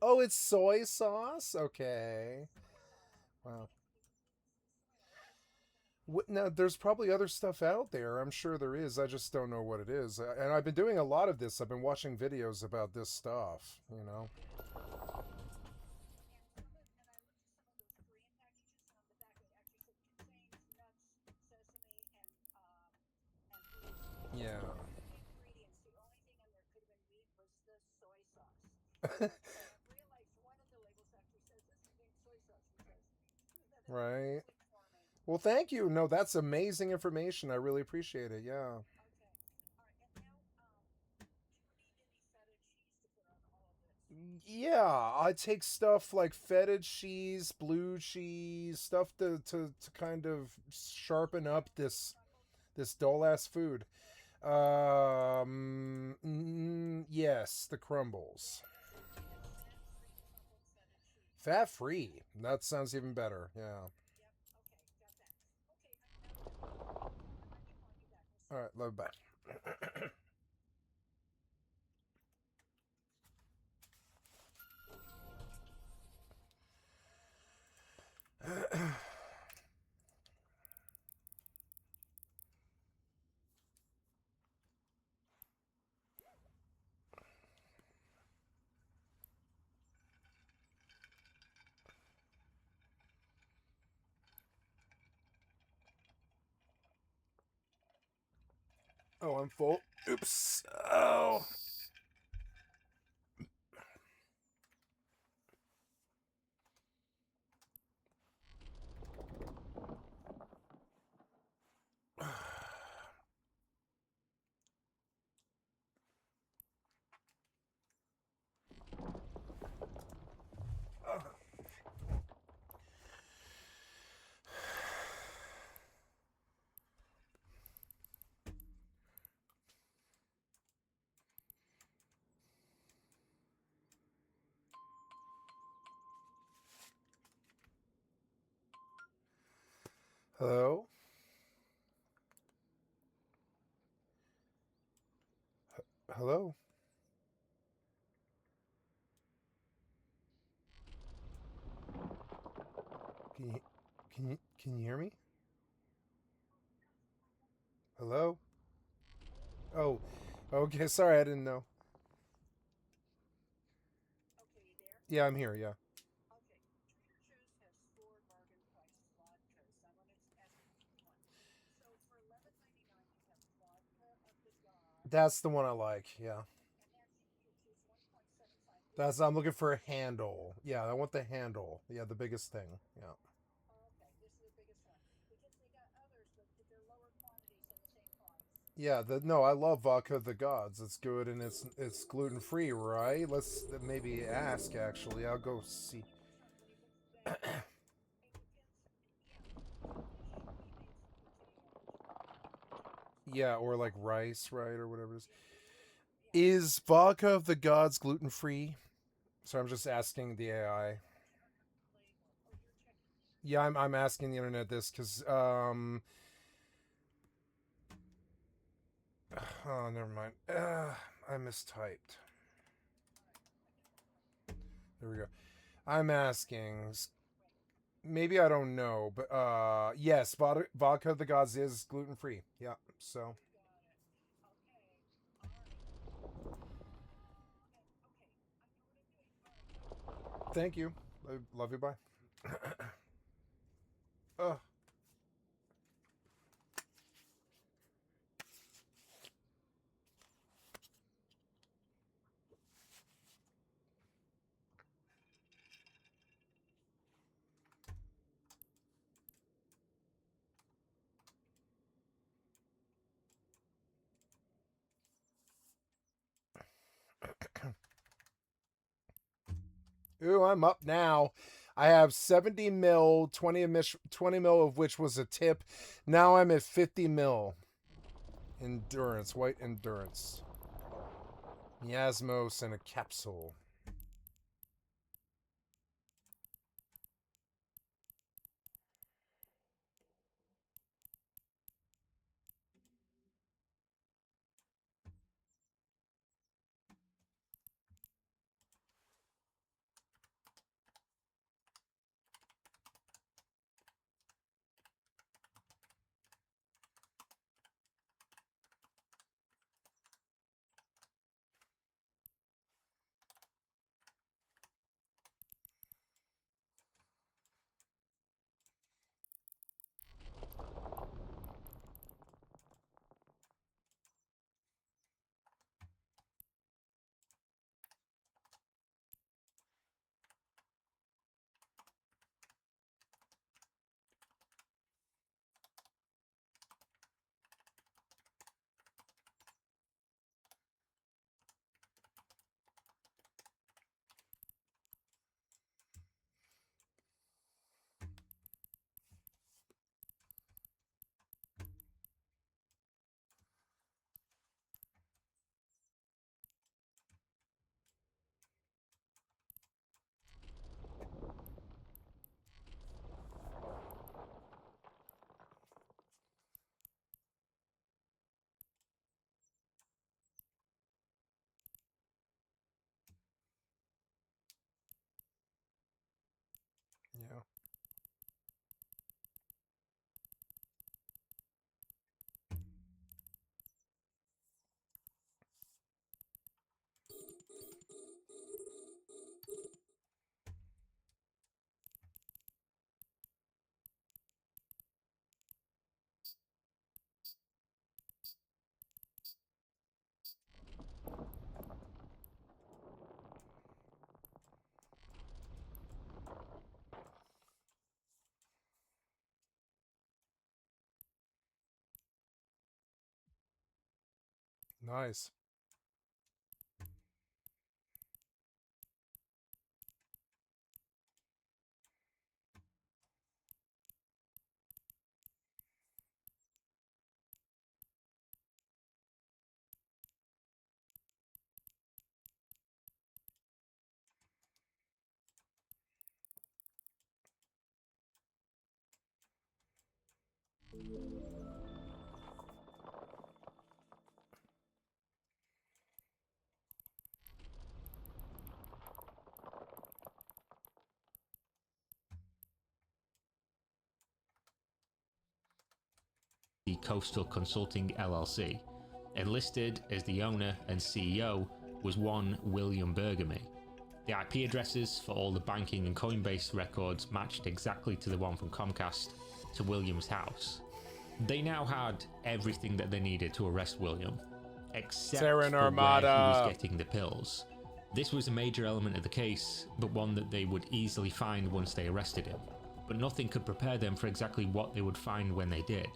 Oh, it's soy sauce? Okay. Wow. Now, there's probably other stuff out there. I'm sure there is. I just don't know what it is. And I've been doing a lot of this. I've been watching videos about this stuff, you know? Yeah. Right. Well, thank you. No, that's amazing information. I really appreciate it. Yeah. Yeah, I take stuff like feta cheese, blue cheese, stuff to kind of sharpen up this dull ass food. Yes, the crumbles. Fat free. That sounds even better. Yeah. All right, love bye. Oh, I'm full. Oops. Oh. Hello. Hello. Can you can you hear me? Hello. Oh. Okay. Sorry, I didn't know. Yeah, I'm here. Yeah. That's the one I like. Yeah. That's I'm looking for a handle. Yeah, I want the handle. Yeah, the biggest thing. Yeah. Yeah, the no, I love vodka of the gods. It's good and it's gluten free, right? Let's maybe ask actually. I'll go see. Yeah, or like rice, right, or whatever it is. Is vodka of the gods gluten free? So I'm just asking the AI. Yeah, I'm asking the internet this because oh never mind. I mistyped. There we go. I'm asking. Maybe I don't know, but yes, vodka of the gods is gluten free. Yeah. So thank you. I love you. Bye. Oh. Ooh, I'm up now. I have 70 mil, 20 mil of which was a tip. Now I'm at 50 mil. Endurance, white endurance. Miasmos in a capsule. Nice. The Coastal Consulting LLC, and listed as the owner and CEO was one William Bergamy. The IP addresses for all the banking and Coinbase records matched exactly to the one from Comcast to William's house. They now had everything that they needed to arrest William, except for where he was getting the pills. This was a major element of the case, but one that they would easily find once they arrested him. But nothing could prepare them for exactly what they would find when they did.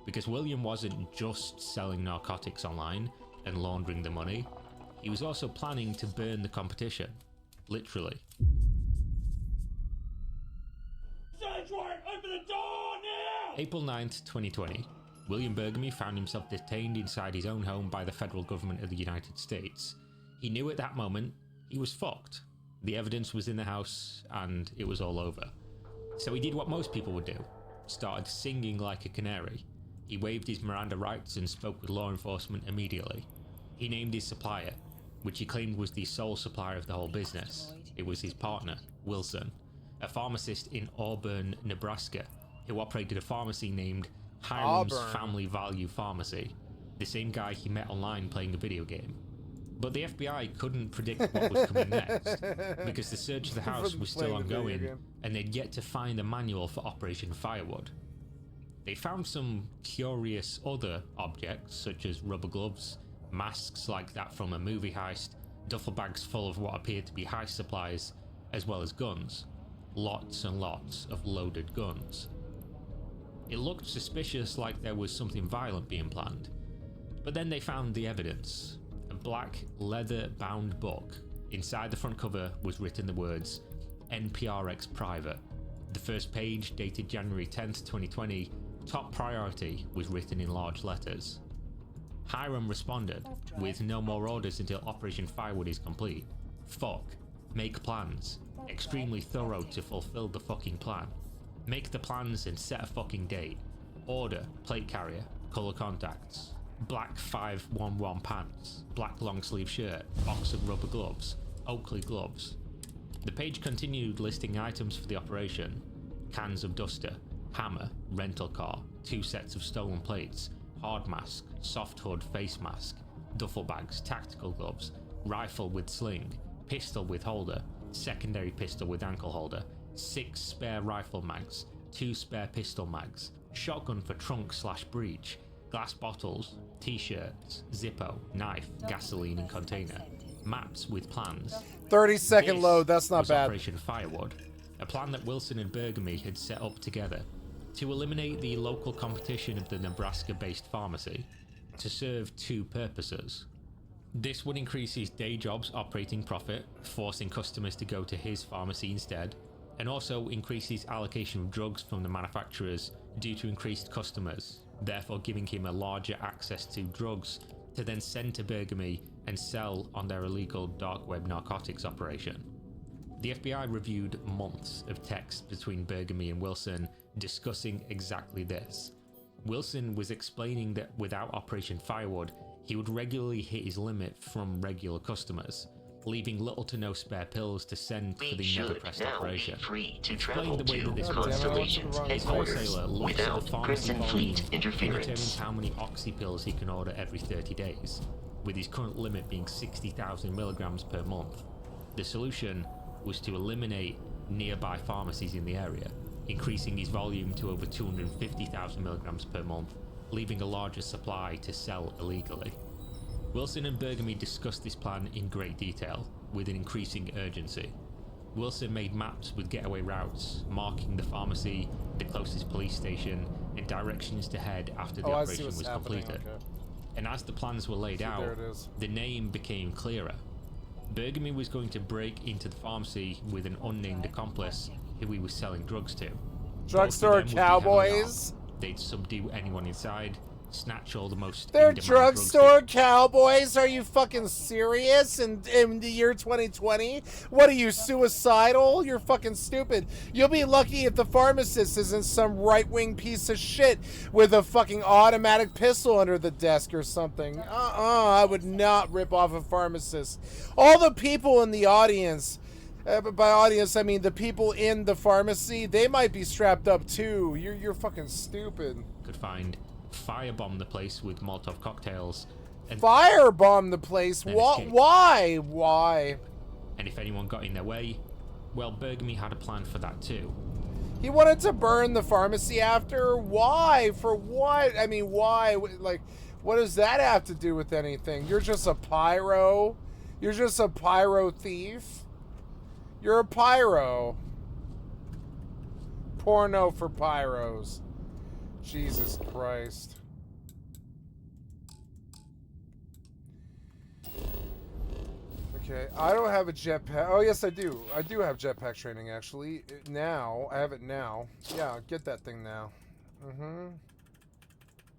Because William wasn't just selling narcotics online and laundering the money, he was also planning to burn the competition. Literally. Search warrant, open the door now! April 9th, 2020, William Bergamy found himself detained inside his own home by the federal government of the United States. He knew at that moment he was fucked. The evidence was in the house and it was all over. So he did what most people would do, started singing like a canary. He waived his Miranda rights and spoke with law enforcement immediately. He named his supplier, which he claimed was the sole supplier of the whole business. It was his partner, Wilson, a pharmacist in Auburn, Nebraska, who operated a pharmacy named Hiram's Family Value Pharmacy, the same guy he met online playing a video game. But the FBI couldn't predict what was coming next, because the search of the house was still ongoing, and they'd yet to find a manual for Operation Firewood. They found some curious other objects, such as rubber gloves, masks like that from a movie heist, duffel bags full of what appeared to be heist supplies, as well as guns. Lots and lots of loaded guns. It looked suspicious, like there was something violent being planned. But then they found the evidence. A black leather-bound book. Inside the front cover was written the words, NPRX Private. The first page, dated January 10th, 2020, top priority was written in large letters. Hiram responded with no more orders until Operation Firewood is complete. Fuck. Make plans. Extremely thorough to fulfill the fucking plan. Make the plans and set a fucking date. Order, plate carrier, color contacts. Black 511 pants, black long sleeve shirt, box of rubber gloves, Oakley gloves. The page continued listing items for the operation. Cans of duster, hammer, rental car, 2 sets of stolen plates, hard mask, soft hood face mask, duffel bags, tactical gloves, rifle with sling, pistol with holder, secondary pistol with ankle holder, 6 spare rifle mags, 2 spare pistol mags, shotgun for trunk/breech, glass bottles, t-shirts, Zippo, knife, gasoline in container, maps with plans. 30-second load, that's not bad. Operation Firewood, a plan that Wilson and Bergamy had set up together to eliminate the local competition of the Nebraska-based pharmacy, to serve 2 purposes. This would increase his day job's operating profit, forcing customers to go to his pharmacy instead, and also increase his allocation of drugs from the manufacturers due to increased customers, therefore giving him a larger access to drugs to then send to Bergamy and sell on their illegal dark web narcotics operation. The FBI reviewed months of texts between Bergamy and Wilson discussing exactly this. Wilson was explaining that without Operation Firewood, he would regularly hit his limit from regular customers, leaving little to no spare pills to send for the never-pressed operation. Explain the way that this Constellation's headquarters without prison fleet interference. Determines how many oxy pills he can order every 30 days, with his current limit being 60,000 milligrams per month. The solution was to eliminate nearby pharmacies in the area, increasing his volume to over 250,000 milligrams per month, leaving a larger supply to sell illegally. Wilson and Bergamy discussed this plan in great detail, with an increasing urgency. Wilson made maps with getaway routes, marking the pharmacy, the closest police station, and directions to head after the operation was completed. Okay. And as the plans were laid out, there it is. the name became clearer. Bergamy was going to break into the pharmacy with an unnamed accomplice who he was selling drugs to. Drugstore Both of them would be heavily cowboys. armed. They'd subdue anyone inside, snatch all the most They're in-demand drugs drugstore cowboys? Are you fucking serious? In the year 2020? What are you, suicidal? You're fucking stupid. You'll be lucky if the pharmacist isn't some right-wing piece of shit with a fucking automatic pistol under the desk or something. I would not rip off a pharmacist. All the people in the audience, but by audience I mean the people in the pharmacy, they might be strapped up too. You're fucking stupid. could find, firebomb the place with Molotov cocktails, and Firebomb the place? escape. Why? And if anyone got in their way, well, Bergamy had a plan for that too. He wanted to burn the pharmacy after? Why? For what? I mean, why? Like, what does that have to do with anything? You're just a pyro? You're just a pyro thief? You're a pyro. Porno for pyros. Jesus Christ. Okay, I don't have a jetpack. Oh, yes, I do. I do have jetpack training, actually. Now. I have it now. Yeah, get that thing now. Mm-hmm.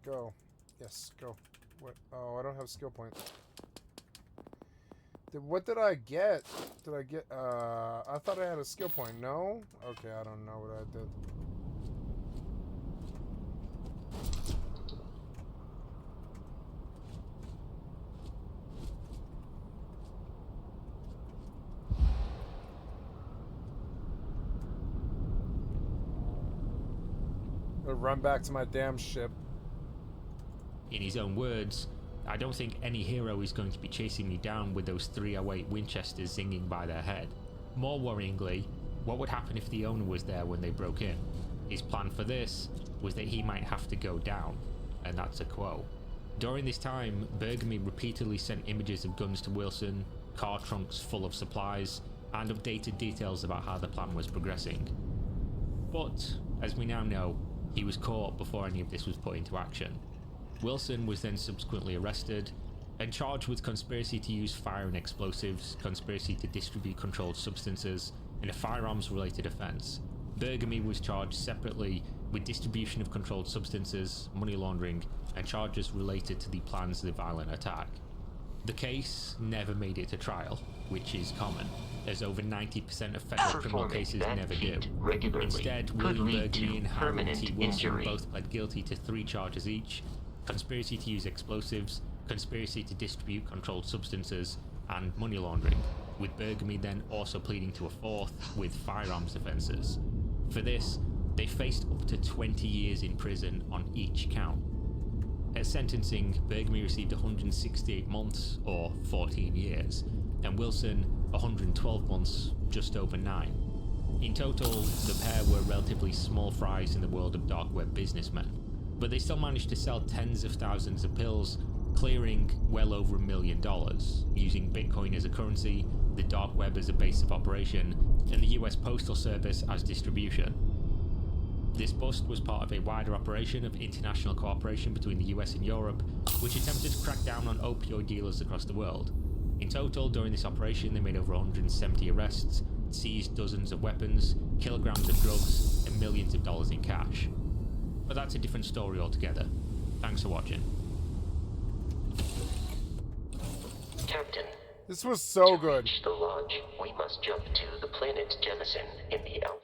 Go. Yes, go. What? Oh, I don't have skill points. What did I get? Did I get, I thought I had a skill point. No? Okay, I don't know what I did. Run back to my damn ship. In his own words, I don't think any hero is going to be chasing me down with those 308 Winchesters zinging by their head. More worryingly, what would happen if the owner was there when they broke in? His plan for this was that he might have to go down, and that's a quote. During this time, Bergamy repeatedly sent images of guns to Wilson, car trunks full of supplies, and updated details about how the plan was progressing. But, as we now know, he was caught before any of this was put into action. Wilson was then subsequently arrested and charged with conspiracy to use fire and explosives, conspiracy to distribute controlled substances, and a firearms-related offence. Bergamy was charged separately with distribution of controlled substances, money laundering, and charges related to the plans of the violent attack. The case never made it to trial, which is common, as over 90% of federal criminal cases never do. Instead, William Bergamy and Harry T. Wilson both pled guilty to 3 charges each: conspiracy to use explosives, conspiracy to distribute controlled substances, and money laundering, with Bergamy then also pleading to a 4th with firearms offences. For this, they faced up to 20 years in prison on each count. At sentencing, Bergamy received 168 months, or 14 years, and Wilson 112 months, just over 9. In total, the pair were relatively small fries in the world of dark web businessmen, but they still managed to sell tens of thousands of pills, clearing well over $1 million, using Bitcoin as a currency, the dark web as a base of operation, and the US Postal Service as distribution. This bust was part of a wider operation of international cooperation between the US and Europe, which attempted to crack down on opioid dealers across the world. In total, during this operation, they made over 170 arrests, seized dozens of weapons, kilograms of drugs, and millions of dollars in cash. But that's a different story altogether. Thanks for watching. Captain. This was so good. To reach the lodge, we must jump to the planet Jemison in the Alpha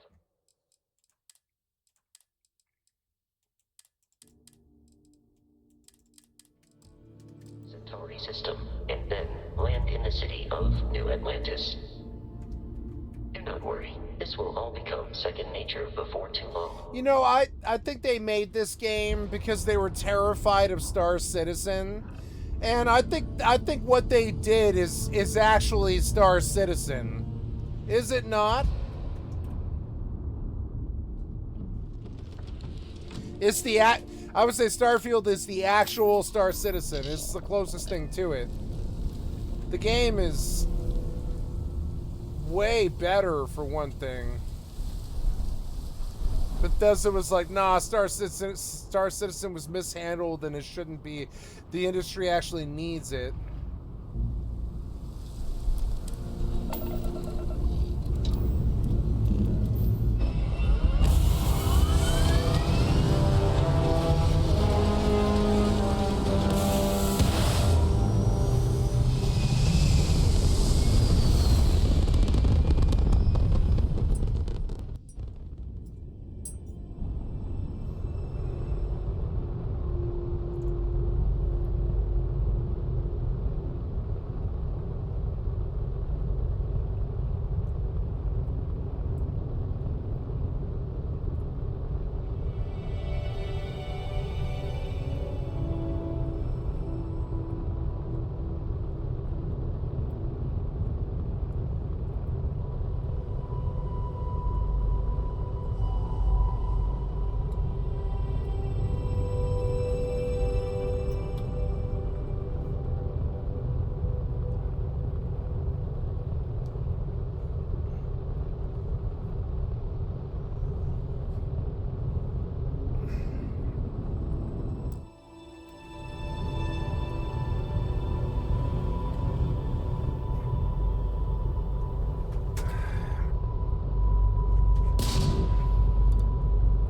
Centauri system, and then land in the city of New Atlantis. Do not worry, this will all become second nature before too long. You know, I think they made this game because they were terrified of Star Citizen. And I think what they did is actually Star Citizen. Is it not? It's the I would say Starfield is the actual Star Citizen. It's the closest thing to it. The game is way better for one thing. Bethesda was like, nah, Star Citizen was mishandled and it shouldn't be. The industry actually needs it.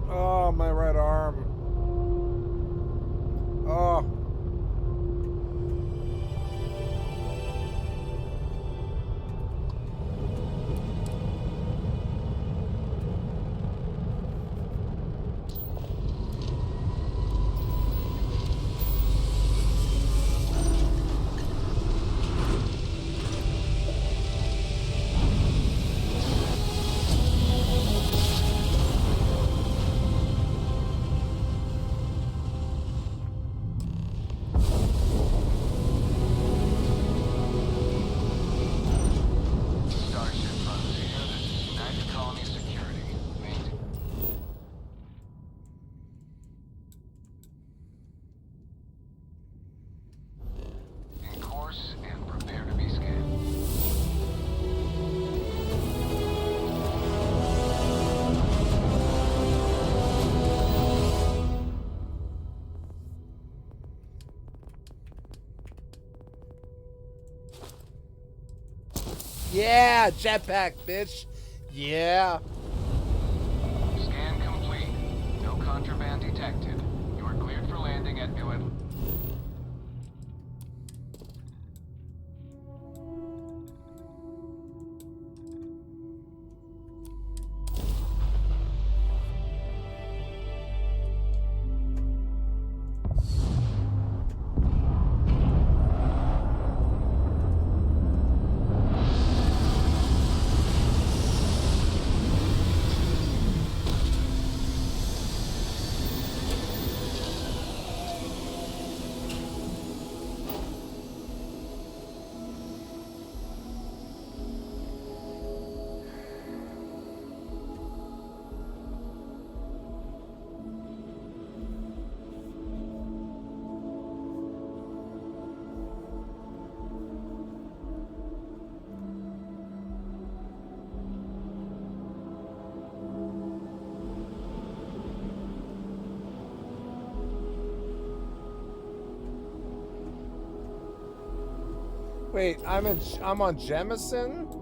Oh, my right arm. Oh. Yeah, jetpack, bitch. Yeah. Scan complete. No contraband detected. You are cleared for landing at New Atlantis. Wait, I'm on Jemison?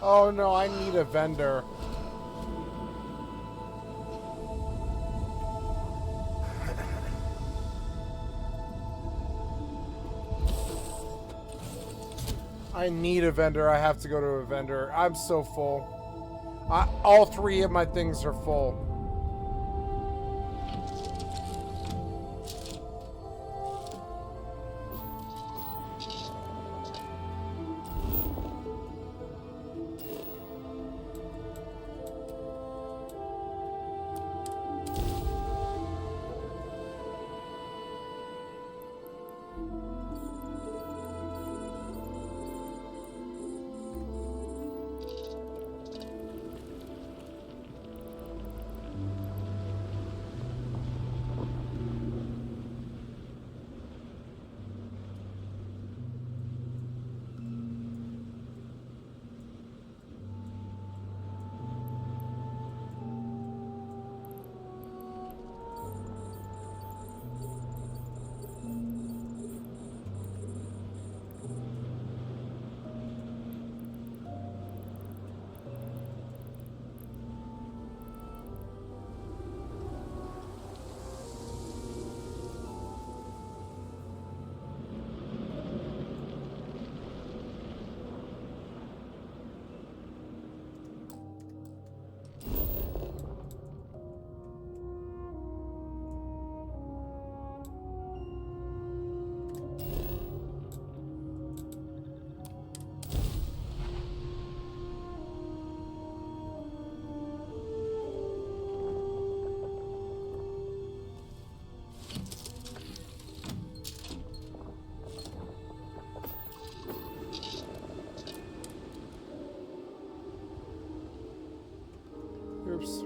Oh no, I need a vendor. I need a vendor. I have to go to a vendor. I'm so full. All 3 of my things are full. Oops.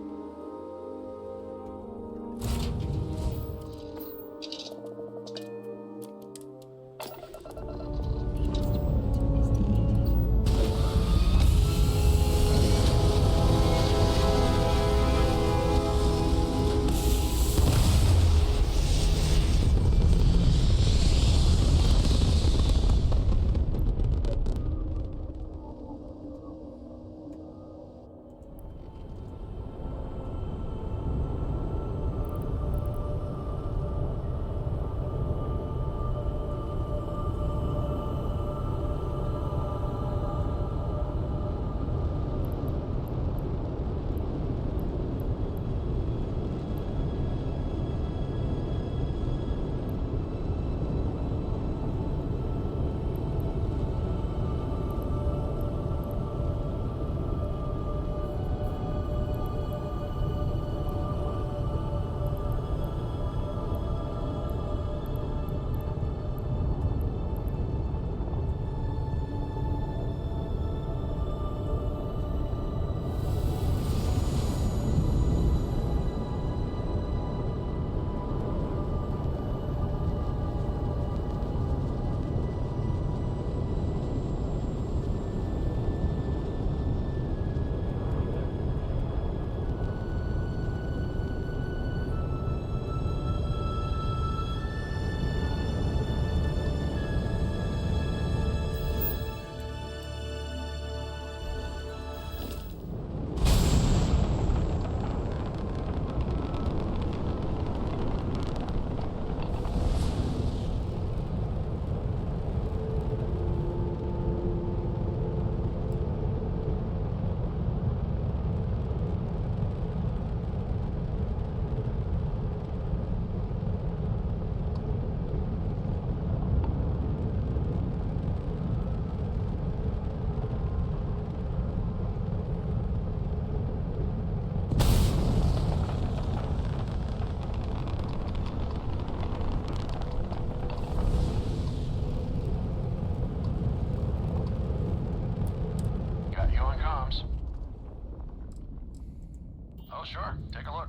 Oh, sure. Take a look.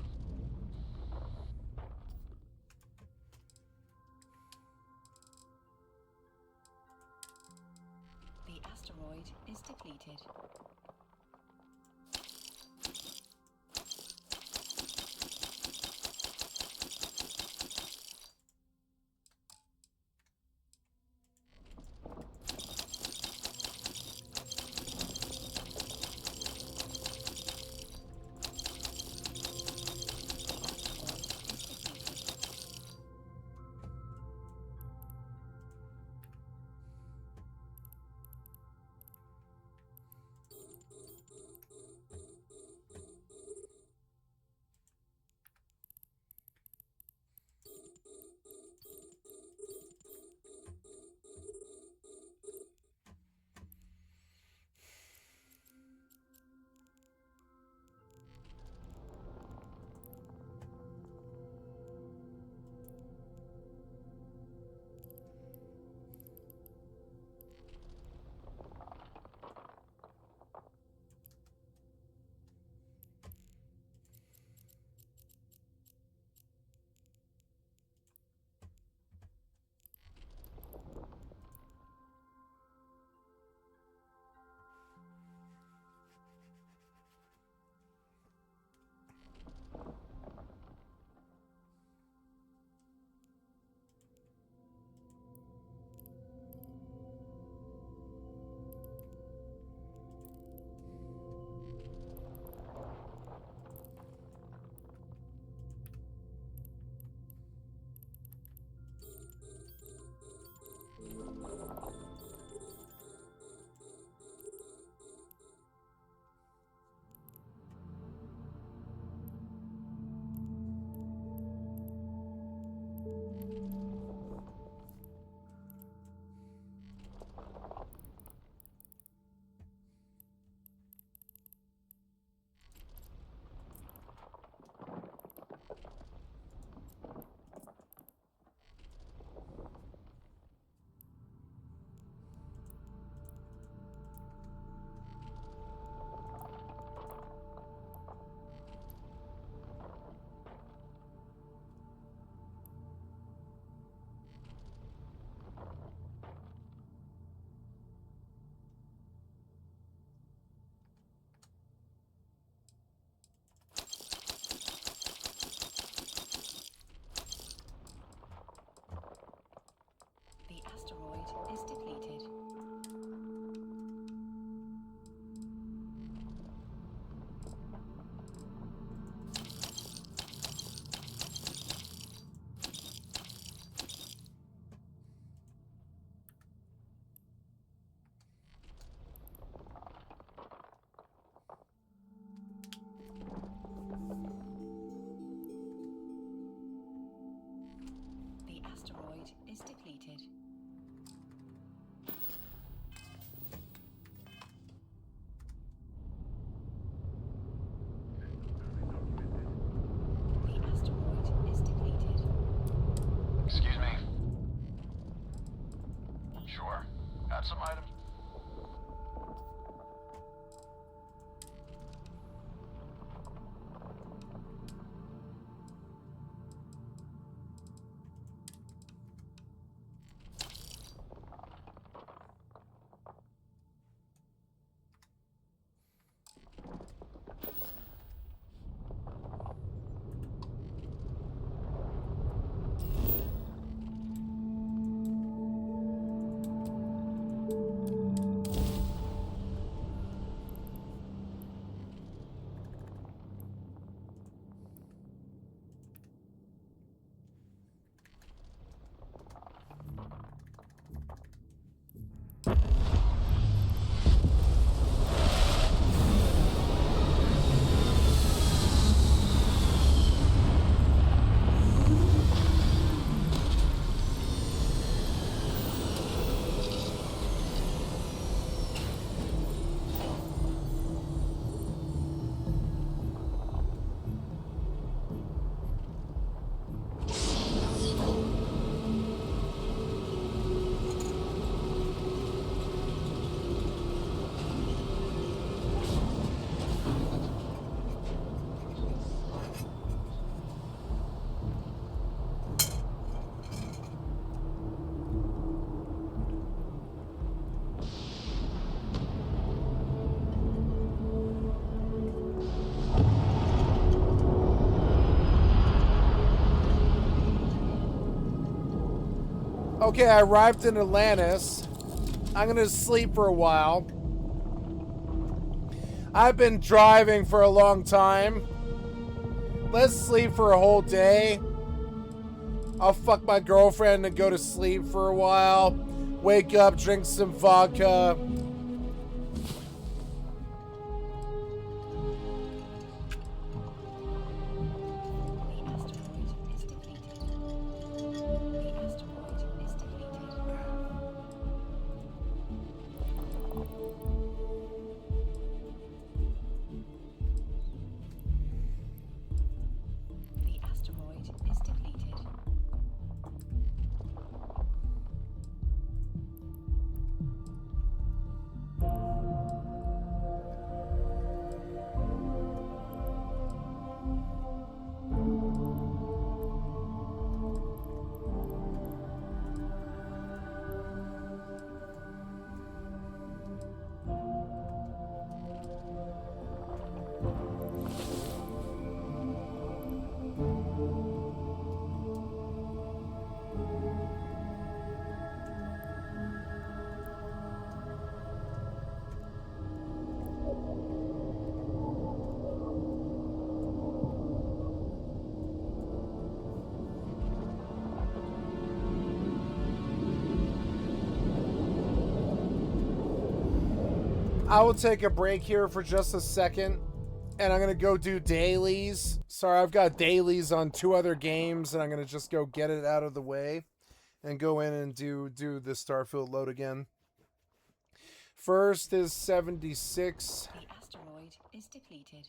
The asteroid is depleted. asteroid is depleted. The asteroid is depleted. Excuse me. Sure. Got some items. Okay, I arrived in Atlantis. I'm gonna sleep for a while. I've been driving for a long time. Let's sleep for a whole day. I'll fuck my girlfriend and go to sleep for a while. Wake up, drink some vodka. The asteroid is depleted. The asteroid is depleted. The asteroid is depleted. I will take a break here for just a second, and I'm gonna go do dailies. Sorry, I've got dailies on 2 other games, and I'm gonna just go get it out of the way and go in and do the Starfield load again. First is 76. The asteroid is depleted.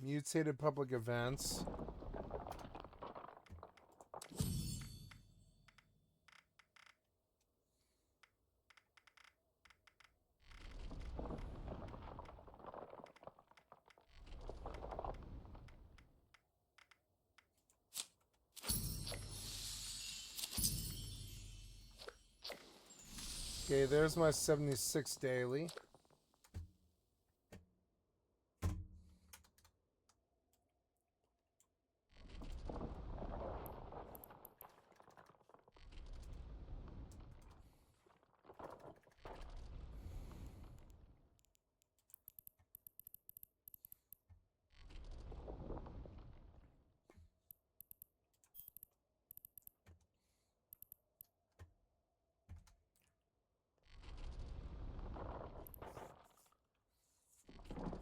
Mutated public events. Okay, there's my 76 daily.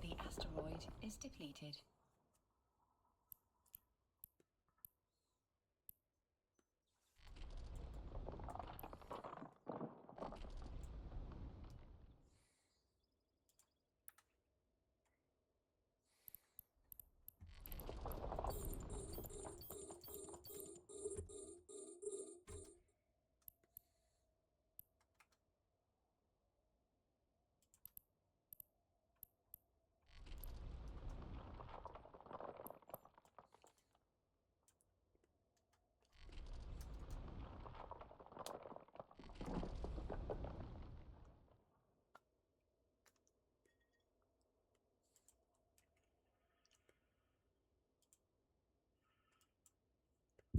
The asteroid is depleted.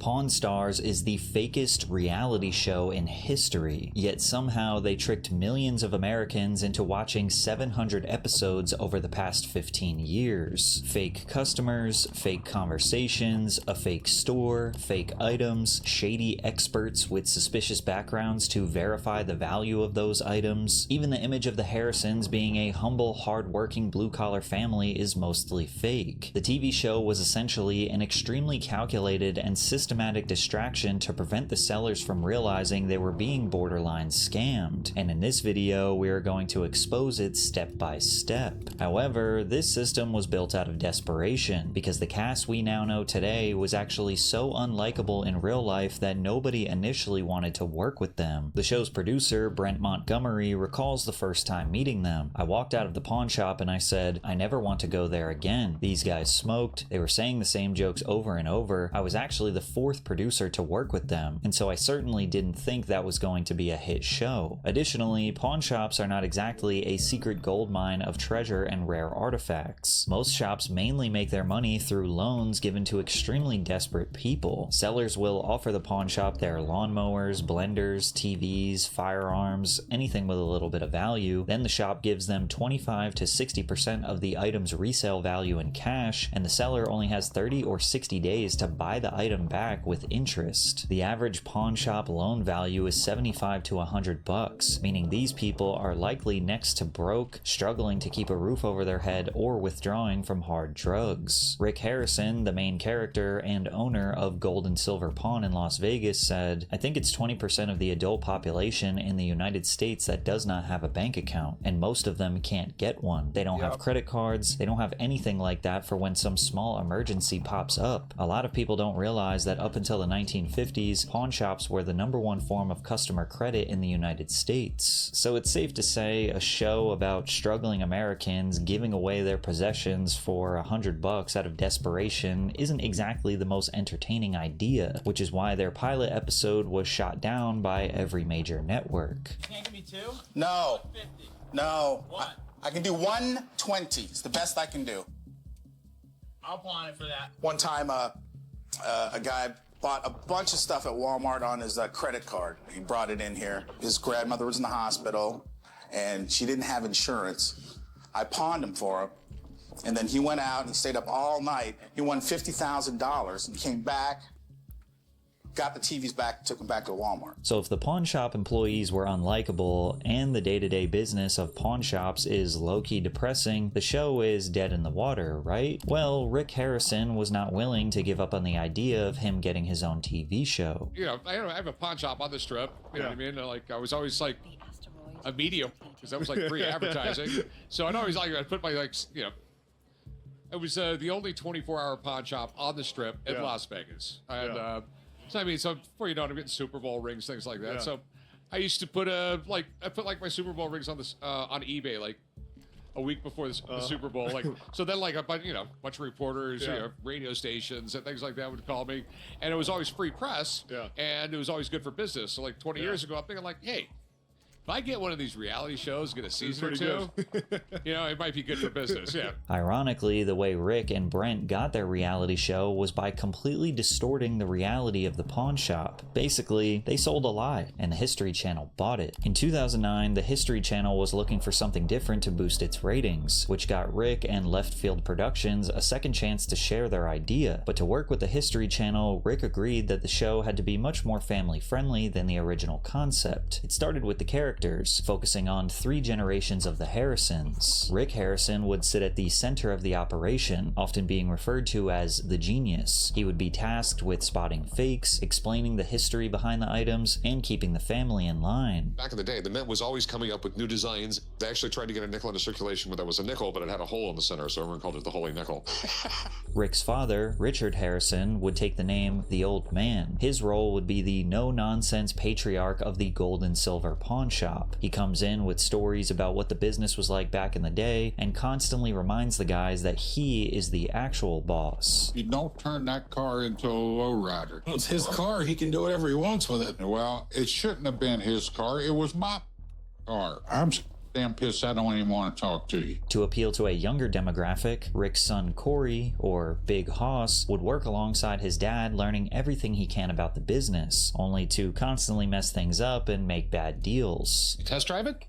Pawn Stars is the fakest reality show in history, yet somehow they tricked millions of Americans into watching 700 episodes over the past 15 years. Fake customers, fake conversations, a fake store, fake items, shady experts with suspicious backgrounds to verify the value of those items. Even the image of the Harrisons being a humble, hard-working blue-collar family is mostly fake. The TV show was essentially an extremely calculated and systematic distraction to prevent the sellers from realizing they were being borderline scammed, and in this video we are going to expose it step by step. However, this system was built out of desperation, because the cast we now know today was actually so unlikable in real life that nobody initially wanted to work with them. The show's producer, Brent Montgomery, recalls the first time meeting them. "I walked out of the pawn shop and I said, I never want to go there again. These guys smoked, they were saying the same jokes over and over. I was actually the fourth producer to work with them, and so I certainly didn't think that was going to be a hit show." Additionally, pawn shops are not exactly a secret goldmine of treasure and rare artifacts. Most shops mainly make their money through loans given to extremely desperate people. Sellers will offer the pawn shop their lawnmowers, blenders, TVs, firearms, anything with a little bit of value. Then the shop gives them 25 to 60% of the item's resale value in cash, and the seller only has 30 or 60 days to buy the item back with interest. The average pawn shop loan value is $75 to $100, meaning these people are likely next to broke, struggling to keep a roof over their head, or withdrawing from hard drugs. Rick Harrison, the main character and owner of Gold and Silver Pawn in Las Vegas, said, "I think it's 20% of the adult population in the United States that does not have a bank account, and most of them can't get one. They don't have credit cards, they don't have anything like that for when some small emergency pops up. A lot of people don't realize that up until the 1950s, pawn shops were the #1 form of customer credit in the United States." So it's safe to say a show about struggling Americans giving away their possessions for $100 out of desperation isn't exactly the most entertaining idea, which is why their pilot episode was shot down by every major network. Can't give me two? No. 50. No. What? I can do 120. It's the best I can do. I'll pawn it for that. One time, a guy bought a bunch of stuff at Walmart on his credit card. He brought it in here. His grandmother was in the hospital, and she didn't have insurance. I pawned him for him, and then he went out and stayed up all night. He won $50,000 and came back, got the TVs back, took them back to Walmart. So if the pawn shop employees were unlikable and the day-to-day business of pawn shops is low-key depressing, the show is dead in the water, right? Well, Rick Harrison was not willing to give up on the idea of him getting his own TV show. You know, I have a pawn shop on the strip. You know what I mean? Like, I was always like The asteroid a medium, because that was like free advertising. So I'd always like, I'd put my, like, you know, it was the only 24-hour pawn shop on the strip in Las Vegas. And, so I mean, so before you know it, I'm getting Super Bowl rings, things like that. So I used to put I put like my Super Bowl rings on this on eBay like a week before the Super Bowl. Like, so then like a bunch of reporters, you know, radio stations and things like that would call me, and it was always free press, and it was always good for business. So like 20 years ago, I'm thinking like, hey, if I get one of these reality shows, get a season or two, it might be good for business. Yeah. Ironically, the way Rick and Brent got their reality show was by completely distorting the reality of the pawn shop. Basically, they sold a lie, and the History Channel bought it. In 2009, the History Channel was looking for something different to boost its ratings, which got Rick and Left Field Productions a second chance to share their idea. But to work with the History Channel, Rick agreed that the show had to be much more family-friendly than the original concept. It started with the characters, focusing on 3 generations of the Harrisons. Rick Harrison would sit at the center of the operation, often being referred to as the genius. He would be tasked with spotting fakes, explaining the history behind the items, and keeping the family in line. Back in the day, the Mint was always coming up with new designs. They actually tried to get a nickel into circulation where there was a nickel, but it had a hole in the center, so everyone called it the Holy Nickel. Rick's father, Richard Harrison, would take the name The Old Man. His role would be the no-nonsense patriarch of the gold and silver pawn shop. He comes in with stories about what the business was like back in the day and constantly reminds the guys that he is the actual boss. You don't turn that car into a lowrider. Well, it's his car. He can do whatever he wants with it. Well, it shouldn't have been his car. It was my car. I'm so damn pissed I don't even want to talk to you. To appeal to a younger demographic, Rick's son Corey, or Big Hoss, would work alongside his dad learning everything he can about the business, only to constantly mess things up and make bad deals. You test drive it?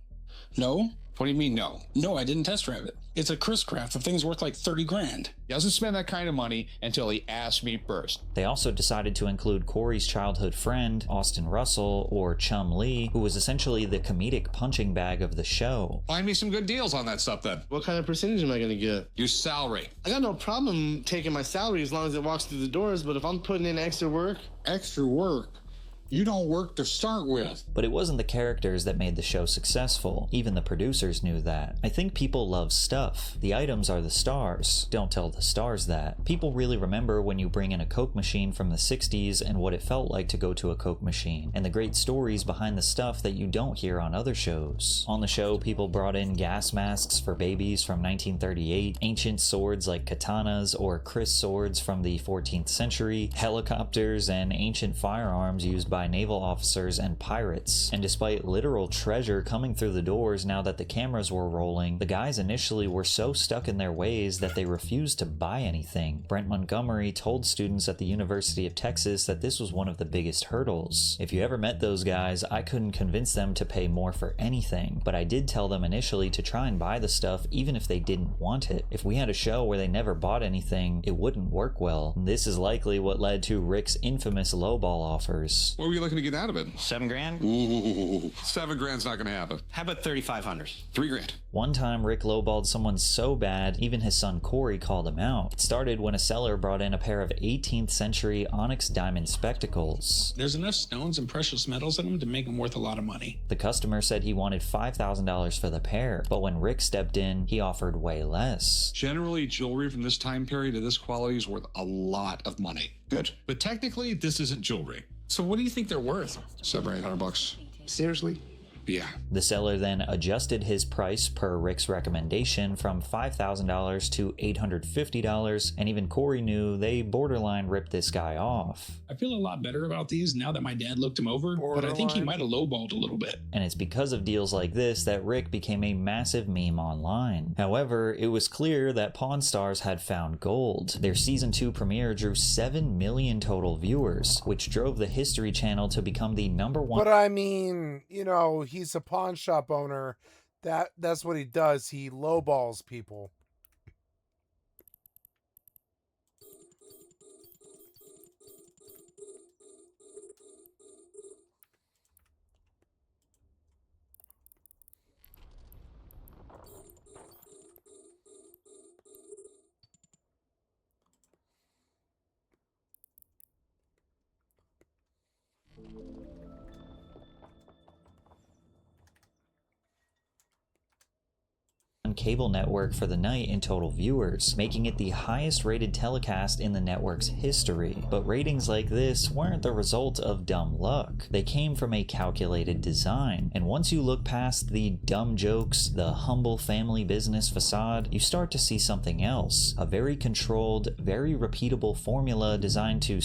No. What do you mean, no? No, I didn't test drive it. It's a Chris Craft. The thing's worth like 30 grand. He doesn't spend that kind of money until he asks me first. They also decided to include Corey's childhood friend, Austin Russell, or Chum Lee, who was essentially the comedic punching bag of the show. Find me some good deals on that stuff then. What kind of percentage am I going to get? Your salary. I got no problem taking my salary as long as it walks through the doors, but if I'm putting in extra work... Extra work? You don't work to start with. But it wasn't the characters that made the show successful. Even the producers knew that. I think people love stuff. The items are the stars. Don't tell the stars that. People really remember when you bring in a Coke machine from the 60s and what it felt like to go to a Coke machine, and the great stories behind the stuff that you don't hear on other shows. On the show, people brought in gas masks for babies from 1938, ancient swords like katanas or Chris swords from the 14th century, helicopters, and ancient firearms used by naval officers and pirates. And despite literal treasure coming through the doors now that the cameras were rolling, the guys initially were so stuck in their ways that they refused to buy anything. Brent Montgomery told students at the University of Texas that this was one of the biggest hurdles. If you ever met those guys, I couldn't convince them to pay more for anything, but I did tell them initially to try and buy the stuff even if they didn't want it. If we had a show where they never bought anything, it wouldn't work well. This is likely what led to Rick's infamous lowball offers. What were you looking to get out of it? $7 grand? Ooh, 7 grand's not going to happen. How about 3,500? 3 grand. One time, Rick lowballed someone so bad, even his son Corey called him out. It started when a seller brought in a pair of 18th century onyx diamond spectacles. There's enough stones and precious metals in them to make them worth a lot of money. The customer said he wanted $5,000 for the pair, but when Rick stepped in, he offered way less. Generally, jewelry from this time period to this quality is worth a lot of money. Good. But technically, this isn't jewelry. So what do you think they're worth? $700 or $800. Seriously? Yeah. The seller then adjusted his price per Rick's recommendation from $5,000 to $850, and even Corey knew they borderline ripped this guy off. I feel a lot better about these now that my dad looked him over, but I think he might have lowballed a little bit. And it's because of deals like this that Rick became a massive meme online. However, it was clear that Pawn Stars had found gold. Their season 2 premiere drew 7 million total viewers, which drove the History Channel to become the #1. But I mean, he's a pawn shop owner. That's what he does. He lowballs people. #1 cable network for the night in total viewers, making it the highest rated telecast in the network's history. But ratings like this weren't the result of dumb luck. They came from a calculated design, and once you look past the dumb jokes, the humble family business facade, you start to see something else. A very controlled, very repeatable formula designed to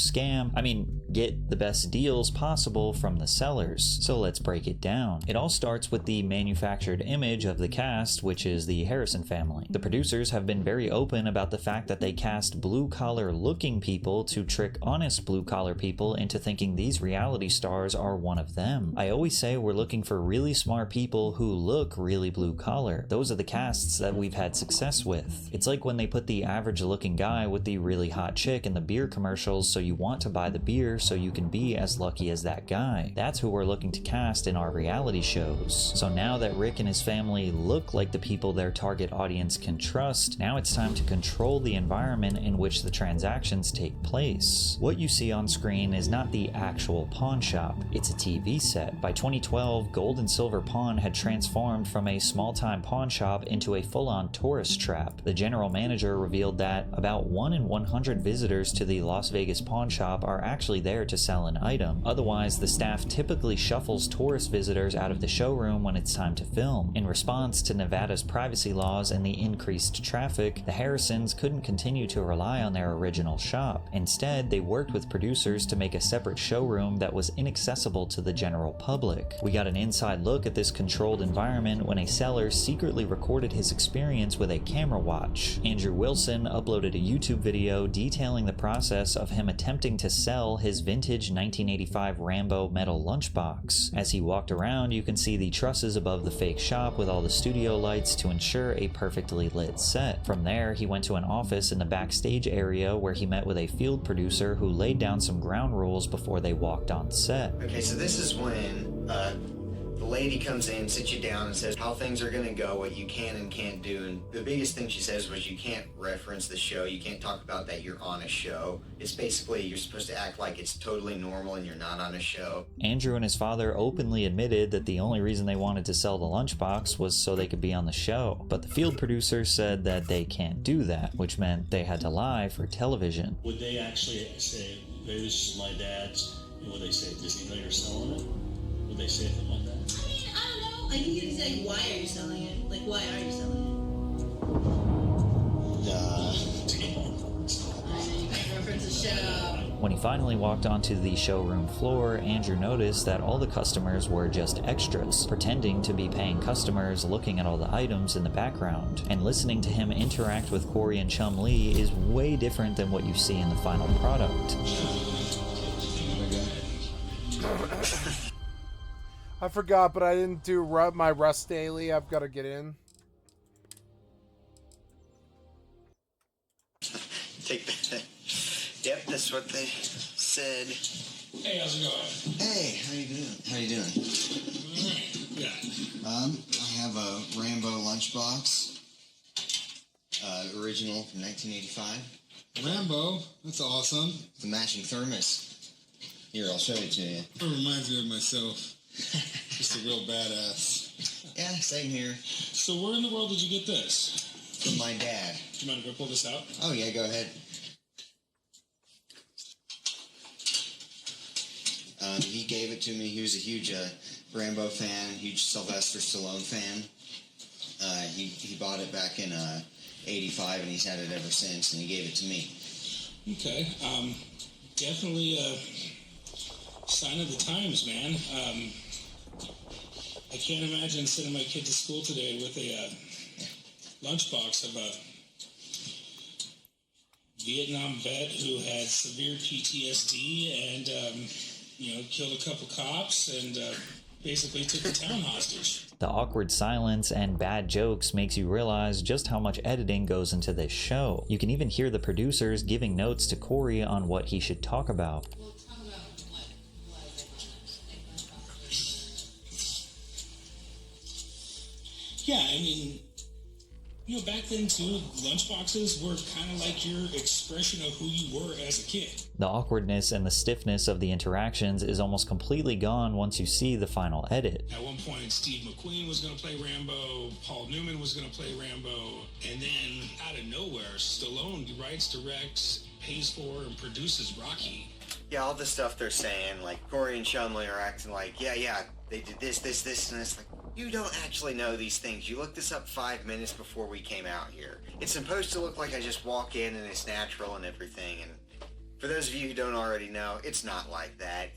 get the best deals possible from the sellers. So let's break it down. It all starts with the manufactured image of the cast, which is the Harrison family. The producers have been very open about the fact that they cast blue-collar looking people to trick honest blue-collar people into thinking these reality stars are one of them. I always say we're looking for really smart people who look really blue-collar. Those are the casts that we've had success with. It's like when they put the average-looking guy with the really hot chick in the beer commercials, so you want to buy the beer so you can be as lucky as that guy. That's who we're looking to cast in our reality shows. So now that Rick and his family look like the people their target audience can trust, now it's time to control the environment in which the transactions take place. What you see on screen is not the actual pawn shop, it's a TV set. By 2012, Gold and Silver Pawn had transformed from a small-time pawn shop into a full-on tourist trap. The general manager revealed that about 1 in 100 visitors to the Las Vegas pawn shop are actually there to sell an item. Otherwise, the staff typically shuffles tourist visitors out of the showroom when it's time to film. In response to Nevada's privacy laws and the increased traffic, the Harrisons couldn't continue to rely on their original shop. Instead, they worked with producers to make a separate showroom that was inaccessible to the general public. We got an inside look at this controlled environment when a seller secretly recorded his experience with a camera watch. Andrew Wilson uploaded a YouTube video detailing the process of him attempting to sell his vintage 1985 Rambo metal lunchbox. As he walked around, you can see the trusses above the fake shop with all the studio lights to ensure a perfectly lit set. From there, he went to an office in the backstage area where he met with a field producer who laid down some ground rules before they walked on set. Okay, so this is when the lady comes in, sits you down, and says how things are gonna go, what you can and can't do. And the biggest thing she says was you can't reference the show, you can't talk about that you're on a show. It's basically you're supposed to act like it's totally normal and you're not on a show. Andrew and his father openly admitted that the only reason they wanted to sell the lunchbox was so they could be on the show. But the field producer said that they can't do that, which meant they had to lie for television. Would they actually say, hey, this is my dad's, and would they say, does he know you're selling it? Would they say something like that? I don't know. I think you'd say, why are you selling it? Like, why are you selling it? You can't reference the show. When he finally walked onto the showroom floor, Andrew noticed that all the customers were just extras, pretending to be paying customers looking at all the items in the background. And listening to him interact with Corey and Chum Lee is way different than what you see in the final product. I forgot, but I didn't do my rest daily. I've got to get in. Take that. Yep, that's what they said. Hey, how's it going? Hey, how you doing? How you doing? Yeah. I have a Rambo lunchbox. Original from 1985. Rambo? That's awesome. The matching thermos. Here, I'll show it to you. It reminds me of myself. Just a real badass. Yeah, same here. So where in the world did you get this? From my dad. Do you mind to go pull this out? Oh, yeah, go ahead. He gave it to me. He was a huge Rambo fan, huge Sylvester Stallone fan. He bought it back in 85, and he's had it ever since, and he gave it to me. Okay. Definitely a sign of the times, man. I can't imagine sending my kid to school today with a lunchbox of a Vietnam vet who had severe PTSD and, killed a couple cops and basically took the town hostage. The awkward silence and bad jokes makes you realize just how much editing goes into this show. You can even hear the producers giving notes to Corey on what he should talk about. Yeah, I mean, You know, back then too, lunchboxes were kind of like your expression of who you were as a kid. The awkwardness and the stiffness of the interactions is almost completely gone once you see the final edit. At one point, Steve McQueen was going to play Rambo, Paul Newman was going to play Rambo, and then out of nowhere, Stallone writes, directs, pays for, and produces Rocky. Yeah, all the stuff they're saying, like Corey and Chumley are acting like, yeah, they did this, and it's like, you don't actually know these things. You looked this up 5 minutes before we came out here. It's supposed to look like I just walk in and it's natural and everything, and for those of you who don't already know, it's not like that.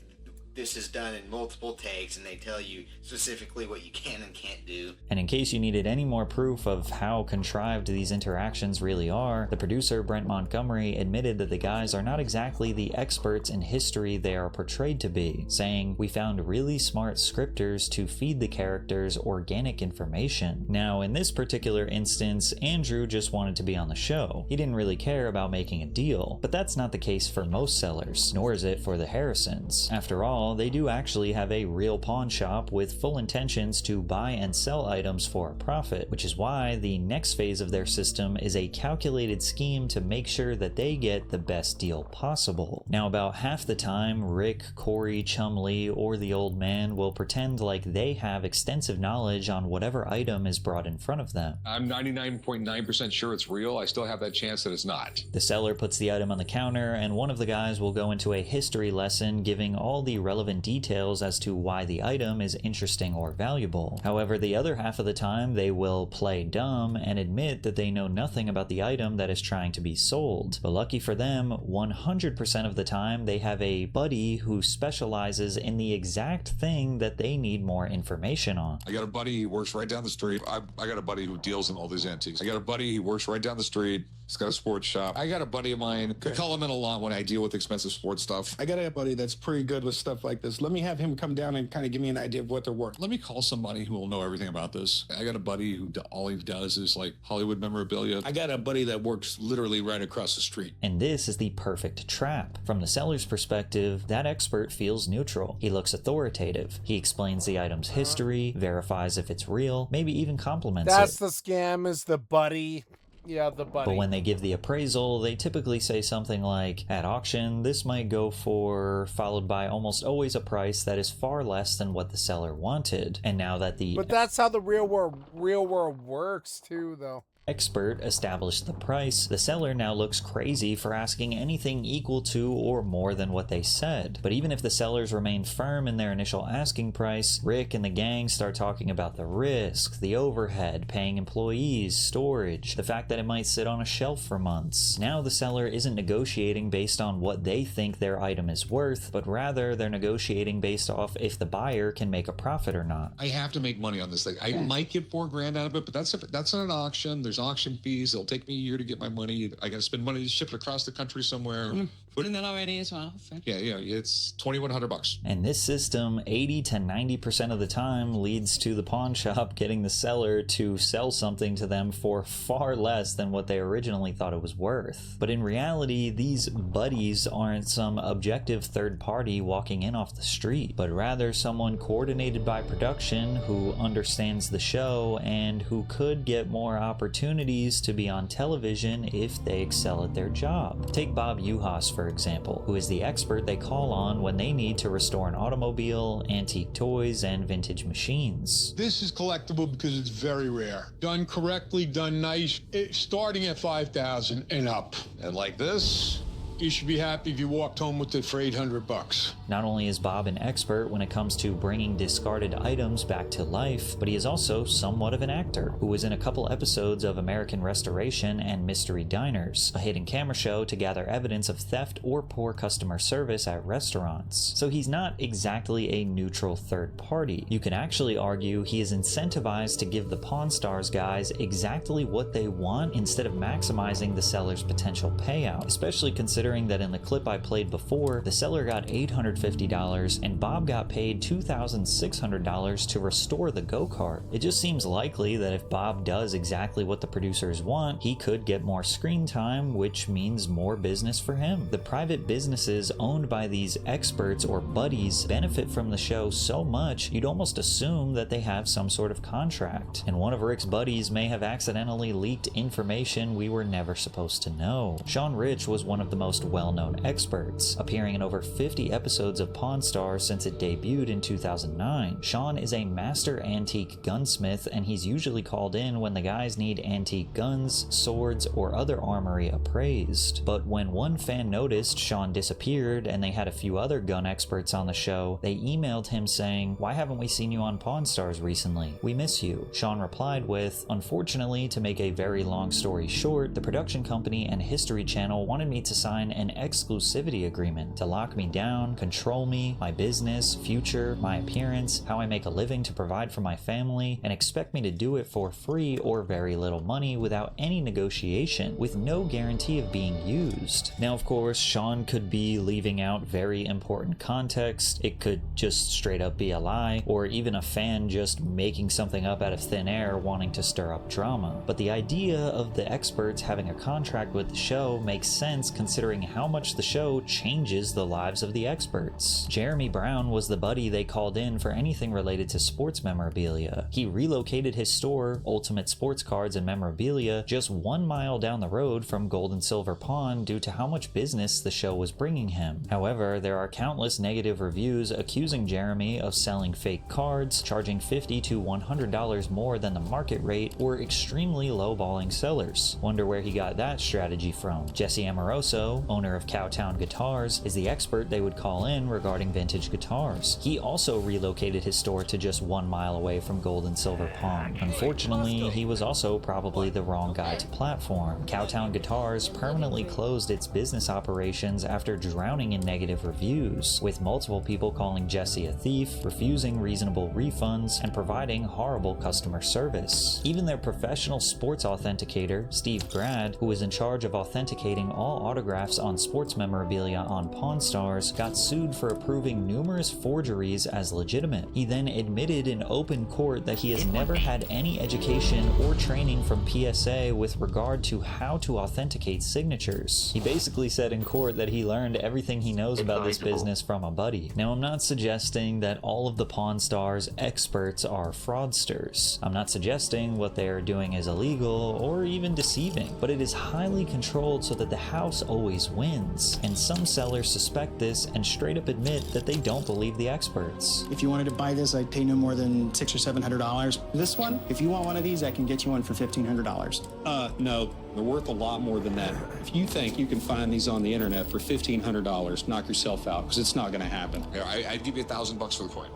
This is done in multiple takes, and they tell you specifically what you can and can't do. And in case you needed any more proof of how contrived these interactions really are, the producer Brent Montgomery admitted that the guys are not exactly the experts in history they are portrayed to be, saying, "We found really smart scripters to feed the characters organic information." Now, in this particular instance, Andrew just wanted to be on the show. He didn't really care about making a deal, but that's not the case for most sellers, nor is it for the Harrisons. After all, they do actually have a real pawn shop with full intentions to buy and sell items for a profit, which is why the next phase of their system is a calculated scheme to make sure that they get the best deal possible. Now, about half the time, Rick, Corey, Chumley, or the old man will pretend like they have extensive knowledge on whatever item is brought in front of them. I'm 99.9% sure it's real. I still have that chance that it's not. The seller puts the item on the counter, and one of the guys will go into a history lesson giving all the relevant details as to why the item is interesting or valuable. However, the other half of the time they will play dumb and admit that they know nothing about the item that is trying to be sold. But lucky for them, 100% of the time they have a buddy who specializes in the exact thing that they need more information on. I got a buddy who works right down the street. I got a buddy who deals in all these antiques. I got a buddy who works right down the street. He's got a sports shop. I got a buddy of mine. I call him in a lot when I deal with expensive sports stuff. I got a buddy that's pretty good with stuff like this. Let me have him come down and kind of give me an idea of what they're worth. Let me call somebody who will know everything about this. I got a buddy who all he does is like Hollywood memorabilia. I got a buddy that works literally right across the street. And this is the perfect trap. From the seller's perspective, that expert feels neutral. He looks authoritative. He explains the item's history, verifies if it's real, maybe even compliments it. That's the scam, is the buddy. Yeah, the buddy. But when they give the appraisal, they typically say something like, "At auction, this might go for," followed by almost always a price that is far less than what the seller wanted. And now that the... But that's how the real world works too, though. Expert established the price, the seller now looks crazy for asking anything equal to or more than what they said. But even if the sellers remain firm in their initial asking price, Rick and the gang start talking about the risk, the overhead, paying employees, storage, the fact that it might sit on a shelf for months. Now the seller isn't negotiating based on what they think their item is worth, but rather they're negotiating based off if the buyer can make a profit or not. I have to make money on this thing. I might get $4,000 out of it, but that's at an auction. There's auction fees. It'll take me a year to get my money. I got to spend money to ship it across the country somewhere. Putting that already as well. Yeah, it's $2,100. And this system, 80 to 90% of the time, leads to the pawn shop getting the seller to sell something to them for far less than what they originally thought it was worth. But in reality, these buddies aren't some objective third party walking in off the street, but rather someone coordinated by production who understands the show and who could get more opportunities to be on television if they excel at their job. Take Bob Uhas, for example, who is the expert they call on when they need to restore an automobile, antique toys, and vintage machines. This is collectible because it's very rare. Done correctly, done nice, starting at $5,000 and up. And like this, you should be happy if you walked home with it for $800. Not only is Bob an expert when it comes to bringing discarded items back to life, but he is also somewhat of an actor who was in a couple episodes of American Restoration and Mystery Diners, a hidden camera show to gather evidence of theft or poor customer service at restaurants. So he's not exactly a neutral third party. You can actually argue he is incentivized to give the Pawn Stars guys exactly what they want instead of maximizing the seller's potential payout, especially considering considering that in the clip I played before, the seller got $850 and Bob got paid $2,600 to restore the go-kart. It just seems likely that if Bob does exactly what the producers want, he could get more screen time, which means more business for him. The private businesses owned by these experts or buddies benefit from the show so much, you'd almost assume that they have some sort of contract. And one of Rick's buddies may have accidentally leaked information we were never supposed to know. Sean Rich was one of the most well-known experts, appearing in over 50 episodes of Pawn Stars since it debuted in 2009. Sean is a master antique gunsmith, and he's usually called in when the guys need antique guns, swords, or other armory appraised. But when one fan noticed Sean disappeared and they had a few other gun experts on the show, they emailed him saying, "Why haven't we seen you on Pawn Stars recently? We miss you." Sean replied with, "Unfortunately, to make a very long story short, the production company and History Channel wanted me to sign an exclusivity agreement to lock me down, control me, my business, future, my appearance, how I make a living to provide for my family, and expect me to do it for free or very little money without any negotiation, with no guarantee of being used." Now, of course, Sean could be leaving out very important context. It could just straight up be a lie, or even a fan just making something up out of thin air wanting to stir up drama. But the idea of the experts having a contract with the show makes sense considering how much the show changes the lives of the experts. Jeremy Brown was the buddy they called in for anything related to sports memorabilia. He relocated his store, Ultimate Sports Cards and Memorabilia, just 1 mile down the road from Gold and Silver Pawn due to how much business the show was bringing him. However, there are countless negative reviews accusing Jeremy of selling fake cards, charging $50 to $100 more than the market rate, or extremely lowballing sellers. Wonder where he got that strategy from. Jesse Amoroso, owner of Cowtown Guitars, is the expert they would call in regarding vintage guitars. He also relocated his store to just 1 mile away from Gold and Silver Pawn. Unfortunately, he was also probably the wrong guy to platform. Cowtown Guitars permanently closed its business operations after drowning in negative reviews, with multiple people calling Jesse a thief, refusing reasonable refunds, and providing horrible customer service. Even their professional sports authenticator, Steve Grad, who was in charge of authenticating all autographs on sports memorabilia on Pawn Stars, got sued for approving numerous forgeries as legitimate. He then admitted in open court that he has never had any education or training from PSA with regard to how to authenticate signatures. He basically said in court that he learned everything he knows about this business from a buddy. Now, I'm not suggesting that all of the Pawn Stars experts are fraudsters. I'm not suggesting what they are doing is illegal or even deceiving, but it is highly controlled so that the house always wins. And some sellers suspect this and straight up admit that they don't believe the experts. If you wanted to buy this, I'd pay no more than $600 or $700. This one, if you want one of these, I can get you one for $1,500. No, they're worth a lot more than that. If you think you can find these on the internet for $1,500, knock yourself out, because it's not going to happen. Yeah, I'd give you $1,000 for the coin.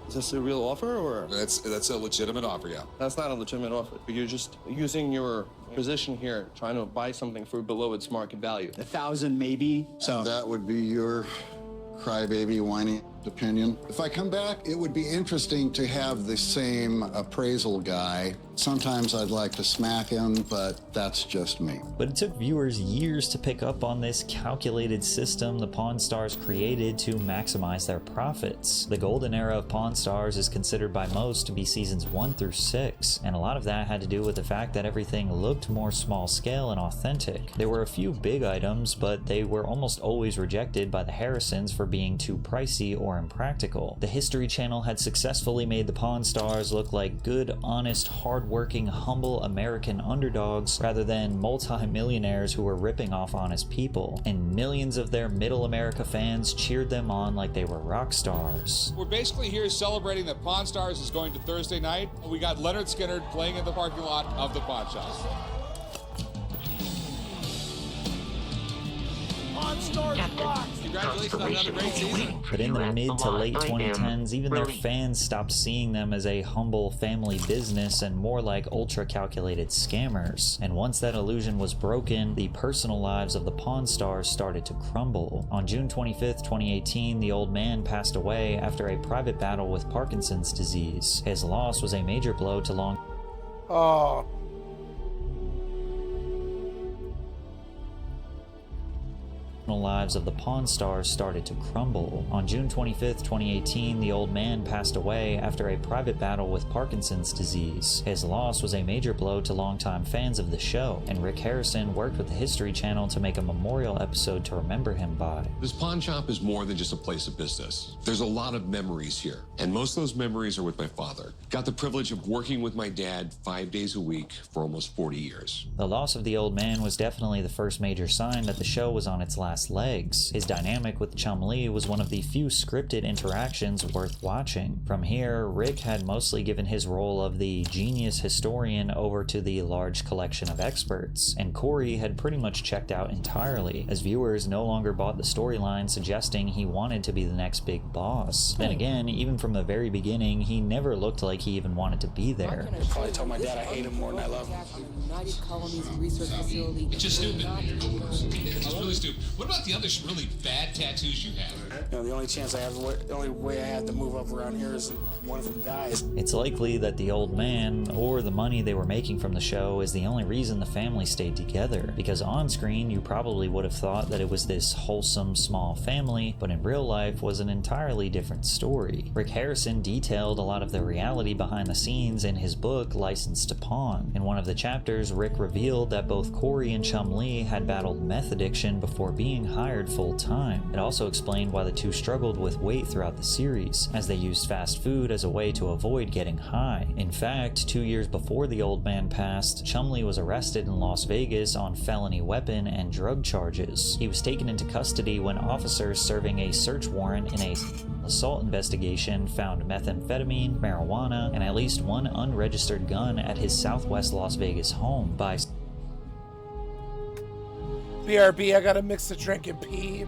Is this a real offer, or? That's a legitimate offer, yeah. That's not a legitimate offer. You're just using your position here, trying to buy something for below its market value. 1,000 maybe. So that would be your crybaby, whiny opinion. If I come back, it would be interesting to have the same appraisal guy. Sometimes I'd like to smack him, but that's just me. But it took viewers years to pick up on this calculated system the Pawn Stars created to maximize their profits. The golden era of Pawn Stars is considered by most to be seasons 1 through 6, and a lot of that had to do with the fact that everything looked more small scale and authentic. There were a few big items, but they were almost always rejected by the Harrisons for being too pricey or impractical. The History Channel had successfully made the Pawn Stars look like good, honest, hard-working, humble American underdogs rather than multi-millionaires who were ripping off honest people, and millions of their middle America fans cheered them on like they were rock stars. We're basically here celebrating that Pawn Stars is going to Thursday night, and we got Leonard Skinner playing in the parking lot of the pawn shop. Congratulations on another great season. But in the mid to late 2010s, even their fans stopped seeing them as a humble family business and more like ultra-calculated scammers. And once that illusion was broken, the personal lives of the Pawn Stars started to crumble. On June 25th, 2018, the old man passed away after a private battle with Parkinson's disease. His loss was a major blow to long... Oh. lives of the Pawn Stars started to crumble. On June 25th, 2018, the old man passed away after a private battle with Parkinson's disease. His loss was a major blow to longtime fans of the show, and Rick Harrison worked with the History Channel to make a memorial episode to remember him by. This pawn shop is more than just a place of business. There's a lot of memories here, and most of those memories are with my father. Got the privilege of working with my dad 5 days a week for almost 40 years. The loss of the old man was definitely the first major sign that the show was on its last legs. His dynamic with Chum-Li was one of the few scripted interactions worth watching. From here, Rick had mostly given his role of the genius historian over to the large collection of experts, and Corey had pretty much checked out entirely, as viewers no longer bought the storyline suggesting he wanted to be the next big boss. Then again, even from the very beginning, he never looked like he even wanted to be there. I probably told my dad I hate him more than I love him. United Colonies Research Facility. It's just stupid. It's really stupid. What about the other really bad tattoos you have? You know, the only chance I have, the only way I have to move up around here is if one of them dies. It's likely that the old man, or the money they were making from the show, is the only reason the family stayed together, because on screen you probably would have thought that it was this wholesome small family, but in real life was an entirely different story. Rick Harrison detailed a lot of the reality behind the scenes in his book Licensed to Pawn. In one of the chapters, Rick revealed that both Corey and Chum-Li had battled meth addiction before being hired full-time. It also explained why the two struggled with weight throughout the series, as they used fast food as a way to avoid getting high. In fact, 2 years before the old man passed, Chum-Li was arrested in Las Vegas on felony weapon and drug charges. He was taken into custody when officers serving a search warrant in a assault investigation found methamphetamine, marijuana, and at least one unregistered gun at his southwest Las Vegas home by... BRB, I gotta mix the drink and pee.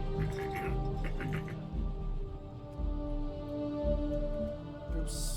Oops.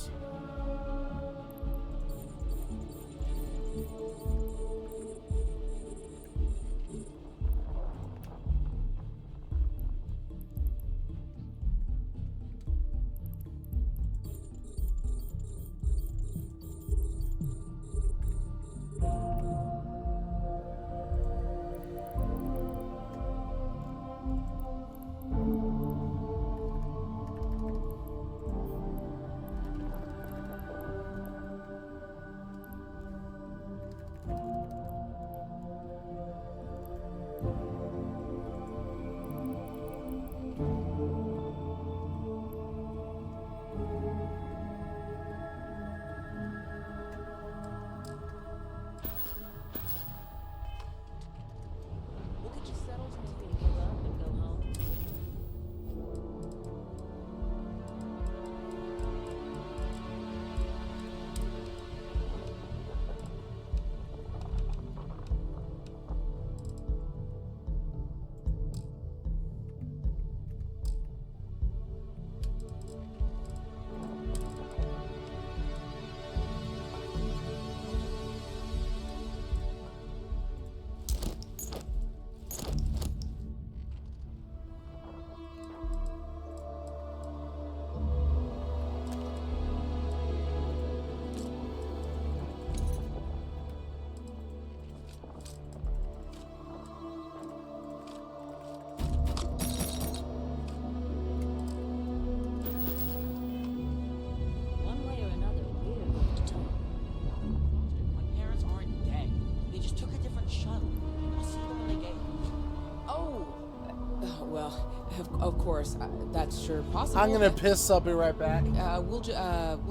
Of course, that's sure possible. I'm gonna piss. I'll be right back. We'll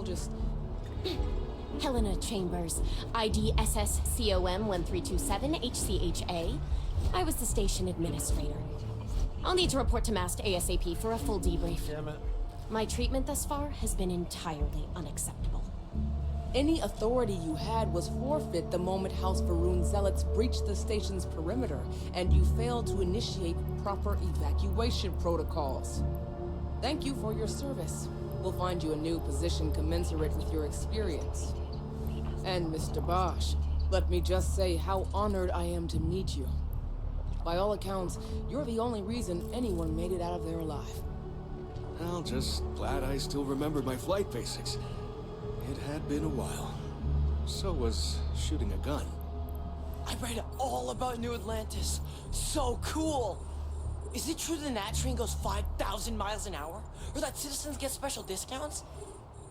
just. Helena Chambers, ID SSCOM 1327 HCHA. I was the station administrator. I'll need to report to MAST ASAP for a full debrief. Damn it. My treatment thus far has been entirely unacceptable. Any authority you had was forfeit the moment House Varun zealots breached the station's perimeter, and you failed to initiate proper evacuation protocols. Thank you for your service. We'll find you a new position commensurate with your experience. And Mr. Bosch, let me just say how honored I am to meet you. By all accounts, you're the only reason anyone made it out of there alive. Well, just glad I still remembered my flight basics. It had been a while. So was shooting a gun. I read all about New Atlantis. So cool! Is it true the Nat train goes 5,000 miles an hour? Or that citizens get special discounts?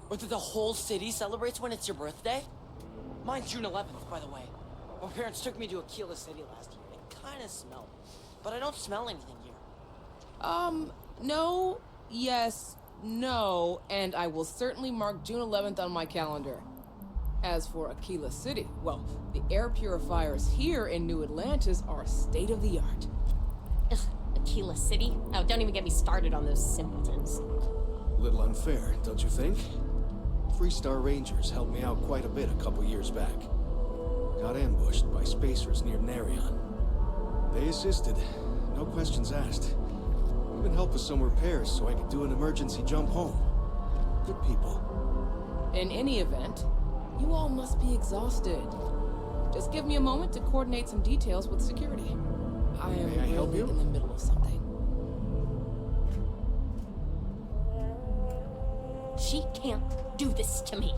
Or that the whole city celebrates when it's your birthday? Mine's June 11th, by the way. My parents took me to Aquila City last year. It kinda smelled. But I don't smell anything here. No, yes, no, and I will certainly mark June 11th on my calendar. As for Aquila City, well, the air purifiers here in New Atlantis are state-of-the-art. Ugh, Aquila City? Oh, don't even get me started on those simpletons. A little unfair, don't you think? Freestar Rangers helped me out quite a bit a couple years back. Got ambushed by spacers near Narion. They assisted, no questions asked. Even helped with some repairs so I could do an emergency jump home. Good people. In any event, you all must be exhausted. Just give me a moment to coordinate some details with security. I am May I help really you? in the middle of something. She can't do this to me.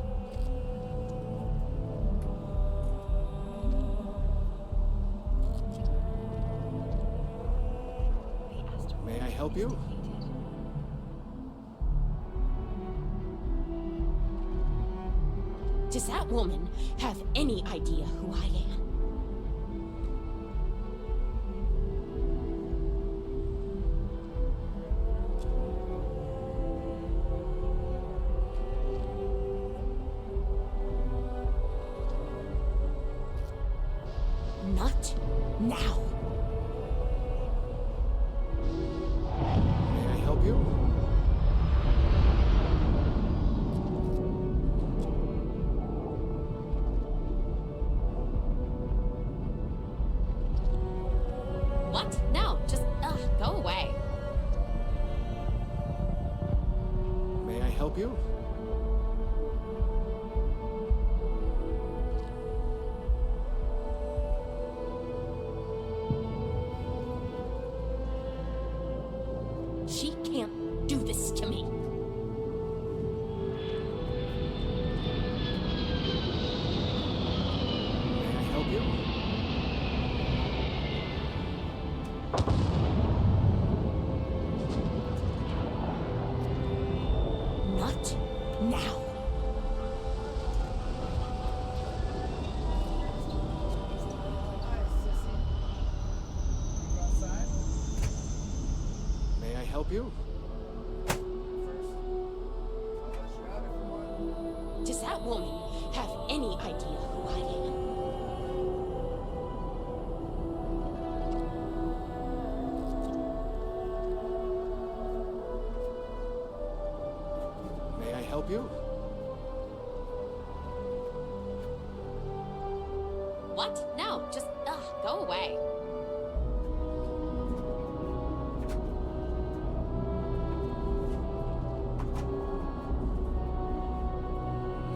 May I help you? Does that woman have any idea who I am? Not now. May I help you? What? No, just, go away. May I help you? She can't do this to me. May I help you? Not now. May I help you? Does that woman have any idea who I am? May I help you? What? No, just, go away.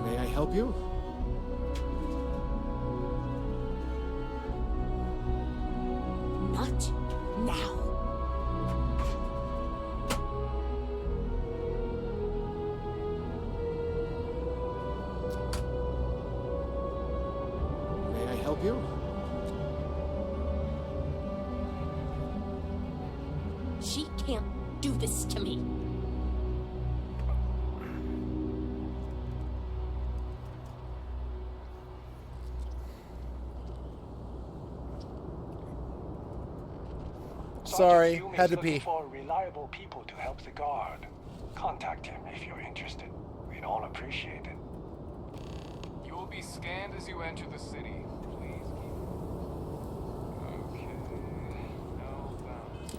May I help you? Not now. May I help you? She can't do this to me. Sorry, Sergeant Hume had is to looking pee. for reliable people to help the guard. Contact him if you're interested. We'd all appreciate it. You will be scanned as you enter the city. Please keep. Okay. No bounds.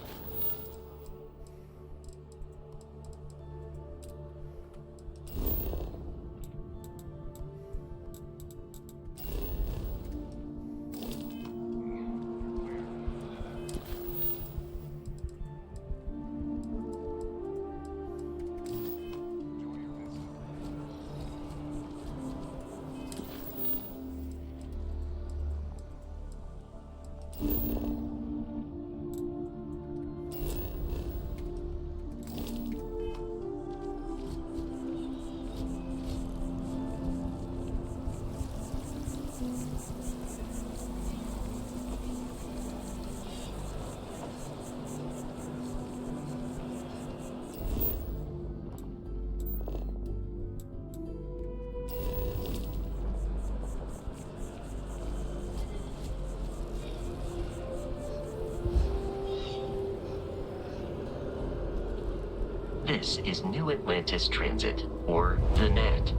This is New Atlantis Transit, or the NAT.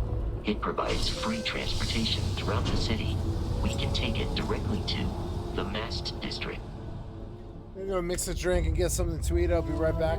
It provides free transportation throughout the city. We can take it directly to the Mast District. I'm gonna mix a drink and get something to eat. I'll be right back.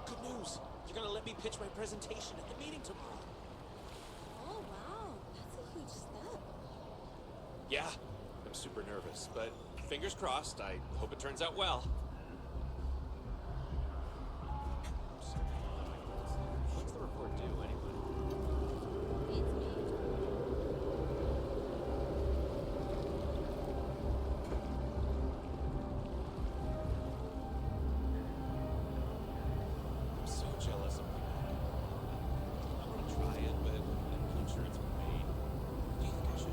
Good news. You're gonna let me pitch my presentation at the meeting tomorrow. Oh, wow. That's a huge step. Yeah, I'm super nervous, but fingers crossed. I hope it turns out well. What's the report due, anyway? I'm so jealous of you. I want to try it, but I'm not sure it's for me. Do you think I should?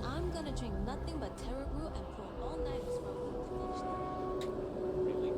I'm gonna drink nothing but Terra Brew and pour all-nighters for a week to finish them. Really?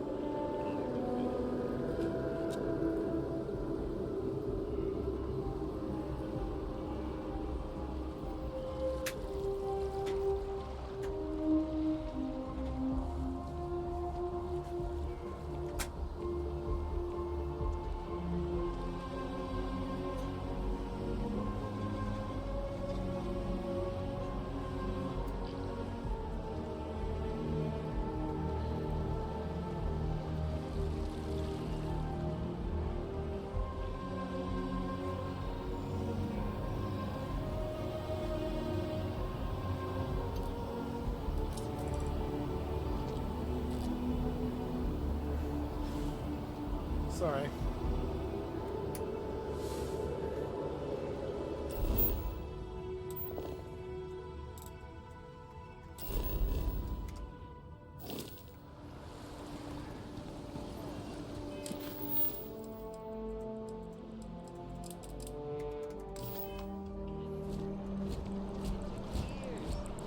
Sorry.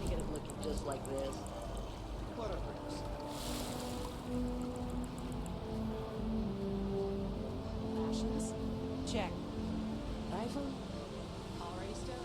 Get it looking just like this. Whatever. Fashions? Check. Rifle? Already stowed.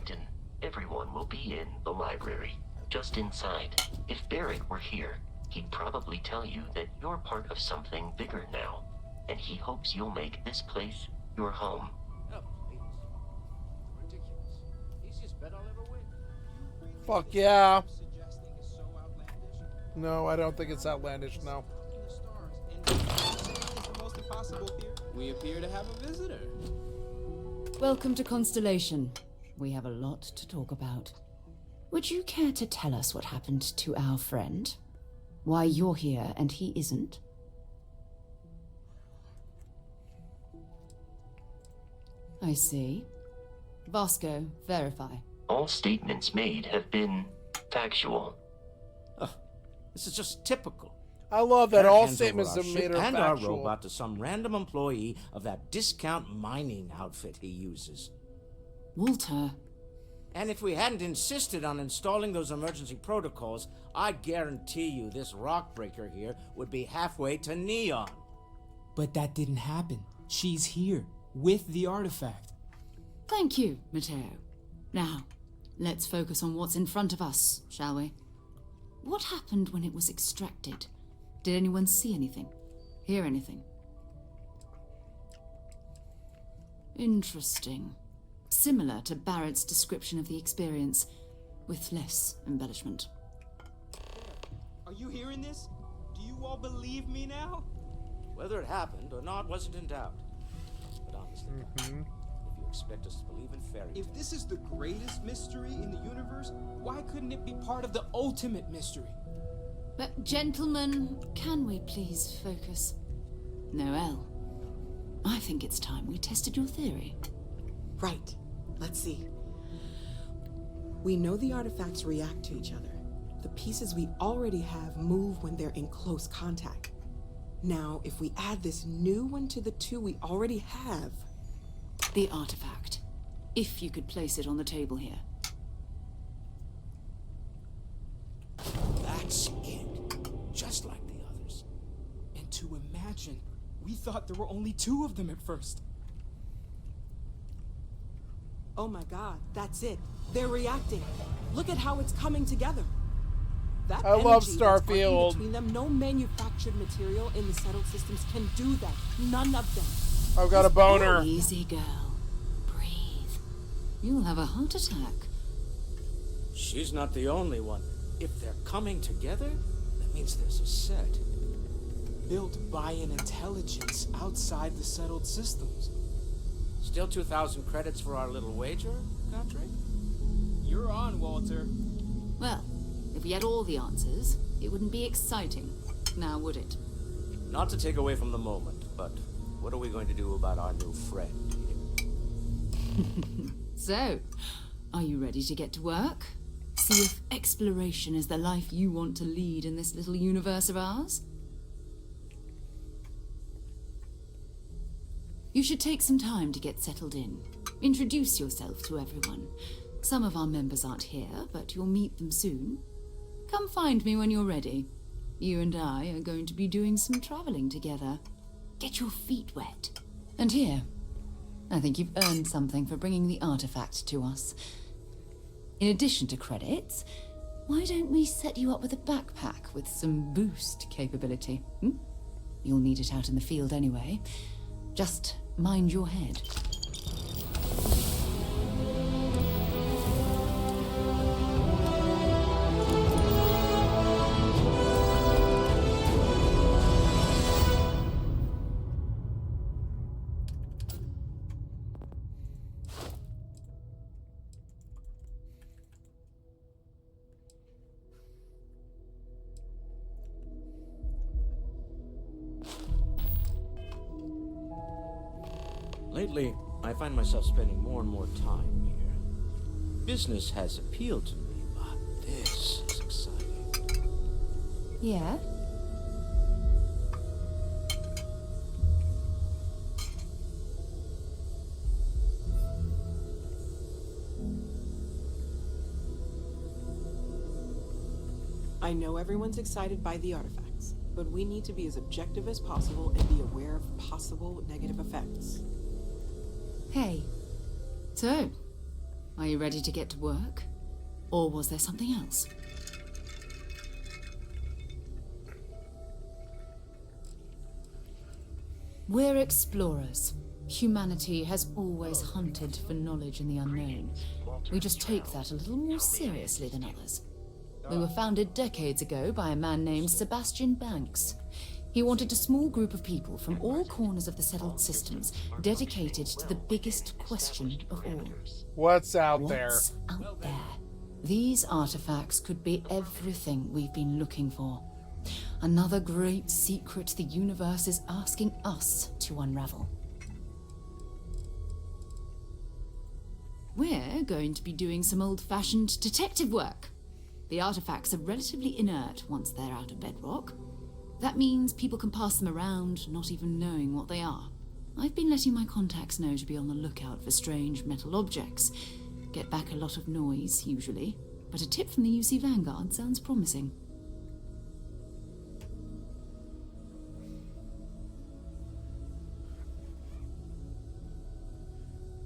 Captain. Everyone will be in the library, just inside. If Barrett were here, he'd probably tell you that you're part of something bigger now, and he hopes you'll make this place your home. Oh, please. Ridiculous. Easiest bet I'll ever win. Fuck yeah. No, I don't think it's outlandish, no. We appear to have a visitor. Welcome to Constellation. We have a lot to talk about. Would you care to tell us what happened to our friend? Why you're here and he isn't? I see. Vasco, verify. All statements made have been factual. This is just typical. I love that Our all hands over statements our are made ship are and our factual. robot to some random employee of that discount mining outfit he uses. Walter. And if we hadn't insisted on installing those emergency protocols, I guarantee you this rock breaker here would be halfway to Neon. But that didn't happen. She's here, with the artifact. Thank you, Matteo. Now, let's focus on what's in front of us, shall we? What happened when it was extracted? Did anyone see anything? Hear anything? Interesting. Similar to Barrett's description of the experience, with less embellishment. Are you hearing this? Do you all believe me now? Whether it happened or not wasn't in doubt. But honestly, if you expect us to believe in fairy tales... If this is the greatest mystery in the universe, why couldn't it be part of the ultimate mystery? But gentlemen, can we please focus? Noelle, I think it's time we tested your theory. Right. Let's see. We know the artifacts react to each other. The pieces we already have move when they're in close contact. Now, if we add this new one to the two we already have... The artifact. If you could place it on the table here. That's it. Just like the others. And to imagine, we thought there were only 2 of them at first. Oh my god, that's it. They're reacting. Look at how it's coming together. That I love energy that's arcing Starfield. between them, no manufactured material in the settled systems can do that. None of them. I've got a boner. Easy, girl. Breathe. You'll have a heart attack. She's not the only one. If they're coming together, that means there's a set. Built by an intelligence outside the settled systems. Still 2,000 credits for our little wager, Godric? You're on, Walter. Well, if we had all the answers, it wouldn't be exciting, now would it? Not to take away from the moment, but what are we going to do about our new friend here? So, are you ready to get to work? See if exploration is the life you want to lead in this little universe of ours? You should take some time to get settled in. Introduce yourself to everyone. Some of our members aren't here, but you'll meet them soon. Come find me when you're ready. You and I are going to be doing some traveling together. Get your feet wet. And here, I think you've earned something for bringing the artifact to us. In addition to credits, why don't we set you up with a backpack with some boost capability? You'll need it out in the field anyway. Just mind your head. Lately, I find myself spending more and more time here. Business has appealed to me, but this is exciting. Yeah? I know everyone's excited by the artifacts, but we need to be as objective as possible and be aware of possible negative effects. Hey, so, Are you ready to get to work? Or was there something else? We're explorers. Humanity has always hunted for knowledge in the unknown. We just take that a little more seriously than others. We were founded decades ago by a man named Sebastian Banks. He wanted a small group of people from all corners of the settled systems dedicated to the biggest question of all. What's out there? What's out there? These artifacts could be everything we've been looking for. Another great secret the universe is asking us to unravel. We're going to be doing some old-fashioned detective work. The artifacts are relatively inert once they're out of bedrock. That means people can pass them around, not even knowing what they are. I've been letting my contacts know to be on the lookout for strange metal objects. Get back a lot of noise, usually, but a tip from the UC Vanguard sounds promising.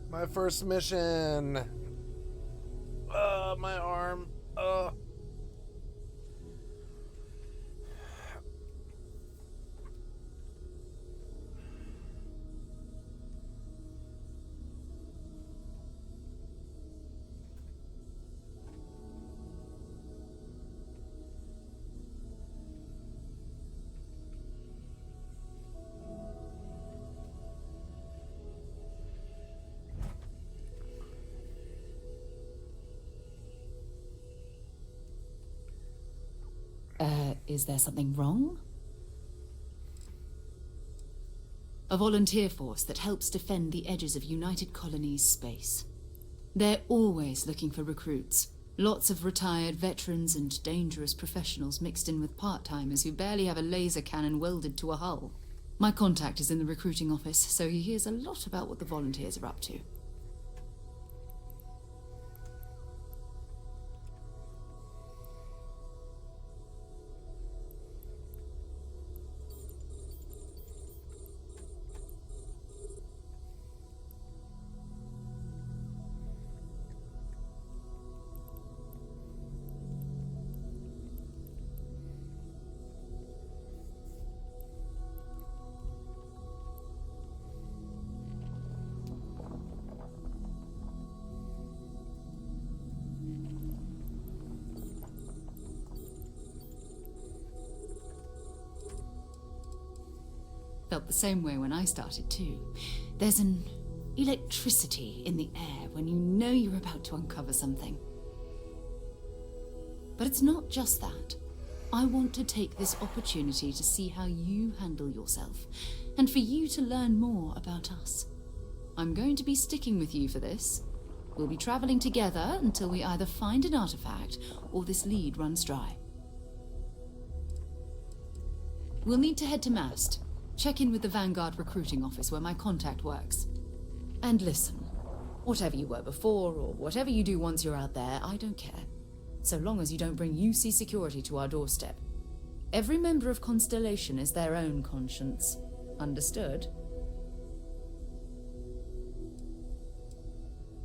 My first mission. My arm. Is there something wrong? A volunteer force that helps defend the edges of United Colonies space. They're always looking for recruits. Lots of retired veterans and dangerous professionals mixed in with part-timers who barely have a laser cannon welded to a hull. My contact is in the recruiting office, so he hears a lot about what the volunteers are up to. Felt the same way when I started too. There's an electricity in the air when you know you're about to uncover something. But it's not just that. I want to take this opportunity to see how you handle yourself, and for you to learn more about us. I'm going to be sticking with you for this. We'll be traveling together until we either find an artifact or this lead runs dry. We'll need to head to Mast. Check in with the Vanguard recruiting office where my contact works. And listen, whatever you were before or whatever you do once you're out there, I don't care. So long as you don't bring UC security to our doorstep. Every member of Constellation is their own conscience. Understood?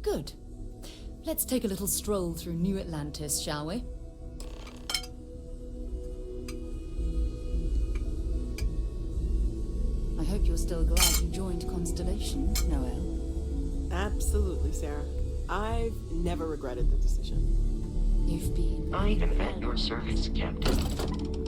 Good. Let's take a little stroll through New Atlantis, shall we? I hope you're still glad you joined Constellation, Noelle. Absolutely, Sarah. I've never regretted the decision. You've been... I am at your service, Captain.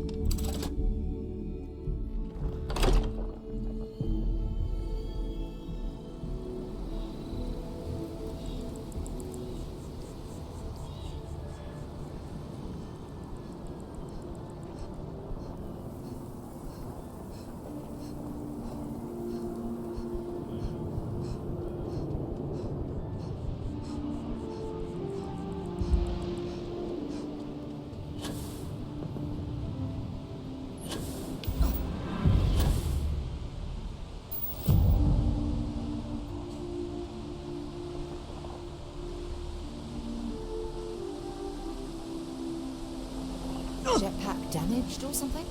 Jetpack damaged or something?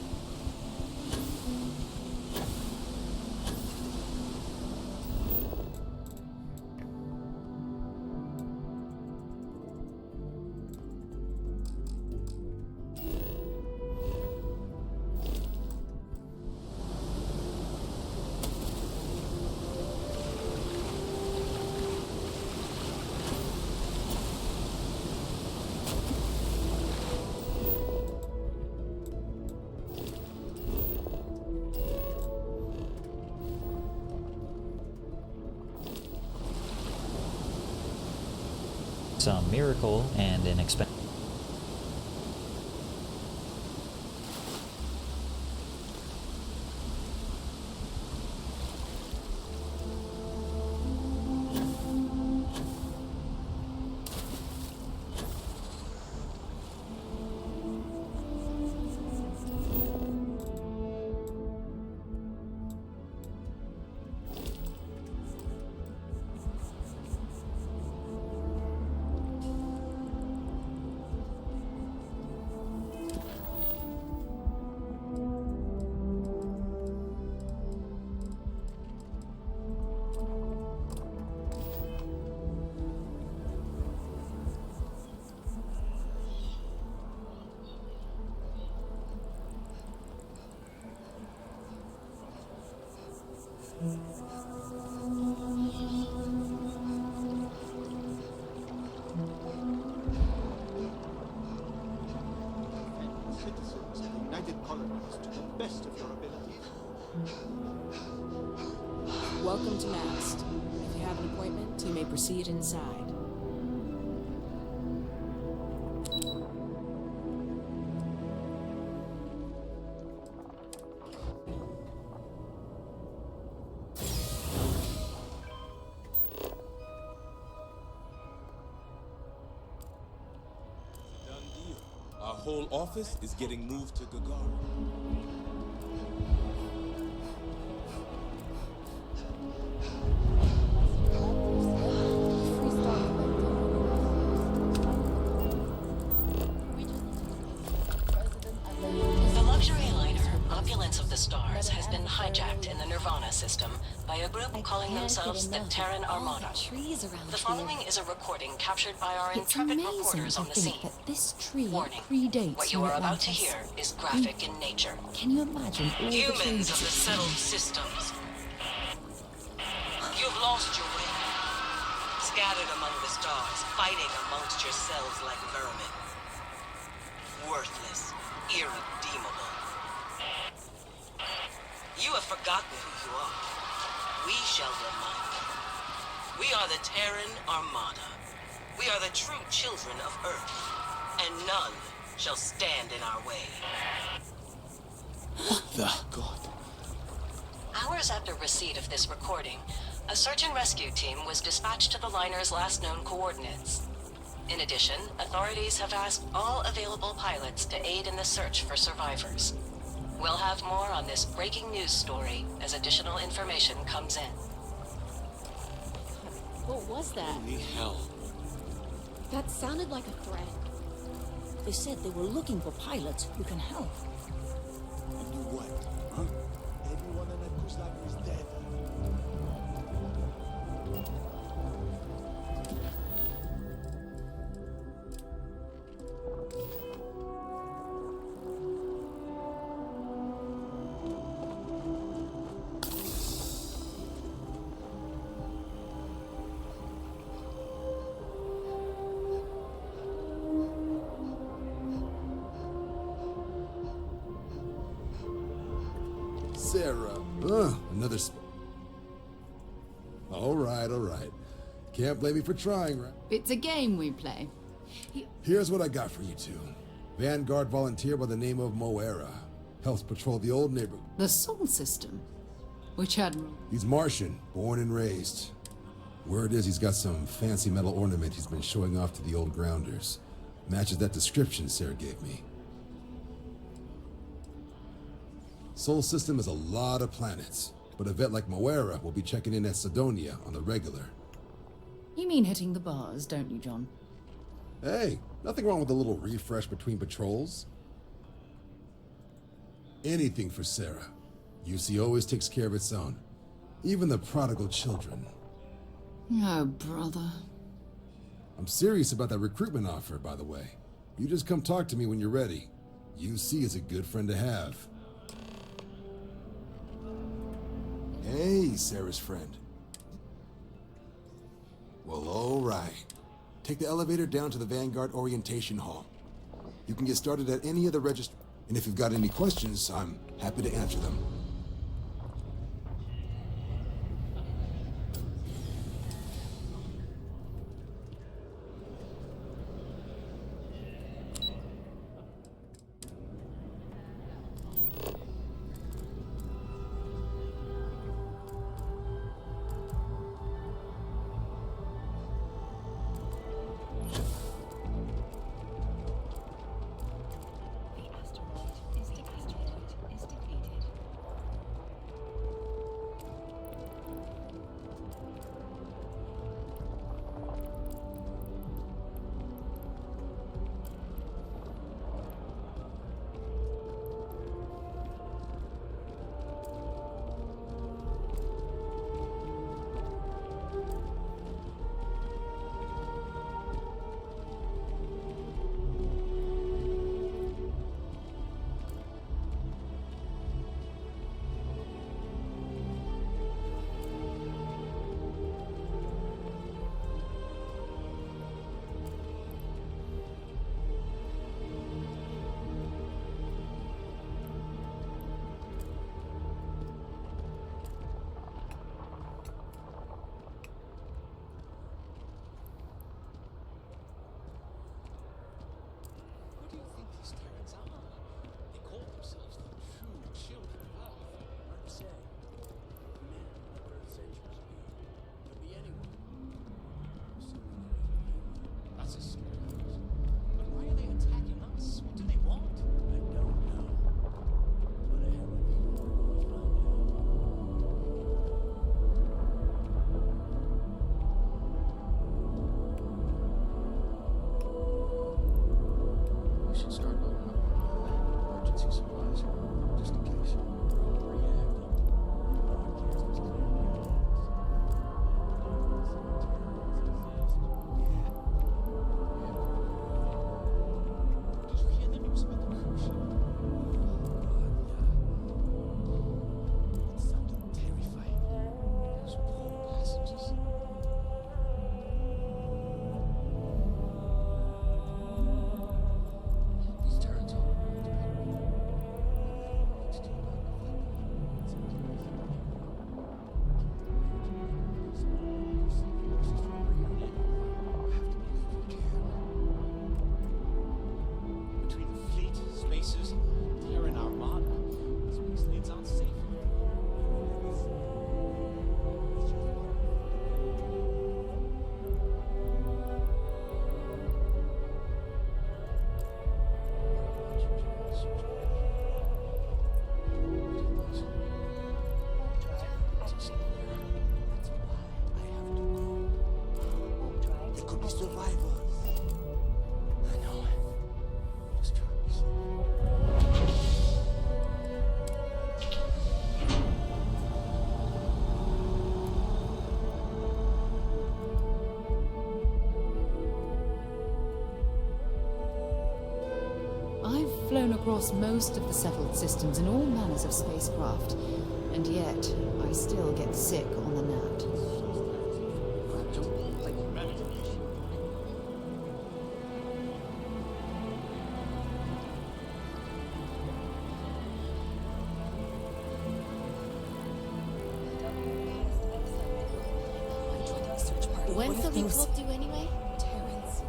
some miracle and an expensive. Citizens of the United Colonies to the best of your abilities. Welcome to Mast. If you have an appointment, you may proceed inside. Done deal. Our whole office is getting moved to Gagarin. The luxury liner, Opulence of the Stars, has been hijacked in the Nirvana system by a group calling themselves the Terran Armada. The following is a recording captured by our intrepid reporters on the scene. This tree Warning, predates what you your are about to Atlantis. hear is graphic in nature. Can you imagine all the Humans changes of the settled systems, you've lost your way. Scattered among the stars, fighting amongst yourselves like vermin. Worthless, irredeemable. You have forgotten who you are. We shall remind you. We are the Terran Armada. We are the true children of Earth, and none shall stand in our way. What the God? Hours after receipt of this recording, a search and rescue team was dispatched to the liner's last known coordinates. In addition, authorities have asked all available pilots to aid in the search for survivors. We'll have more on this breaking news story as additional information comes in. What was that? Holy hell. That sounded like a threat. They said they were looking for pilots who can help. And do what? Huh? Everyone on that cruise liner is dead. Sarah. Another all right. Can't blame me for trying, right? It's a game we play. Here's what I got for you two. Vanguard volunteer by the name of Moera. Helps patrol the old neighborhood. The Sol system. Which admiral? He's Martian, born and raised. Word is he's got some fancy metal ornament he's been showing off to the old grounders. Matches that description Sarah gave me. Sol system is a lot of planets, but a vet like Moera will be checking in at Sidonia on the regular. You mean hitting the bars, don't you, John? Hey, nothing wrong with a little refresh between patrols. Anything for Sarah. UC always takes care of its own. Even the prodigal children. Oh, brother. I'm serious about that recruitment offer, by the way. You just come talk to me when you're ready. UC is a good friend to have. Hey, Sarah's friend. Well, all right. Take the elevator down to the Vanguard Orientation Hall. You can get started at any of the registry, and if you've got any questions, I'm happy to answer them. I know. Just trying to be safe. I've flown across most of the settled systems in all manners of spacecraft, and yet I still get sick on the gnat. When's the report due anyway? Terrence.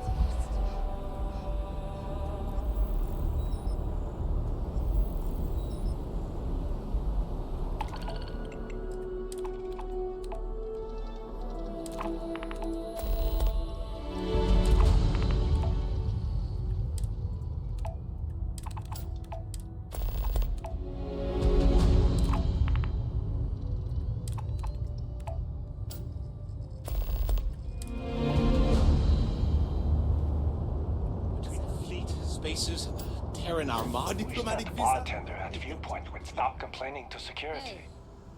Fleet, spaces, Terran Armada, Wish diplomatic that visa. bartender at Viewpoint would stop complaining to security.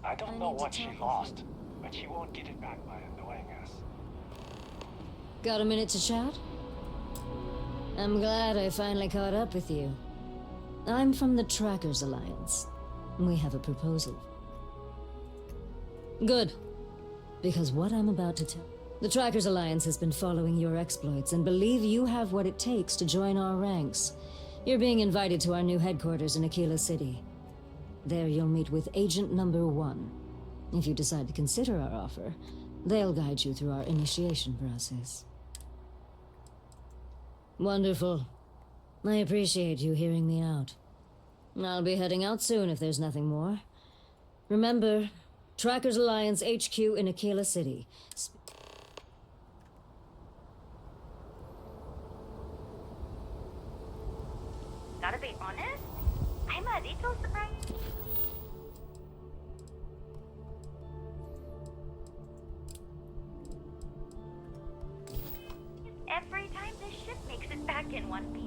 I don't know what she lost, but she won't get it back by annoying us. Got a minute to chat? I'm glad I finally caught up with you. I'm from the Trackers Alliance. We have a proposal. Good. Because what I'm about to tell... The Trackers Alliance has been following your exploits and believe you have what it takes to join our ranks. You're being invited to our new headquarters in Aquila City. There you'll meet with Agent Number 1. If you decide to consider our offer, they'll guide you through our initiation process. Wonderful. I appreciate you hearing me out. I'll be heading out soon if there's nothing more. Remember, Trackers Alliance HQ in Aquila City. Gotta be honest, I'm a little surprised. Every time this ship makes it back in one piece.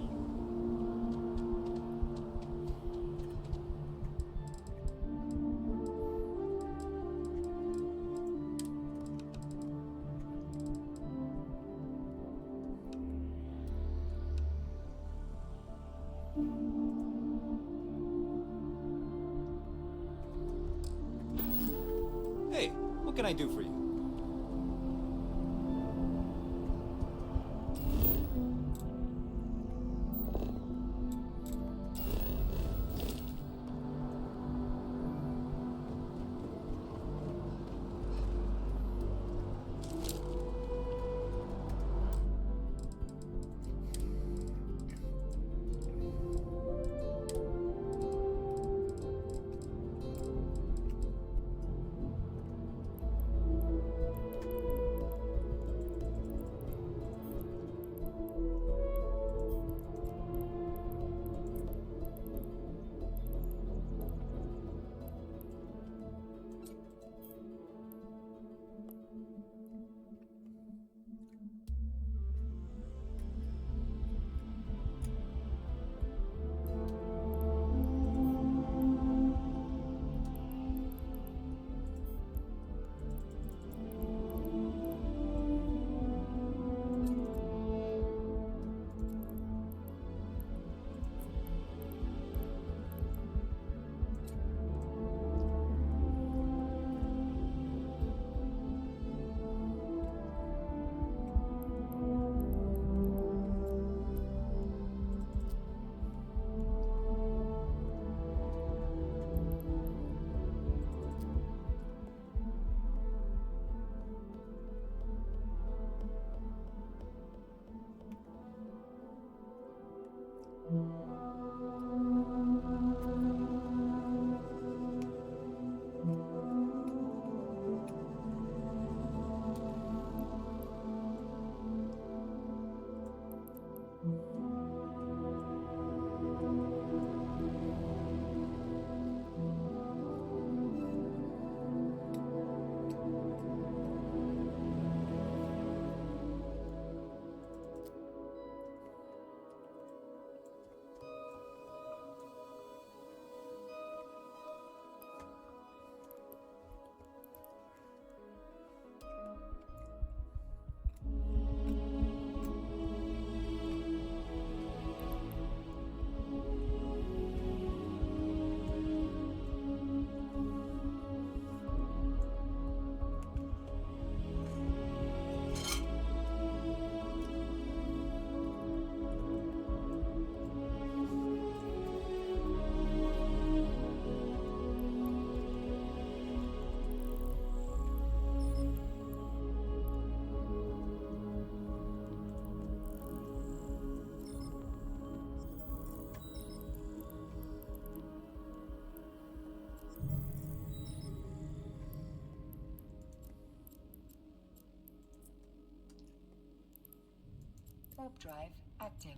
Hey, what can I do for you? Warp drive active.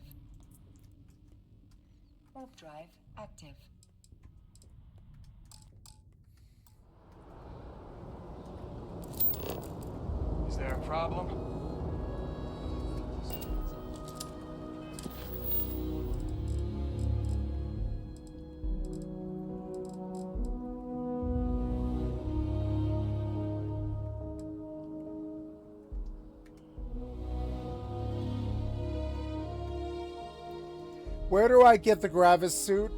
Warp drive active. Is there a problem? Where do I get the Gravis suit?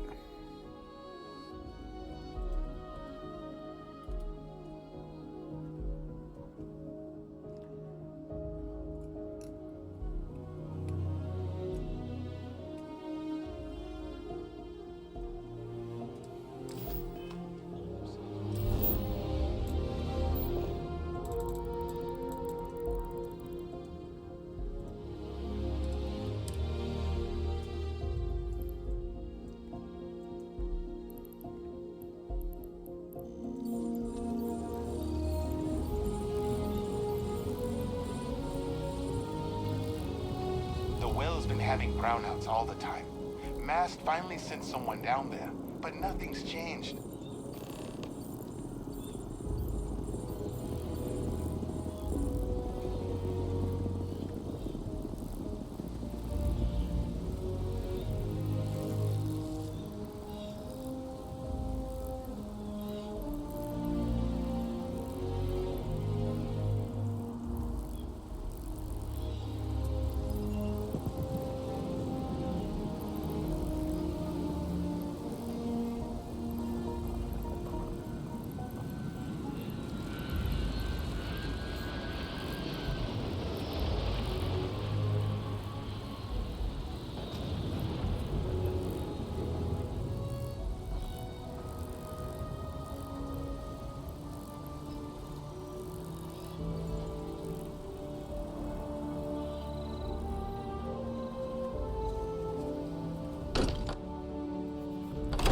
The well's been having brownouts all the time. Mast finally sent someone down there, but nothing's changed.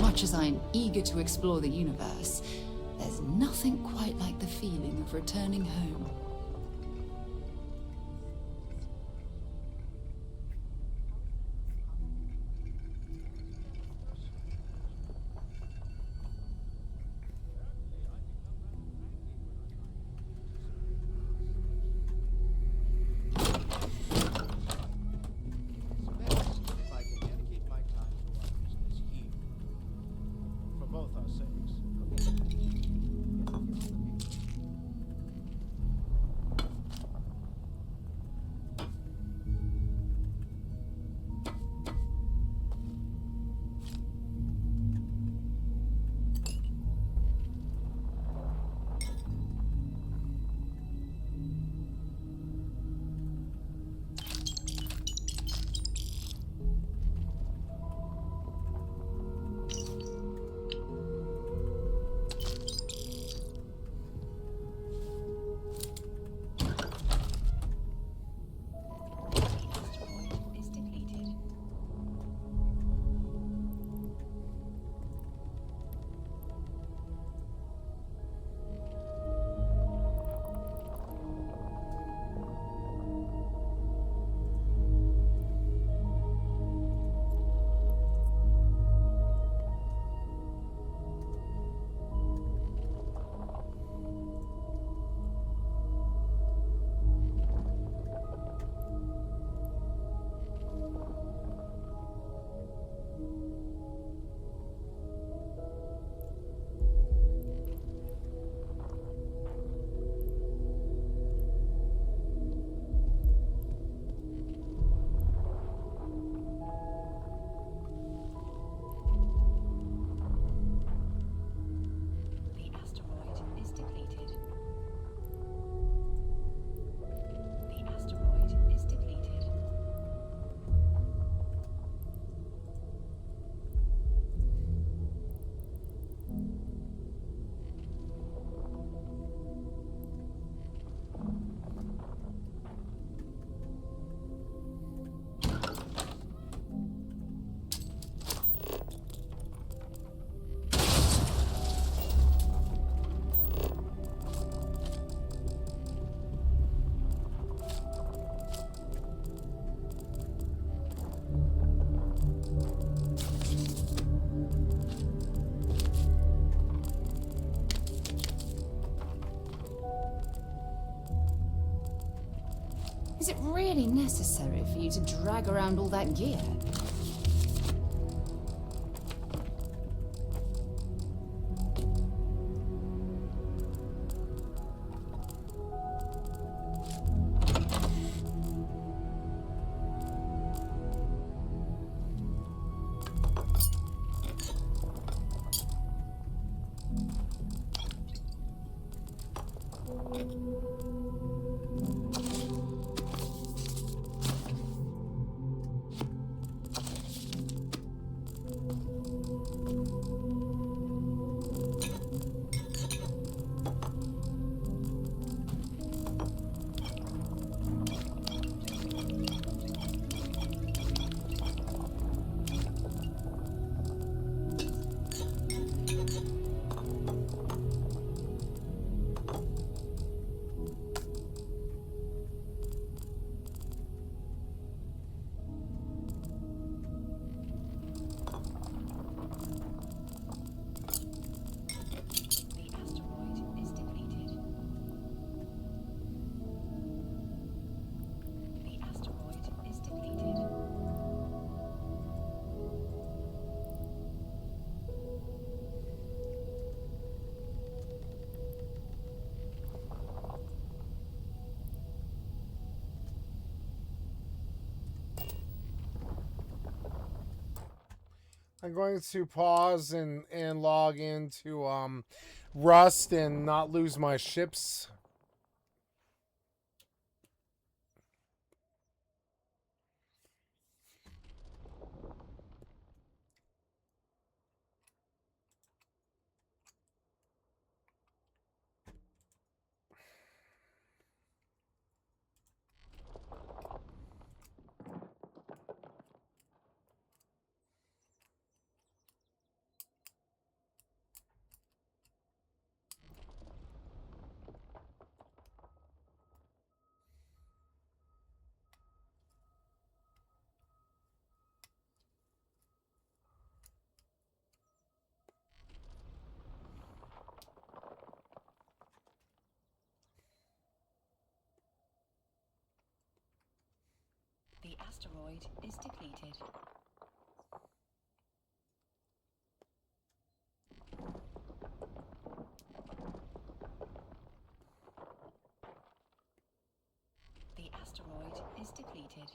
Much as I'm eager to explore the universe, there's nothing quite like the feeling of returning home. If I can dedicate my time to our business here, for both our sakes. Is it really necessary for you to drag around all that gear? I'm going to pause and log into Rust and not lose my ships. The asteroid is depleted. The asteroid is depleted.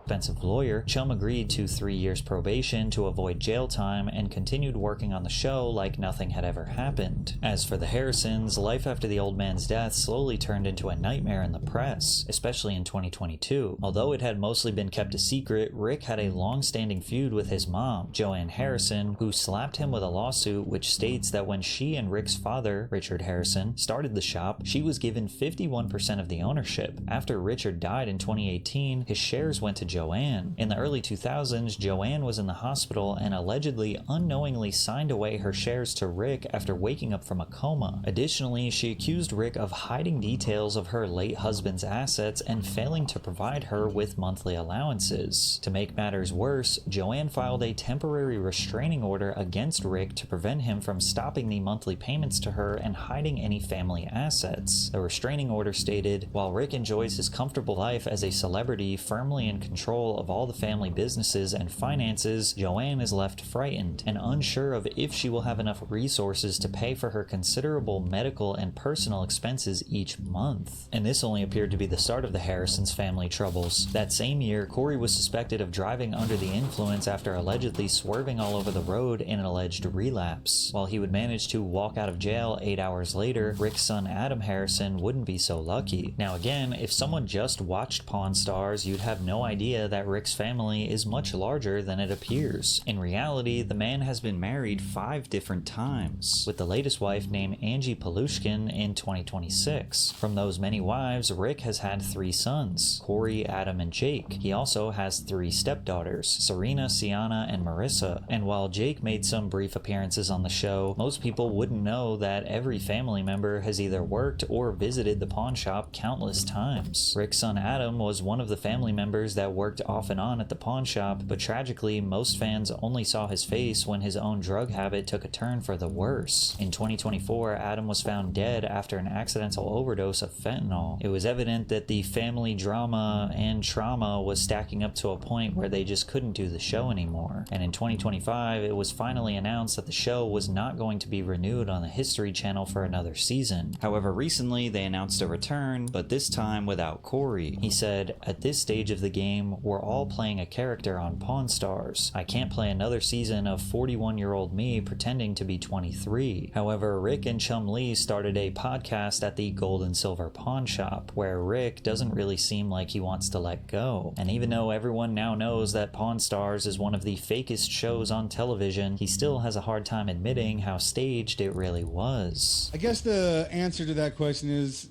Expensive lawyer, Chum agreed to 3 years probation to avoid jail time and continued working on the show like nothing had ever happened. As for the Harrisons, life after the old man's death slowly turned into a nightmare in the press, especially in 2022. Although it had mostly been kept a secret, Rick had a long-standing feud with his mom, Joanne Harrison, who slapped him with a lawsuit which states that when she and Rick's father, Richard Harrison, started the shop, she was given 51% of the ownership. After Richard died in 2018, his shares went to Joanne. In the early 2000s, Joanne was in the hospital and allegedly unknowingly signed away her shares to Rick after waking up from a coma. Additionally, she accused Rick of hiding details of her late husband's assets and failing to provide her with monthly allowances. To make matters worse, Joanne filed a temporary restraining order against Rick to prevent him from stopping the monthly payments to her and hiding any family assets. The restraining order stated, "While Rick enjoys his comfortable life as a celebrity firmly in control control of all the family businesses and finances, Joanne is left frightened and unsure of if she will have enough resources to pay for her considerable medical and personal expenses each month. And this only appeared to be the start of the Harrisons' family troubles. That same year, Corey was suspected of driving under the influence after allegedly swerving all over the road in an alleged relapse. While he would manage to walk out of jail 8 hours later, Rick's son Adam Harrison wouldn't be so lucky. Now again, if someone just watched Pawn Stars, you'd have no idea that Rick's family is much larger than it appears. In reality, the man has been married 5 different times, with the latest wife named Angie Palushkin in 2026. From those many wives, Rick has had 3 sons, Corey, Adam, and Jake. He also has 3 stepdaughters, Serena, Sienna, and Marissa. And while Jake made some brief appearances on the show, most people wouldn't know that every family member has either worked or visited the pawn shop countless times. Rick's son Adam was one of the family members that worked off and on at the pawn shop, but tragically, most fans only saw his face when his own drug habit took a turn for the worse. In 2024, Adam was found dead after an accidental overdose of fentanyl. It was evident that the family drama and trauma was stacking up to a point where they just couldn't do the show anymore. And in 2025, it was finally announced that the show was not going to be renewed on the History Channel for another season. However, recently they announced a return, but this time without Corey. He said, "At this stage of the game, we're all playing a character on Pawn Stars. I can't play another season of 41-year-old me pretending to be 23. However, Rick and Chum Lee started a podcast at the Gold and Silver Pawn Shop, where Rick doesn't really seem like he wants to let go. And even though everyone now knows that Pawn Stars is one of the fakest shows on television, he still has a hard time admitting how staged it really was." I guess the answer to that question is,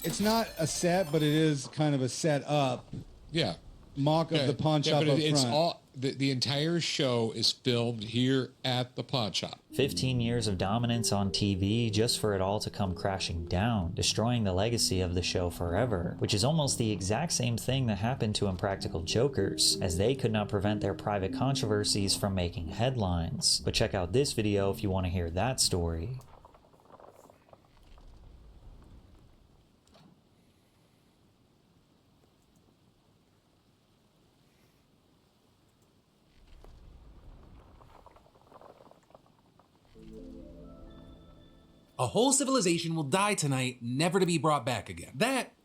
it's not a set, but it is kind of a set up. Yeah. Mock of the pawn shop but up it's front. all the entire show is filmed here at the pawn shop. 15 years of dominance on TV just for it all to come crashing down, destroying the legacy of the show forever, which is almost the exact same thing that happened to Impractical Jokers, as they could not prevent their private controversies from making headlines. But check out this video if you want to hear that story. A whole civilization will die tonight, never to be brought back again.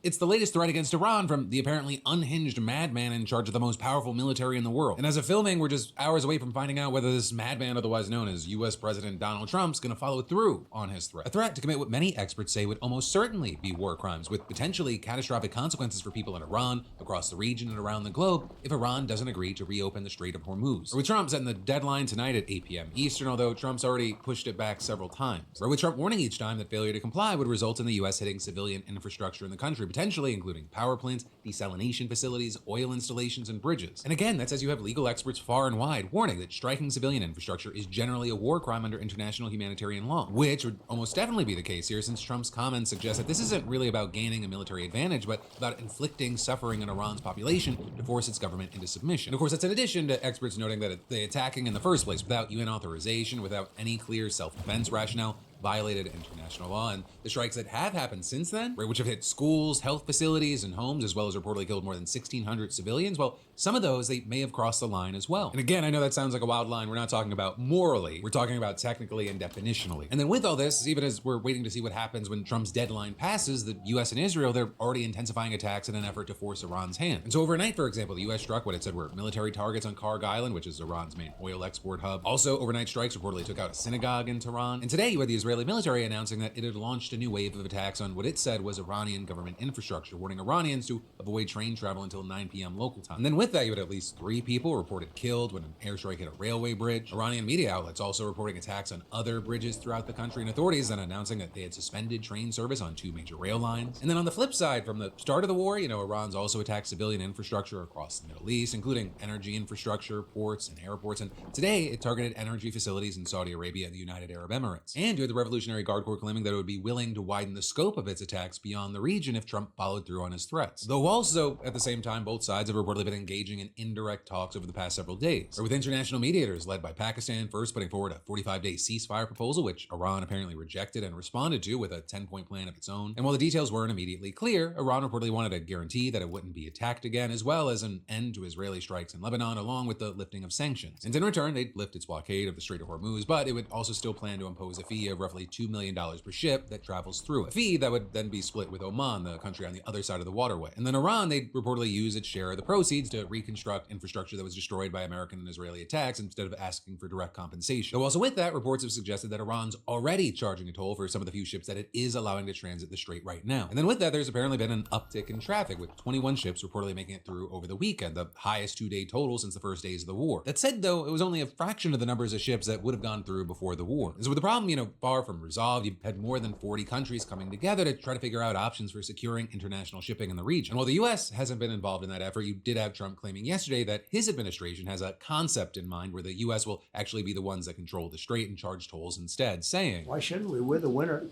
It's the latest threat against Iran from the apparently unhinged madman in charge of the most powerful military in the world. And as of filming, we're just hours away from finding out whether this madman, otherwise known as US President Donald Trump's, gonna follow through on his threat. A threat to commit what many experts say would almost certainly be war crimes, with potentially catastrophic consequences for people in Iran, across the region, and around the globe if Iran doesn't agree to reopen the Strait of Hormuz. Or with Trump setting the deadline tonight at 8 p.m. Eastern, although Trump's already pushed it back several times. Or with Trump warning each time that failure to comply would result in the US hitting civilian infrastructure in the country, potentially including power plants, desalination facilities, oil installations, and bridges. And again, that's as you have legal experts far and wide warning that striking civilian infrastructure is generally a war crime under international humanitarian law, which would almost definitely be the case here, since Trump's comments suggest that this isn't really about gaining a military advantage, but about inflicting suffering on Iran's population to force its government into submission. And of course, that's in addition to experts noting that the attacking in the first place without UN authorization, without any clear self-defense rationale, violated international law. And the strikes that have happened since then, which have hit schools, health facilities, and homes, as well as reportedly killed more than 1,600 civilians, well, some of those, they may have crossed the line as well. And again, I know that sounds like a wild line. We're not talking about morally. We're talking about technically and definitionally. And then with all this, even as we're waiting to see what happens when Trump's deadline passes, the US and Israel, they're already intensifying attacks in an effort to force Iran's hand. And so overnight, for example, the US struck what it said were military targets on Karg Island, which is Iran's main oil export hub. Also, overnight strikes reportedly took out a synagogue in Tehran. And today, you had the Israeli military announcing that it had launched a new wave of attacks on what it said was Iranian government infrastructure, warning Iranians to avoid train travel until 9 p.m. local time. And then with that, you had at least 3 people reported killed when an airstrike hit a railway bridge. Iranian media outlets also reporting attacks on other bridges throughout the country, and authorities then announcing that they had suspended train service on 2 major rail lines. And then on the flip side, from the start of the war, Iran's also attacked civilian infrastructure across the Middle East, including energy infrastructure, ports, and airports. And today, it targeted energy facilities in Saudi Arabia and the United Arab Emirates. And you had the Revolutionary Guard Corps claiming that it would be willing to widen the scope of its attacks beyond the region if Trump followed through on his threats. Though also, at the same time, both sides have reportedly been engaging in indirect talks over the past several days, or with international mediators led by Pakistan first putting forward a 45-day ceasefire proposal, which Iran apparently rejected and responded to with a 10-point plan of its own. And while the details weren't immediately clear, Iran reportedly wanted a guarantee that it wouldn't be attacked again, as well as an end to Israeli strikes in Lebanon, along with the lifting of sanctions. And in return, they'd lift its blockade of the Strait of Hormuz, but it would also still plan to impose a fee of roughly $2 million per ship that travels through it. A fee that would then be split with Oman, the country on the other side of the waterway. And then Iran, they'd reportedly use its share of the proceeds to reconstruct infrastructure that was destroyed by American and Israeli attacks instead of asking for direct compensation. Though also with that, reports have suggested that Iran's already charging a toll for some of the few ships that it is allowing to transit the strait right now. And then with that, there's apparently been an uptick in traffic, with 21 ships reportedly making it through over the weekend, the highest two-day total since the first days of the war. That said, though, it was only a fraction of the numbers of ships that would have gone through before the war. And so with the problem, far from resolved, you had more than 40 countries coming together to try to figure out options for securing international shipping in the region. And while the US hasn't been involved in that effort, you did have Trump claiming yesterday that his administration has a concept in mind where the US will actually be the ones that control the strait and charge tolls instead, saying, "Why shouldn't we? We're the winner.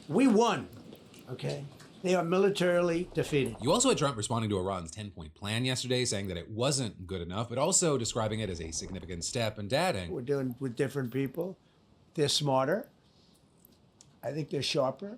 We won, okay? They are militarily defeated." You also had Trump responding to Iran's 10-point plan yesterday, saying that it wasn't good enough, but also describing it as a significant step and adding, "We're dealing with different people. They're smarter. I think they're sharper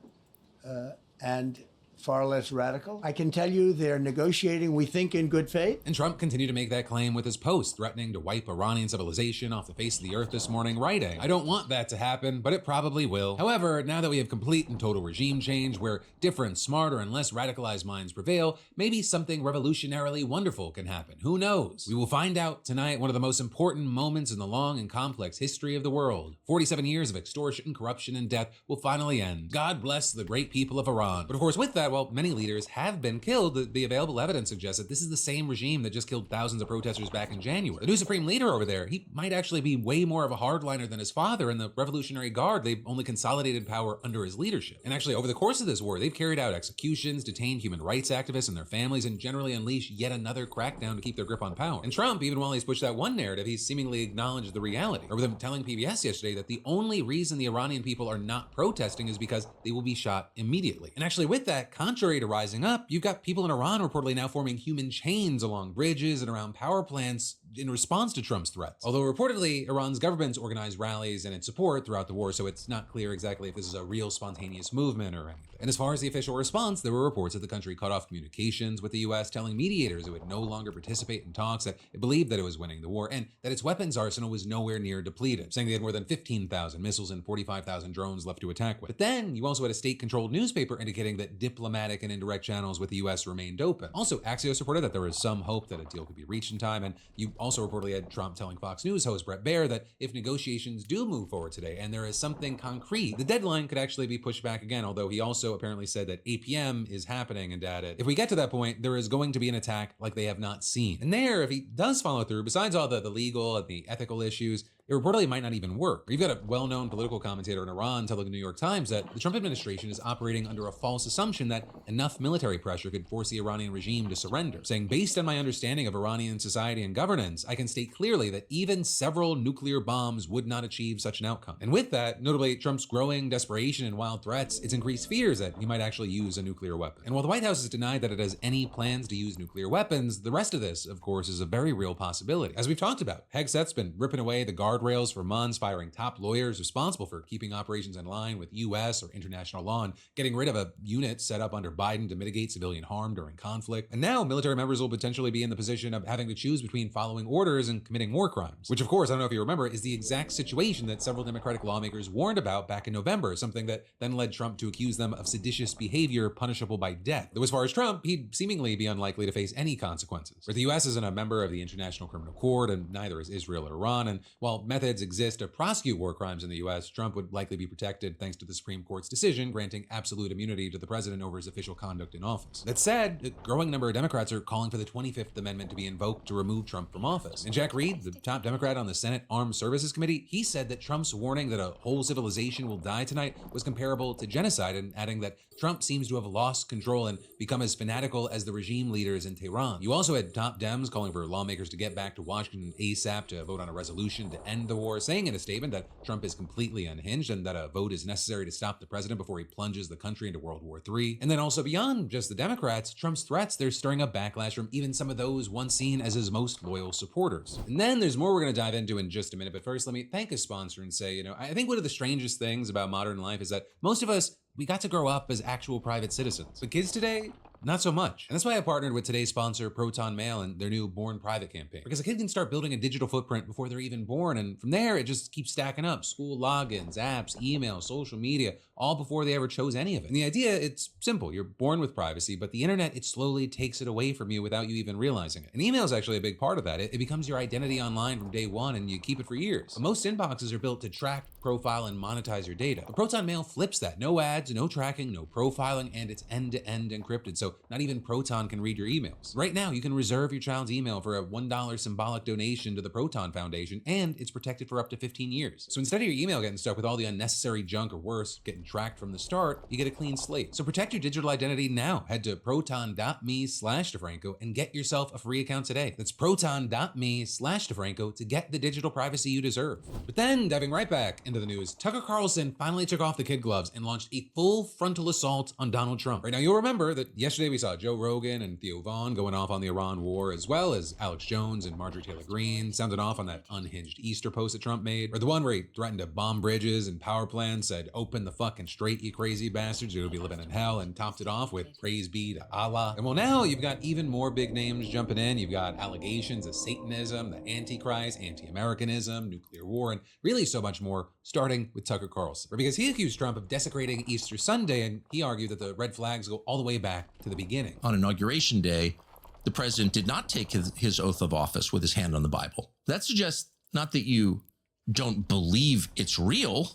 and far less radical. I can tell you they're negotiating, we think, in good faith." And Trump continued to make that claim with his post, threatening to wipe Iranian civilization off the face of the earth this morning, writing, "I don't want that to happen, but it probably will. However, now that we have complete and total regime change, where different, smarter, and less radicalized minds prevail, maybe something revolutionarily wonderful can happen. Who knows? We will find out tonight, one of the most important moments in the long and complex history of the world. 47 years of extortion, corruption, and death will finally end. God bless the great people of Iran." But of course, with that, while many leaders have been killed, the available evidence suggests that this is the same regime that just killed thousands of protesters back in January. The new supreme leader over there, he might actually be way more of a hardliner than his father, and the Revolutionary Guard, they've only consolidated power under his leadership. And actually, over the course of this war, they've carried out executions, detained human rights activists and their families, and generally unleashed yet another crackdown to keep their grip on power. And Trump, even while he's pushed that one narrative, he's seemingly acknowledged the reality. Or with him telling PBS yesterday that the only reason the Iranian people are not protesting is because they will be shot immediately. And actually, with that, contrary to rising up, you've got people in Iran reportedly now forming human chains along bridges and around power plants in response to Trump's threats. Although reportedly, Iran's government's organized rallies and its support throughout the war, so it's not clear exactly if this is a real spontaneous movement or anything. And as far as the official response, there were reports that the country cut off communications with the US, telling mediators it would no longer participate in talks, that it believed that it was winning the war, and that its weapons arsenal was nowhere near depleted, saying they had more than 15,000 missiles and 45,000 drones left to attack with. But then, you also had a state-controlled newspaper indicating that diplomatic and indirect channels with the US remained open. Also, Axios reported that there was some hope that a deal could be reached in time, and you also reportedly had Trump telling Fox News host Bret Baier that if negotiations do move forward today and there is something concrete, the deadline could actually be pushed back again, although he also apparently said that 8 p.m. is happening and added, if we get to that point, there is going to be an attack like they have not seen. And there, if he does follow through, besides all the legal and the ethical issues, it reportedly might not even work. You've got a well-known political commentator in Iran telling the New York Times that the Trump administration is operating under a false assumption that enough military pressure could force the Iranian regime to surrender, saying, based on my understanding of Iranian society and governance, I can state clearly that even several nuclear bombs would not achieve such an outcome. And with that, notably Trump's growing desperation and wild threats, it's increased fears that he might actually use a nuclear weapon. And while the White House has denied that it has any plans to use nuclear weapons, the rest of this, of course, is a very real possibility. As we've talked about, Hegseth's been ripping away the guardrails for months, firing top lawyers responsible for keeping operations in line with US or international law, and getting rid of a unit set up under Biden to mitigate civilian harm during conflict. And now military members will potentially be in the position of having to choose between following orders and committing war crimes, which of course, I don't know if you remember, is the exact situation that several Democratic lawmakers warned about back in November, something that then led Trump to accuse them of seditious behavior punishable by death. Though as far as Trump, he'd seemingly be unlikely to face any consequences. But the US isn't a member of the International Criminal Court, and neither is Israel or Iran, and while methods exist to prosecute war crimes in the US, Trump would likely be protected thanks to the Supreme Court's decision granting absolute immunity to the president over his official conduct in office. That said, a growing number of Democrats are calling for the 25th Amendment to be invoked to remove Trump from office. And Jack Reed, the top Democrat on the Senate Armed Services Committee, he said that Trump's warning that a whole civilization will die tonight was comparable to genocide, and adding that Trump seems to have lost control and become as fanatical as the regime leaders in Tehran. You also had top Dems calling for lawmakers to get back to Washington ASAP to vote on a resolution to end the war, saying in a statement that Trump is completely unhinged and that a vote is necessary to stop the president before he plunges the country into World War III. And then also beyond just the Democrats, Trump's threats, they're stirring up backlash from even some of those once seen as his most loyal supporters. And then there's more we're going to dive into in just a minute, but first let me thank a sponsor and say, I think one of the strangest things about modern life is that most of us, we got to grow up as actual private citizens. But kids today, not so much. And that's why I partnered with today's sponsor, Proton Mail, and their new Born Private campaign. Because a kid can start building a digital footprint before they're even born, and from there, it just keeps stacking up. School logins, apps, email, social media, all before they ever chose any of it. And the idea, it's simple. You're born with privacy, but the internet, it slowly takes it away from you without you even realizing it. And email is actually a big part of that. It becomes your identity online from day one, and you keep it for years. But most inboxes are built to track, profile, and monetize your data. But Proton Mail flips that. No ads, no tracking, no profiling, and it's end-to-end encrypted, so not even Proton can read your emails. Right now, you can reserve your child's email for a $1 symbolic donation to the Proton Foundation, and it's protected for up to 15 years. So instead of your email getting stuck with all the unnecessary junk, or worse, getting tracked from the start, you get a clean slate. So protect your digital identity now. Head to proton.me/DeFranco and get yourself a free account today. That's proton.me/DeFranco to get the digital privacy you deserve. But then, diving right back into the news, Tucker Carlson finally took off the kid gloves and launched a full frontal assault on Donald Trump. Right now, you'll remember that yesterday we saw Joe Rogan and Theo Vaughn going off on the Iran war, as well as Alex Jones and Marjorie Taylor Greene sounding off on that unhinged Easter post that Trump made, or the one where he threatened to bomb bridges and power plants, said, "Open the fucking straight, you crazy bastards, you'll be living in hell," and topped it off with "Praise be to Allah." And well, now you've got even more big names jumping in. You've got allegations of Satanism, the Antichrist, anti-Americanism, nuclear war, and really so much more, starting with Tucker Carlson. Because he accused Trump of desecrating Easter Sunday, and he argued that the red flags go all the way back to the beginning. On Inauguration Day, the president did not take his oath of office with his hand on the Bible. That suggests not that you don't believe it's real,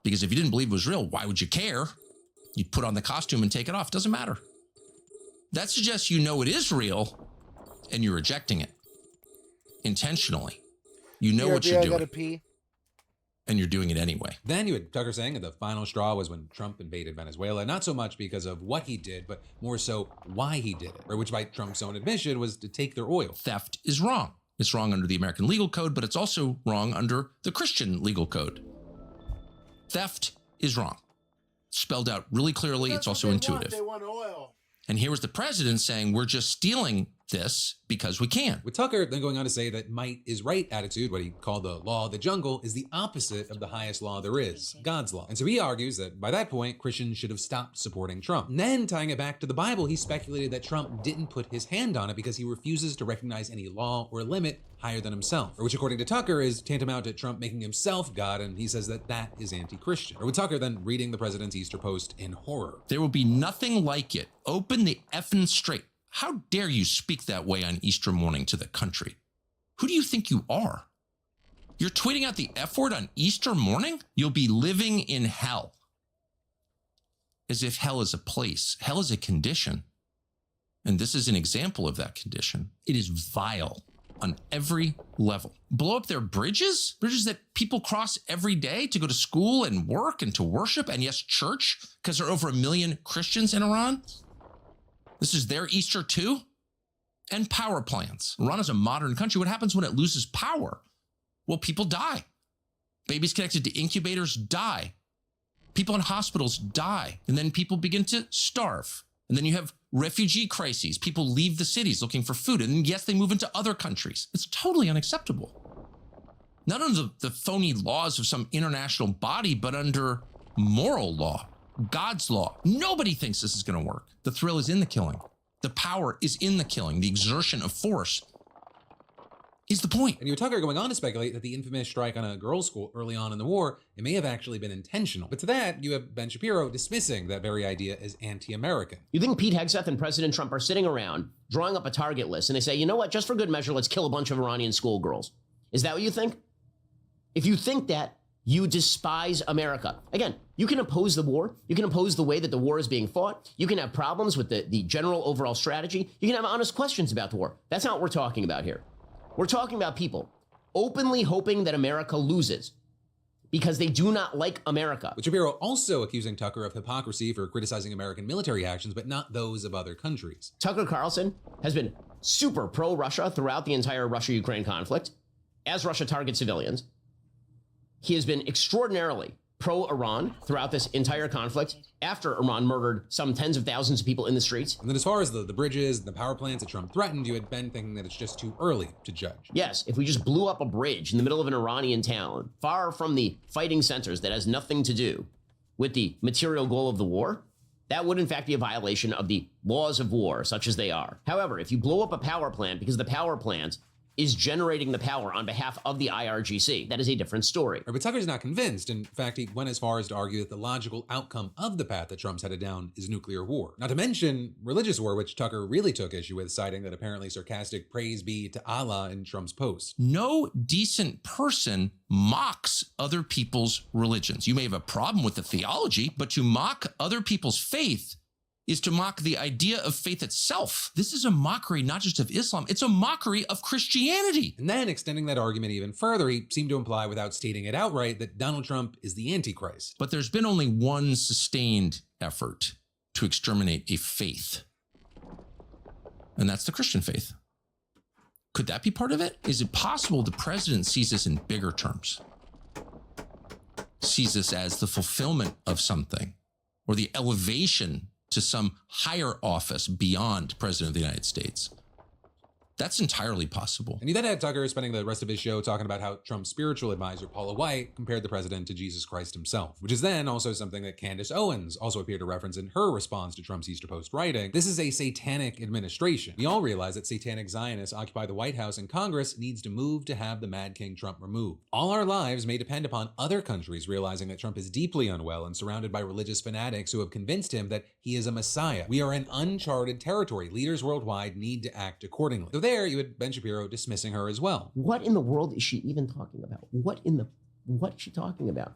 because if you didn't believe it was real, why would you care? You'd put on the costume and take it off. Doesn't matter. That suggests you know it is real and you're rejecting it intentionally. You know what you're doing. I gotta pee. And you're doing it anyway. Then you had Tucker saying that the final straw was when Trump invaded Venezuela, not so much because of what he did, but more so why he did it, or which by Trump's own admission was to take their oil. Theft is wrong. It's wrong under the American legal code, but it's also wrong under the Christian legal code. Theft is wrong. Spelled out really clearly. It's also intuitive. They want oil. And here was the president saying, we're just stealing this because we can. With Tucker then going on to say that might is right attitude, what he called the law of the jungle, is the opposite of the highest law there is, God's law. And so he argues that by that point, Christians should have stopped supporting Trump. And then tying it back to the Bible, he speculated that Trump didn't put his hand on it because he refuses to recognize any law or limit higher than himself, or which according to Tucker is tantamount to Trump making himself God, and he says that that is anti-Christian. Or with Tucker then reading the president's Easter post in horror. There will be nothing like it. Open the effing straight. How dare you speak that way on Easter morning to the country? Who do you think you are? You're tweeting out the F word on Easter morning? You'll be living in hell. As if hell is a place. Hell is a condition. And this is an example of that condition. It is vile on every level. Blow up their bridges? Bridges that people cross every day to go to school and work and to worship, and yes, church, because there are over 1 million Christians in Iran. This is their Easter too? And power plants. Iran is a modern country. What happens when it loses power? Well, people die. Babies connected to incubators die. People in hospitals die. And then people begin to starve. And then you have refugee crises. People leave the cities looking for food. And yes, they move into other countries. It's totally unacceptable. Not under the phony laws of some international body, but under moral law. God's law. Nobody thinks this is going to work. The thrill is in the killing. The power is in the killing. The exertion of force is the point. And you had Tucker going on to speculate that the infamous strike on a girls' school early on in the war, it may have actually been intentional. But to that, you have Ben Shapiro dismissing that very idea as anti-American. You think Pete Hegseth and President Trump are sitting around drawing up a target list and they say, you know what, just for good measure, let's kill a bunch of Iranian schoolgirls. Is that what you think? If you think that, you despise America. Again, you can oppose the war. You can oppose the way that the war is being fought. You can have problems with the general overall strategy. You can have honest questions about the war. That's not what we're talking about here. We're talking about people openly hoping that America loses because they do not like America. With Shapiro also accusing Tucker of hypocrisy for criticizing American military actions, but not those of other countries. Tucker Carlson has been super pro-Russia throughout the entire Russia-Ukraine conflict. as Russia targets civilians, he has been extraordinarily pro-Iran throughout this entire conflict after Iran murdered some tens of thousands of people in the streets. And then as far as the bridges and the power plants that Trump threatened, you had been thinking that it's just too early to judge. Yes, if we just blew up a bridge in the middle of an Iranian town, far from the fighting centers that has nothing to do with the material goal of the war, that would in fact be a violation of the laws of war, such as they are. However, if you blow up a power plant because the power plant is generating the power on behalf of the IRGC, that is a different story. But Tucker's not convinced. In fact, he went as far as to argue that the logical outcome of the path that Trump's headed down is nuclear war. Not to mention religious war, which Tucker really took issue with, citing that apparently sarcastic praise be to Allah in Trump's post. No decent person mocks other people's religions. You may have a problem with the theology, but to mock other people's faith is to mock the idea of faith itself. This is a mockery not just of Islam, it's a mockery of Christianity. And then extending that argument even further, he seemed to imply without stating it outright that Donald Trump is the Antichrist. But there's been only one sustained effort to exterminate a faith, and that's the Christian faith. Could that be part of it? Is it possible the president sees this in bigger terms? Sees this as the fulfillment of something, or the elevation to some higher office beyond President of the United States? That's entirely possible. And you then had Tucker spending the rest of his show talking about how Trump's spiritual advisor, Paula White, compared the president to Jesus Christ himself, which is then also something that Candace Owens also appeared to reference in her response to Trump's Easter Post writing. This is a satanic administration. We all realize that satanic Zionists occupy the White House, and Congress needs to move to have the Mad King Trump removed. All our lives may depend upon other countries realizing that Trump is deeply unwell and surrounded by religious fanatics who have convinced him that he is a messiah. We are in uncharted territory. Leaders worldwide need to act accordingly. So there you had Ben Shapiro dismissing her as well. What in the world is she even talking about? What is she talking about?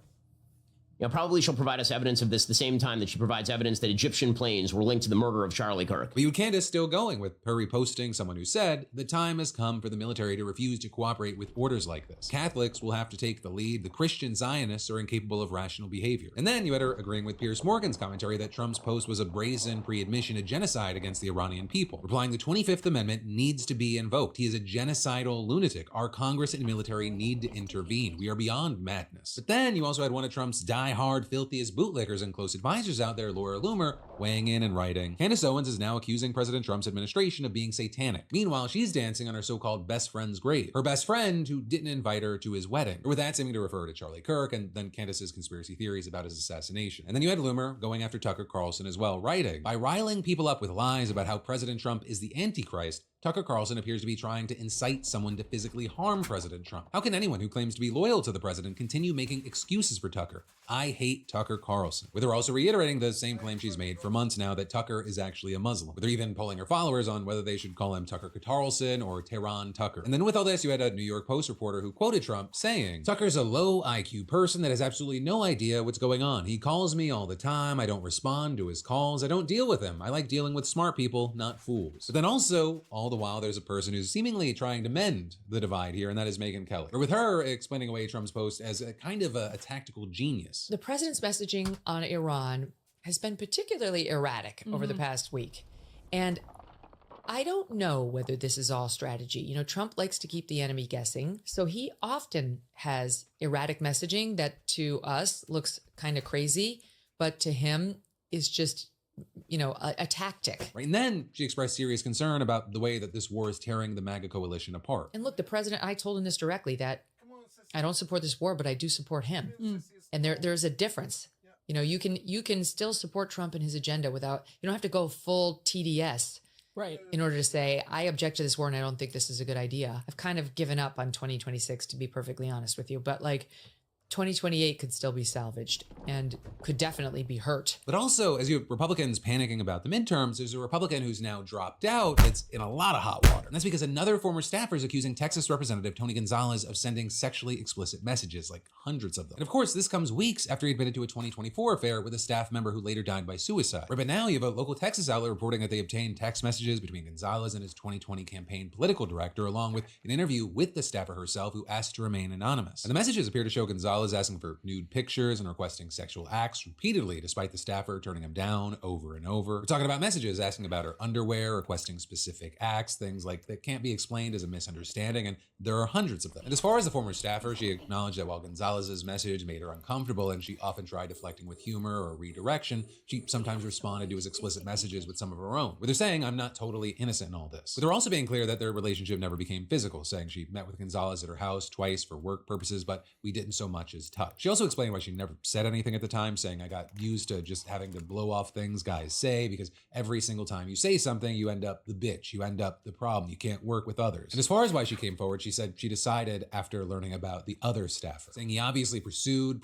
You know, probably she'll provide us evidence of this the same time that she provides evidence that Egyptian planes were linked to the murder of Charlie Kirk. But you Candace still going with her reposting someone who said, the time has come for the military to refuse to cooperate with orders like this. Catholics will have to take the lead. The Christian Zionists are incapable of rational behavior. And then you had her agreeing with Piers Morgan's commentary that Trump's post was a brazen pre-admission of genocide against the Iranian people, replying the 25th Amendment needs to be invoked. He is a genocidal lunatic. Our Congress and military need to intervene. We are beyond madness. But then you also had one of Trump's die-hard, filthiest bootlickers and close advisors out there, Laura Loomer, weighing in and writing, Candace Owens is now accusing President Trump's administration of being satanic. Meanwhile, she's dancing on her so-called best friend's grave. Her best friend who didn't invite her to his wedding. Or with that seeming to refer to Charlie Kirk, and then Candace's conspiracy theories about his assassination. And then you had Loomer going after Tucker Carlson as well, writing, by riling people up with lies about how President Trump is the Antichrist, Tucker Carlson appears to be trying to incite someone to physically harm President Trump. How can anyone who claims to be loyal to the president continue making excuses for Tucker? I hate Tucker Carlson. With her also reiterating the same claim she's made for months now that Tucker is actually a Muslim. With her even polling her followers on whether they should call him Tucker Carlson or Tehran Tucker. And then with all this, you had a New York Post reporter who quoted Trump saying, Tucker's a low IQ person that has absolutely no idea what's going on. He calls me all the time. I don't respond to his calls. I don't deal with him. I like dealing with smart people, not fools. But then also, all the while, there's a person who's seemingly trying to mend the divide here, and that is Megyn Kelly. Or with her explaining away Trump's post as a kind of a tactical genius. The president's messaging on Iran has been particularly erratic over the past week. And I don't know whether this is all strategy. You know, Trump likes to keep the enemy guessing. So he often has erratic messaging that to us looks kind of crazy, but to him is just, you know, a tactic. Right. And then she expressed serious concern about the way that this war is tearing the MAGA coalition apart. And look, the president, I told him this directly, that I don't support this war, but I do support him. And there's a difference. You know, you can still support Trump and his agenda without, you don't have to go full TDS. Right. In order to say, I object to this war and I don't think this is a good idea. I've kind of given up on 2026, to be perfectly honest with you. But like, 2028 could still be salvaged and could definitely be hurt. But also, as you have Republicans panicking about the midterms, there's a Republican who's now dropped out that's in a lot of hot water. And that's because another former staffer is accusing Texas Representative Tony Gonzalez of sending sexually explicit messages, like hundreds of them. And of course, this comes weeks after he admitted to a 2024 affair with a staff member who later died by suicide. Right, but now you have a local Texas outlet reporting that they obtained text messages between Gonzalez and his 2020 campaign political director, along with an interview with the staffer herself who asked to remain anonymous. And the messages appear to show Gonzalez Gonzalez asking for nude pictures and requesting sexual acts repeatedly, despite the staffer turning him down over and over. We're talking about messages asking about her underwear, requesting specific acts, things like that can't be explained as a misunderstanding, and there are hundreds of them. And as far as the former staffer, she acknowledged that while Gonzalez's message made her uncomfortable and she often tried deflecting with humor or redirection, she sometimes responded to his explicit messages with some of her own, with her saying, "I'm not totally innocent in all this." With her also being clear that their relationship never became physical, saying she met with Gonzalez at her house twice for work purposes, but we didn't so much as touch. She also explained why she never said anything at the time, saying, "I got used to just having to blow off things guys say, because every single time you say something, you end up the bitch, you end up the problem, you can't work with others." And as far as why she came forward, she said she decided after learning about the other staffer, saying he obviously pursued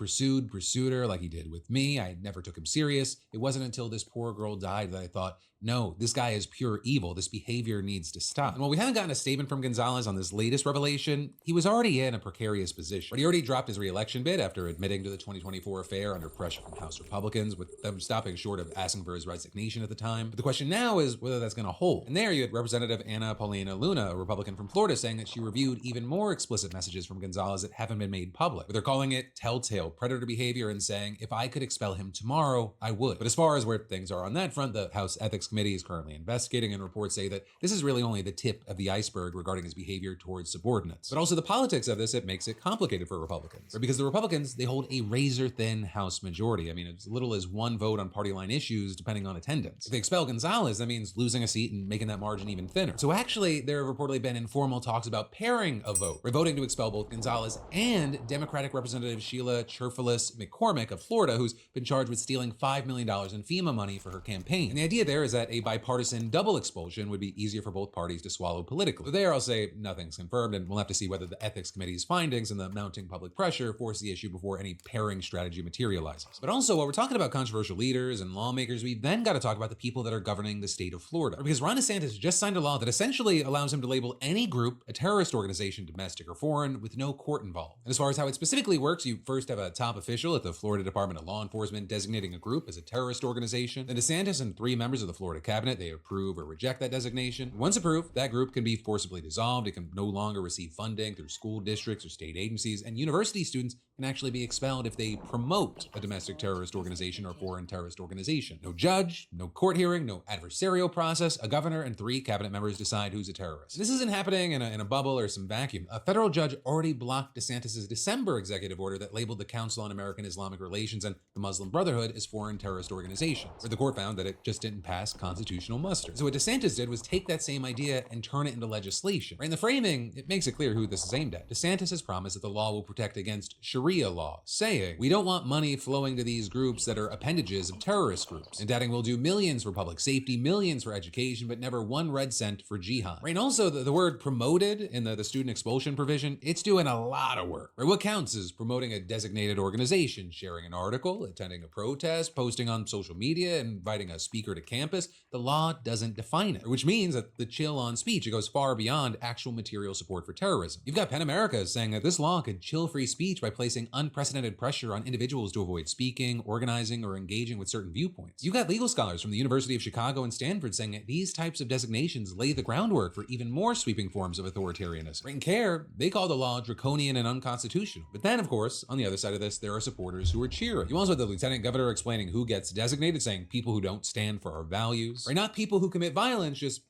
her like he did with me. I never took him serious. It wasn't until this poor girl died that I thought, no, this guy is pure evil. This behavior needs to stop. And while we haven't gotten a statement from Gonzalez on this latest revelation, he was already in a precarious position. But he already dropped his re-election bid after admitting to the 2024 affair under pressure from House Republicans, with them stopping short of asking for his resignation at the time. But the question now is whether that's going to hold. And there you had Representative Anna Paulina Luna, a Republican from Florida, saying that she reviewed even more explicit messages from Gonzalez that haven't been made public, with her calling it telltale predator behavior and saying, if I could expel him tomorrow, I would. But as far as where things are on that front, the House Ethics Committee is currently investigating, and reports say that this is really only the tip of the iceberg regarding his behavior towards subordinates. But also the politics of this, it makes it complicated for Republicans. Because the Republicans, they hold a razor-thin House majority. I mean, as little as one vote on party line issues, depending on attendance. If they expel Gonzalez, that means losing a seat and making that margin even thinner. So actually, there have reportedly been informal talks about pairing a vote, or voting to expel both Gonzalez and Democratic Representative Sheila Cherfilis McCormick of Florida, who's been charged with stealing $5 million in FEMA money for her campaign. And the idea there is that a bipartisan double expulsion would be easier for both parties to swallow politically. But there I'll say nothing's confirmed, and we'll have to see whether the Ethics Committee's findings and the mounting public pressure force the issue before any pairing strategy materializes. But also, while we're talking about controversial leaders and lawmakers, we've then got to talk about the people that are governing the state of Florida. Because Ron DeSantis just signed a law that essentially allows him to label any group a terrorist organization, domestic or foreign, with no court involved. And as far as how it specifically works, you first have a top official at the Florida Department of Law Enforcement designating a group as a terrorist organization. Then DeSantis and 3 members of the Florida cabinet, they approve or reject that designation. Once approved, that group can be forcibly dissolved. It can no longer receive funding through school districts or state agencies, and university students can actually be expelled if they promote a domestic terrorist organization or foreign terrorist organization. No judge, no court hearing, no adversarial process. A governor and 3 cabinet members decide who's a terrorist. This isn't happening in a bubble or some vacuum. A federal judge already blocked DeSantis' December executive order that labeled the Council on American Islamic Relations and the Muslim Brotherhood as foreign terrorist organizations, where the court found that it just didn't pass constitutional muster. So what DeSantis did was take that same idea and turn it into legislation. Right? In the framing, it makes it clear who this is aimed at. DeSantis has promised that the law will protect against Sharia law, saying, we don't want money flowing to these groups that are appendages of terrorist groups. And adding, we'll do millions for public safety, millions for education, but never 1 red cent for jihad. Right? And also the word promoted in the student expulsion provision, it's doing a lot of work. Right? What counts is promoting a designated organization, sharing an article, attending a protest, posting on social media, inviting a speaker to campus. The law doesn't define it, which means that the chill on speech, it goes far beyond actual material support for terrorism. You've got PEN America saying that this law could chill free speech by placing unprecedented pressure on individuals to avoid speaking, organizing, or engaging with certain viewpoints. You've got legal scholars from the University of Chicago and Stanford saying that these types of designations lay the groundwork for even more sweeping forms of authoritarianism. Right? In CARE, they call the law draconian and unconstitutional. But then, of course, on the other side of this, there are supporters who are cheering. You also have the lieutenant governor explaining who gets designated, saying people who don't stand for our values. Right? Not people who commit violence, just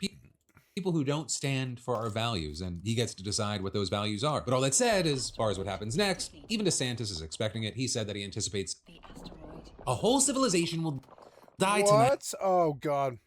people who don't stand for our values, and he gets to decide what those values are. But all that said, as far as what happens next, even DeSantis is expecting it. He said that he anticipates a whole civilization will die tonight. What? Oh, God.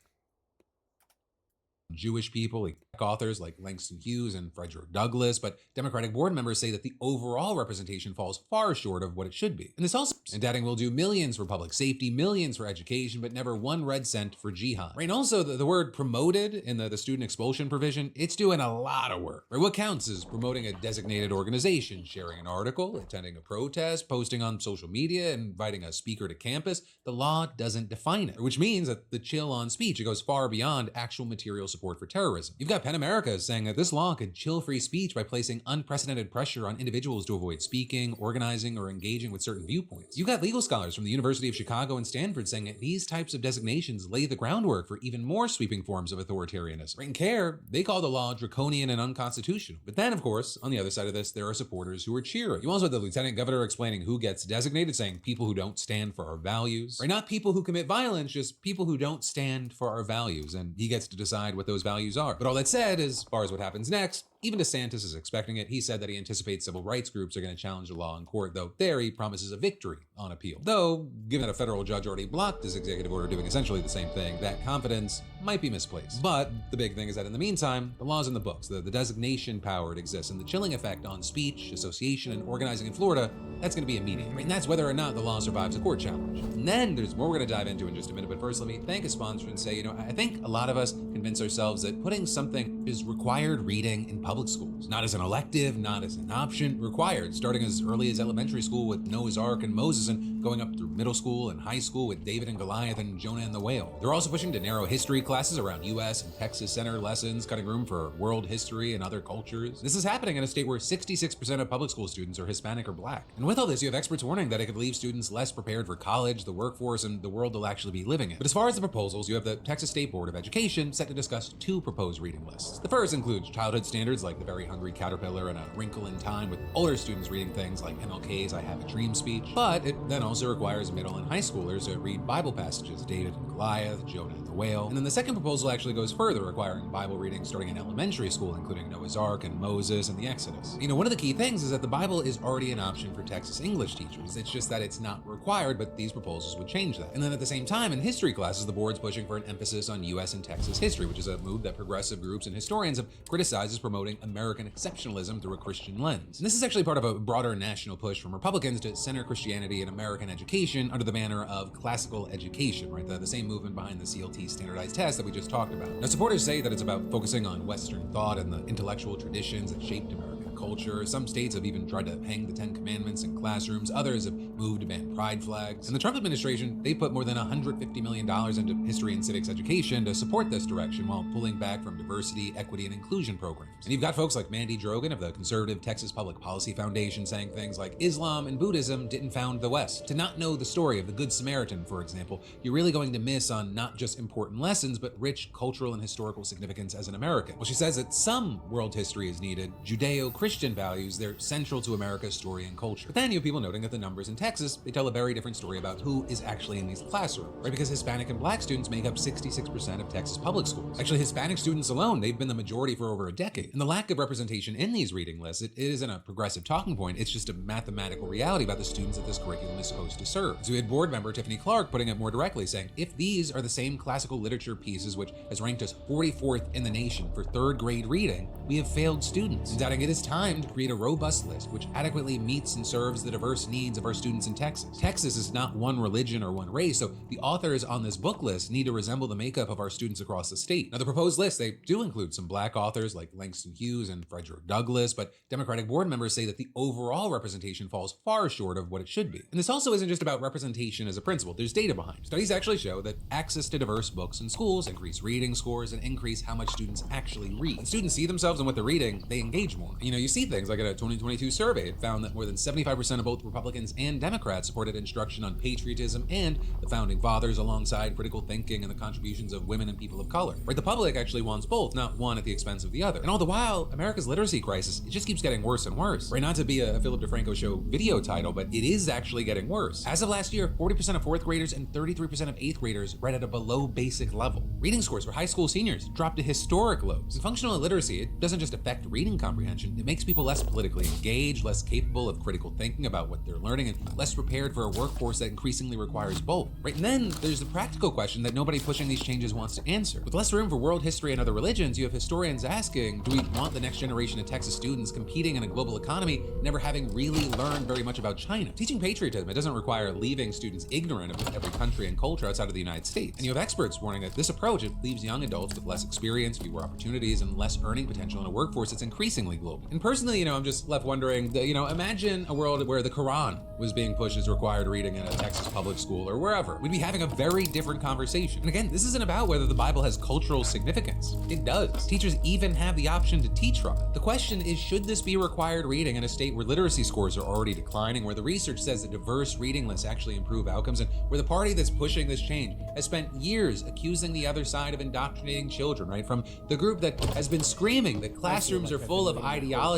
Jewish people, like authors like Langston Hughes and Frederick Douglass, but Democratic board members say that the overall representation falls far short of what it should be. And this also, and adding, we'll do millions for public safety, millions for education, but never 1 red cent for jihad. Right? And also the word promoted in the student expulsion provision, it's doing a lot of work. Right? What counts is promoting a designated organization, sharing an article, attending a protest, posting on social media, inviting a speaker to campus. The law doesn't define it, which means that the chill on speech, it goes far beyond actual material support for terrorism. You've got PEN America is saying that this law could chill free speech by placing unprecedented pressure on individuals to avoid speaking, organizing, or engaging with certain viewpoints. You've got legal scholars from the University of Chicago and Stanford saying that these types of designations lay the groundwork for even more sweeping forms of authoritarianism. Right in CARE, they call the law draconian and unconstitutional. But then, of course, on the other side of this, there are supporters who are cheering. You also have the lieutenant governor explaining who gets designated, saying people who don't stand for our values. Right? Not people who commit violence, just people who don't stand for our values. And he gets to decide what those values are. But all that said, as far as what happens next, even DeSantis is expecting it. He said that he anticipates civil rights groups are going to challenge the law in court, though there he promises a victory on appeal. Though, given that a federal judge already blocked his executive order doing essentially the same thing, that confidence might be misplaced. But the big thing is that in the meantime, the law's in the books. The designation power it exists, and the chilling effect on speech, association, and organizing in Florida, that's going to be immediate. I mean, that's whether or not the law survives a court challenge. And then there's more we're going to dive into in just a minute, but first let me thank a sponsor and say, I think a lot of us convince ourselves that putting something is required reading in public schools, not as an elective, not as an option, required, starting as early as elementary school with Noah's Ark and Moses, and going up through middle school and high school with David and Goliath and Jonah and the Whale. They're also pushing to narrow history classes around US and Texas center lessons, cutting room for world history and other cultures. This is happening in a state where 66% of public school students are Hispanic or Black. And with all this, you have experts warning that it could leave students less prepared for college, the workforce, and the world they'll actually be living in. But as far as the proposals, you have the Texas State Board of Education set to discuss 2 proposed reading lists. The first includes childhood standards like The Very Hungry Caterpillar and A Wrinkle in Time, with older students reading things like MLK's I Have a Dream speech. But it then also requires middle and high schoolers to read Bible passages, David and Goliath, Jonah and the Whale. And then the second proposal actually goes further, requiring Bible reading starting in elementary school, including Noah's Ark and Moses and the Exodus. One of the key things is that the Bible is already an option for Texas English teachers. It's just that it's not required, but these proposals would change that. And then at the same time, in history classes, the board's pushing for an emphasis on US and Texas history, which is a move that progressive groups and historians have criticized as promoting American exceptionalism through a Christian lens. And this is actually part of a broader national push from Republicans to center Christianity in American education under the banner of classical education, right? The same movement behind the CLT standardized test that we just talked about. Now, supporters say that it's about focusing on Western thought and the intellectual traditions that shaped American culture. Some states have even tried to hang the 10 Commandments in classrooms. Others have moved to ban pride flags. And the Trump administration, they put more than $150 million into history and civics education to support this direction while pulling back from diversity, equity, and inclusion programs. And you've got folks like Mandy Drogan of the conservative Texas Public Policy Foundation saying things like Islam and Buddhism didn't found the West. To not know the story of the Good Samaritan, for example, you're really going to miss on not just important lessons, but rich cultural and historical significance as an American. Well, she says that some world history is needed. Judeo-Christian values, they're central to America's story and culture. But then you have people noting that the numbers in Texas, they tell a very different story about who is actually in these classrooms, right? Because Hispanic and Black students make up 66% of Texas public schools. Actually, Hispanic students alone, they've been the majority for over a decade. And the lack of representation in these reading lists, it isn't a progressive talking point, it's just a mathematical reality about the students that this curriculum is supposed to serve. So we had board member Tiffany Clark putting it more directly, saying, if these are the same classical literature pieces which has ranked us 44th in the nation for 3rd grade reading, we have failed students. And adding it is time to create a robust list which adequately meets and serves the diverse needs of our students in Texas. Texas is not one religion or one race, so the authors on this book list need to resemble the makeup of our students across the state. Now, the proposed list, they do include some Black authors like Langston Hughes and Frederick Douglass, but Democratic board members say that the overall representation falls far short of what it should be. And this also isn't just about representation as a principle, there's data behind it. Studies actually show that access to diverse books in schools increase reading scores and increase how much students actually read. When students see themselves in what they're reading, they engage more. You see things like at a 2022 survey, it found that more than 75% of both Republicans and Democrats supported instruction on patriotism and the founding fathers alongside critical thinking and the contributions of women and people of color. Right? The public actually wants both, not one at the expense of the other. And all the while, America's literacy crisis, it just keeps getting worse and worse. Right? Not to be a Philip DeFranco show video title, but it is actually getting worse. As of last year, 40% of 4th graders and 33% of 8th graders read at a below basic level. Reading scores for high school seniors dropped to historic lows. And functional illiteracy, it doesn't just affect reading comprehension, it makes people less politically engaged, less capable of critical thinking about what they're learning, and less prepared for a workforce that increasingly requires both. Right? And then there's the practical question that nobody pushing these changes wants to answer. With less room for world history and other religions, you have historians asking, do we want the next generation of Texas students competing in a global economy, never having really learned very much about China? Teaching patriotism, it doesn't require leaving students ignorant of every country and culture outside of the United States. And you have experts warning that this approach, it leaves young adults with less experience, fewer opportunities, and less earning potential in a workforce that's increasingly global. And personally, I'm just left wondering, imagine a world where the Quran was being pushed as required reading in a Texas public school or wherever. We'd be having a very different conversation. And again, this isn't about whether the Bible has cultural significance. It does. Teachers even have the option to teach from it. The question is, should this be required reading in a state where literacy scores are already declining, where the research says that diverse reading lists actually improve outcomes, and where the party that's pushing this change has spent years accusing the other side of indoctrinating children, right? From the group that has been screaming that classrooms are full of ideology,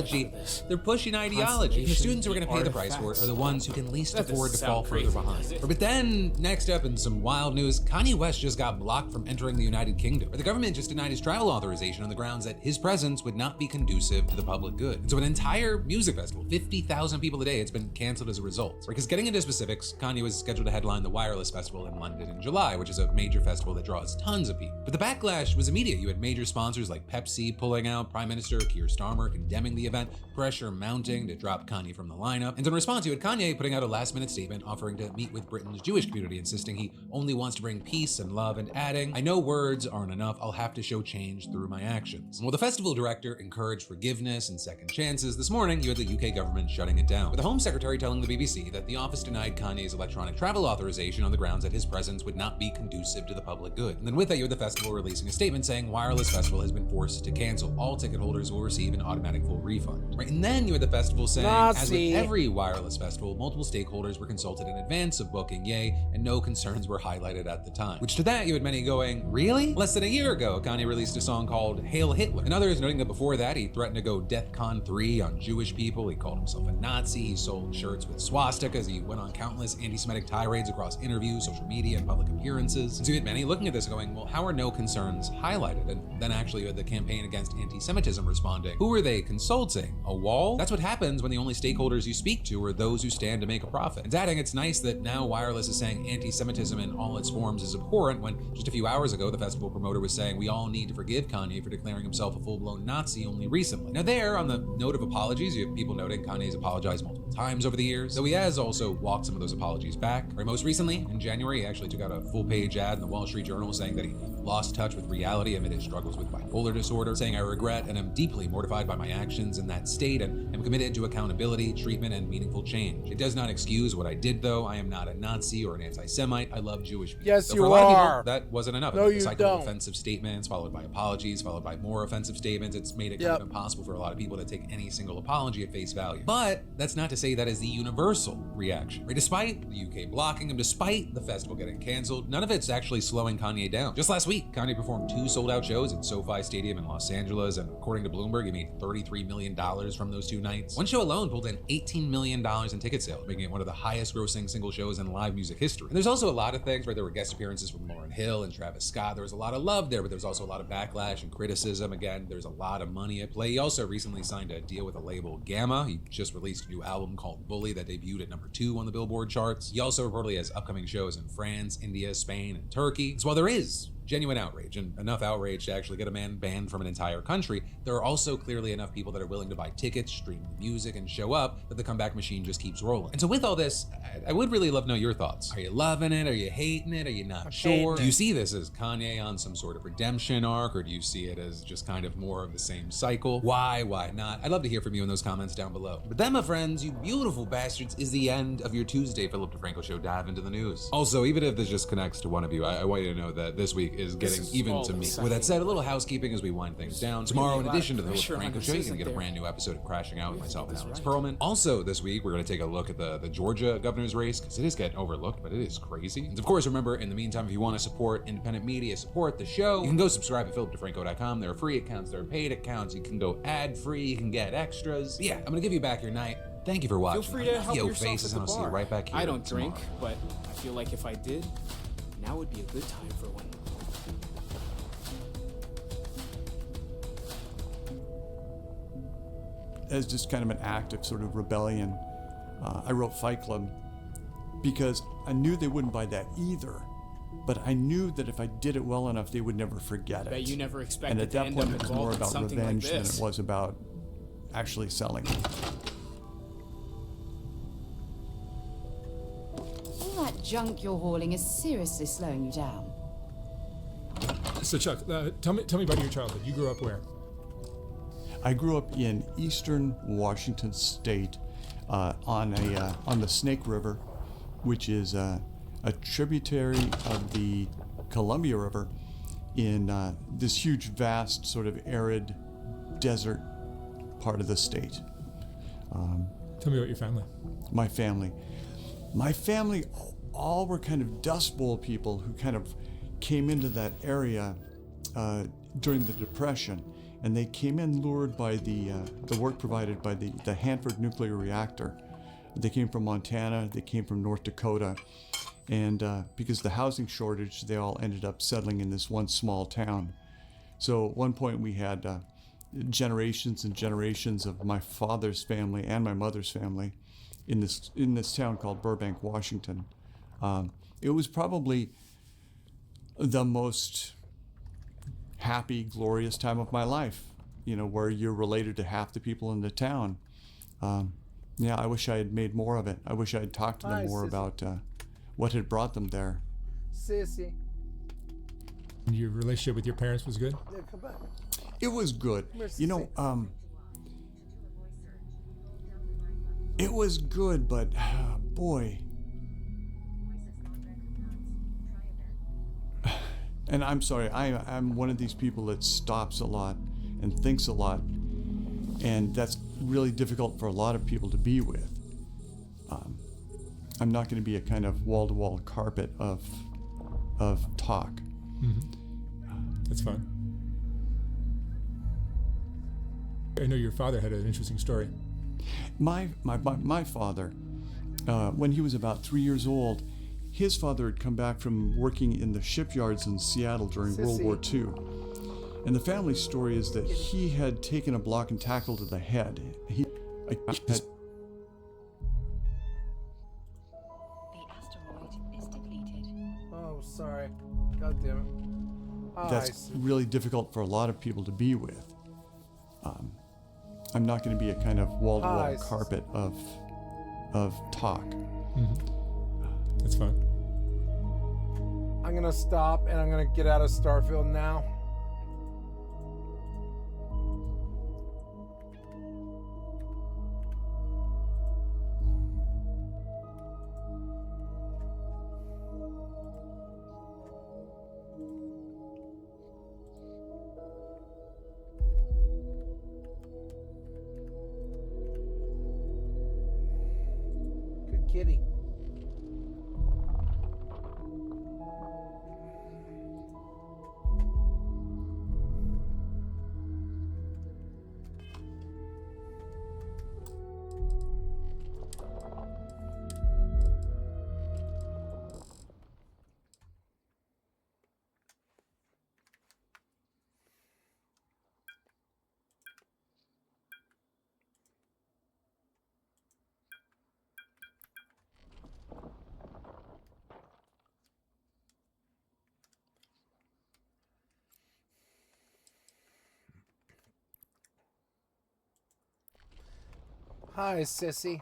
they're pushing ideology. And the students who are going to pay the price for it are the ones who can least afford to fall further behind. But then, next up in some wild news, Kanye West just got blocked from entering the United Kingdom. The government just denied his travel authorization on the grounds that his presence would not be conducive to the public good. And so an entire music festival, 50,000 people a day, it's been canceled as a result. Because getting into specifics, Kanye was scheduled to headline the Wireless Festival in London in July, which is a major festival that draws tons of people. But the backlash was immediate. You had major sponsors like Pepsi pulling out, Prime Minister Keir Starmer condemning the event, pressure mounting to drop Kanye from the lineup. And in response, you had Kanye putting out a last-minute statement offering to meet with Britain's Jewish community, insisting he only wants to bring peace and love, and adding, "I know words aren't enough, I'll have to show change through my actions." And while the festival director encouraged forgiveness and second chances, this morning you had the UK government shutting it down, with the Home Secretary telling the BBC that the office denied Kanye's electronic travel authorization on the grounds that his presence would not be conducive to the public good. And then with that, you had the festival releasing a statement saying Wireless Festival has been forced to cancel. All ticket holders will receive an automatic full refund. Right? And then you had the festival saying, as with every Wireless Festival, multiple stakeholders were consulted in advance of booking, and no concerns were highlighted at the time. Which to that, you had many going, really? Less than a year ago, Kanye released a song called Hail Hitler. And others noting that before that, he threatened to go DEFCON 3 on Jewish people. He called himself a Nazi. He sold shirts with swastikas. He went on countless anti-Semitic tirades across interviews, social media, and public appearances. And so you had many looking at this going, well, how are no concerns highlighted? And then actually you had the campaign against anti-Semitism responding, who are they consulting? A wall? That's what happens when the only stakeholders you speak to are those who stand to make a profit. And adding, it's nice that now Wireless is saying anti-Semitism in all its forms is abhorrent, when just a few hours ago the festival promoter was saying we all need to forgive Kanye for declaring himself a full-blown Nazi only recently. Now there, on the note of apologies, you have people noting Kanye's apologized multiple times over the years, though he has also walked some of those apologies back. Right, most recently, in January, he actually took out a full-page ad in the Wall Street Journal saying that he lost touch with reality amid his struggles with bipolar disorder, saying, "I regret and am deeply mortified by my actions in that state and am committed to accountability, treatment, and meaningful change. It does not excuse what I did, though. I am not a Nazi or an anti-Semite. I love Jewish people." Yes, so you for a lot are. of people, that wasn't enough. No, you a cycle don't. of offensive statements, followed by apologies, followed by more offensive statements. It's made it kind of impossible for a lot of people to take any single apology at face value. But that's not to say that is the universal reaction. Right? Despite the UK blocking him, despite the festival getting canceled, none of it's actually slowing Kanye down. Just last week, Kanye performed 2 sold-out shows at SoFi Stadium in Los Angeles, and according to Bloomberg, he made $33 million from those 2 nights. One show alone pulled in $18 million in ticket sales, making it one of the highest-grossing single shows in live music history. And there's also a lot of things where there were guest appearances from Lauryn Hill and Travis Scott. There was a lot of love there, but there was also a lot of backlash and criticism. Again, there's a lot of money at play. He also recently signed a deal with a label, Gamma. He just released a new album called Bully that debuted at number 2 on the Billboard charts. He also reportedly has upcoming shows in France, India, Spain, and Turkey. So while there is genuine outrage, and enough outrage to actually get a man banned from an entire country, there are also clearly enough people that are willing to buy tickets, stream the music, and show up that the comeback machine just keeps rolling. And so with all this, I would really love to know your thoughts. Are you loving it? Are you hating it? Are you not sure? Do you see this as Kanye on some sort of redemption arc, or do you see it as just kind of more of the same cycle? Why not? I'd love to hear from you in those comments down below. But that, my friends, you beautiful bastards, is the end of your Tuesday Philip DeFranco Show dive into the news. Also, even if this just connects to one of you, I want you to know that this week is getting even to me. With that said, a little housekeeping as we wind things down. Tomorrow, in addition to the Philip DeFranco Show, you're going to get a brand new episode of Crashing Out with myself and Alex Perlman. Also, this week, we're going to take a look at the Georgia governor's race, because it is getting overlooked, but it is crazy. And of course, remember, in the meantime, if you want to support independent media, support the show, you can go subscribe at philipdefranco.com. There are free accounts, there are paid accounts. You can go ad-free, you can get extras. But yeah, I'm going to give you back your night. Thank you for watching. Feel free to help yourself faces, at the and I'll see you bar. right back here I don't tomorrow. drink, but I feel like if I did, now would be a good time for one. As just kind of an act of sort of rebellion, I wrote Fight Club because I knew they wouldn't buy that either. But I knew that if I did it well enough, they would never forget it. Bet you never expected and at to that end point, up it was involved more in about something revenge like than this. it was about actually selling. All that junk you're hauling is seriously slowing you down. So Chuck, tell me about your childhood. You grew up where? I grew up in eastern Washington State on the Snake River, which is a tributary of the Columbia River in this huge, vast, sort of arid desert part of the state. Tell me about your family. My family all were kind of Dust Bowl people who kind of came into that area during the Depression, and they came in lured by the work provided by the Hanford nuclear reactor. They came from Montana, they came from North Dakota, and because of the housing shortage, they all ended up settling in this one small town. So at one point we had generations and generations of my father's family and my mother's family in this town called Burbank, Washington. It was probably the most happy, glorious time of my life, where you're related to half the people in the town. Yeah, I wish I had made more of it. I wish I had talked to them more about what had brought them there. Sissy. Your relationship with your parents was good? Yeah, come back. It was good. It was good, but boy. And I'm sorry, I'm one of these people that stops a lot and thinks a lot, and that's really difficult for a lot of people to be with. I'm not going to be a kind of wall-to-wall carpet of talk. Mm-hmm. That's fine. I know your father had an interesting story. My father, when he was about 3 years old, his father had come back from working in the shipyards in Seattle during World War II. And the family story is that he had taken a block and tackle to the head. The asteroid is depleted. Oh, sorry. God damn it. That's really difficult for a lot of people to be with. I'm not going to be a kind of wall-to-wall carpet of talk. Mm-hmm. That's fine. I'm gonna stop and I'm gonna get out of Starfield now. Good kitty. Hi, sissy.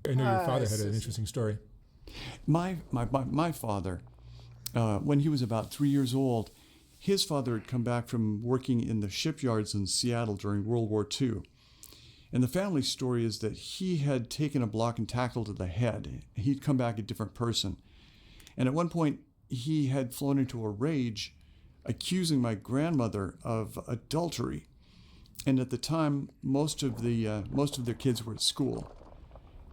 I know your father had an interesting story. My father, when he was about 3 years old, his father had come back from working in the shipyards in Seattle during World War II. And the family story is that he had taken a block and tackle to the head. He'd come back a different person. And at one point, he had flown into a rage, accusing my grandmother of adultery. And at the time, most of their kids were at school.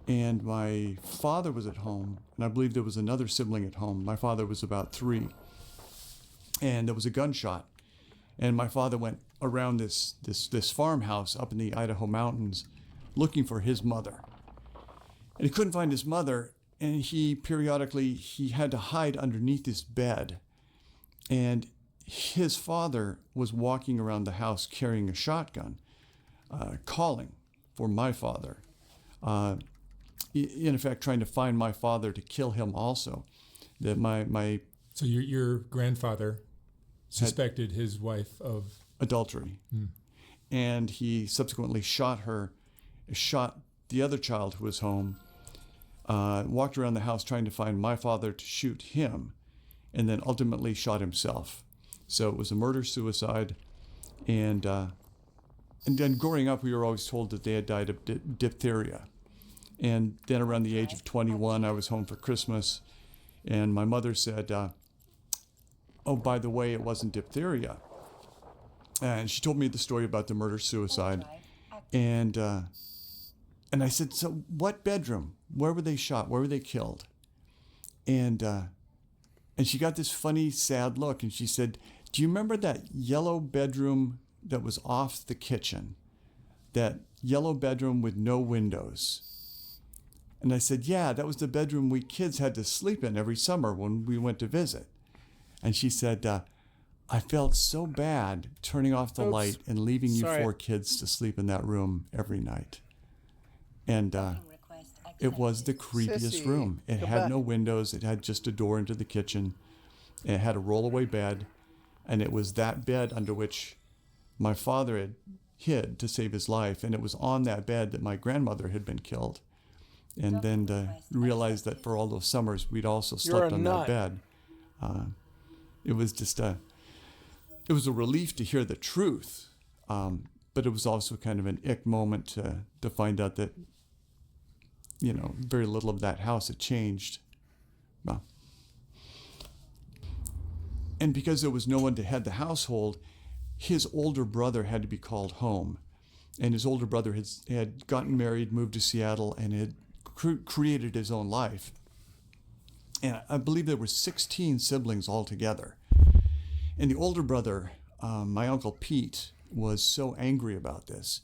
And my father was at home, and I believe there was another sibling at home. My father was about 3. And there was a gunshot. And my father went around this farmhouse up in the Idaho mountains looking for his mother. And he couldn't find his mother, and he had to hide underneath his bed. And his father was walking around the house carrying a shotgun, calling for my father. In effect, trying to find my father to kill him also. That my So your grandfather suspected his wife of adultery. And he subsequently shot the other child who was home, walked around the house trying to find my father to shoot him, and then ultimately shot himself. So it was a murder-suicide. And then growing up, we were always told that they had died of diphtheria. And then around the age of 21, I was home for Christmas, and my mother said, oh, by the way, it wasn't diphtheria. And she told me the story about the murder-suicide. And I said, so what bedroom? Where were they shot? Where were they killed? And she got this funny, sad look, and she said, do you remember that yellow bedroom that was off the kitchen? That yellow bedroom with no windows? And I said, yeah, that was the bedroom we kids had to sleep in every summer when we went to visit. And she said, I felt so bad turning off the light and leaving you 4 kids to sleep in that room every night. And it was the creepiest room. It had no windows. It had just a door into the kitchen. It had a rollaway bed. And it was that bed under which my father had hid to save his life. And it was on that bed that my grandmother had been killed. And then realized that for all those summers, we'd also slept on that bed. It was just it was a relief to hear the truth. But it was also kind of an ick moment to find out that, very little of that house had changed. Well, and because there was no one to head the household, his older brother had to be called home. And his older brother had gotten married, moved to Seattle, and had created his own life. And I believe there were 16 siblings altogether. And the older brother, my Uncle Pete, was so angry about this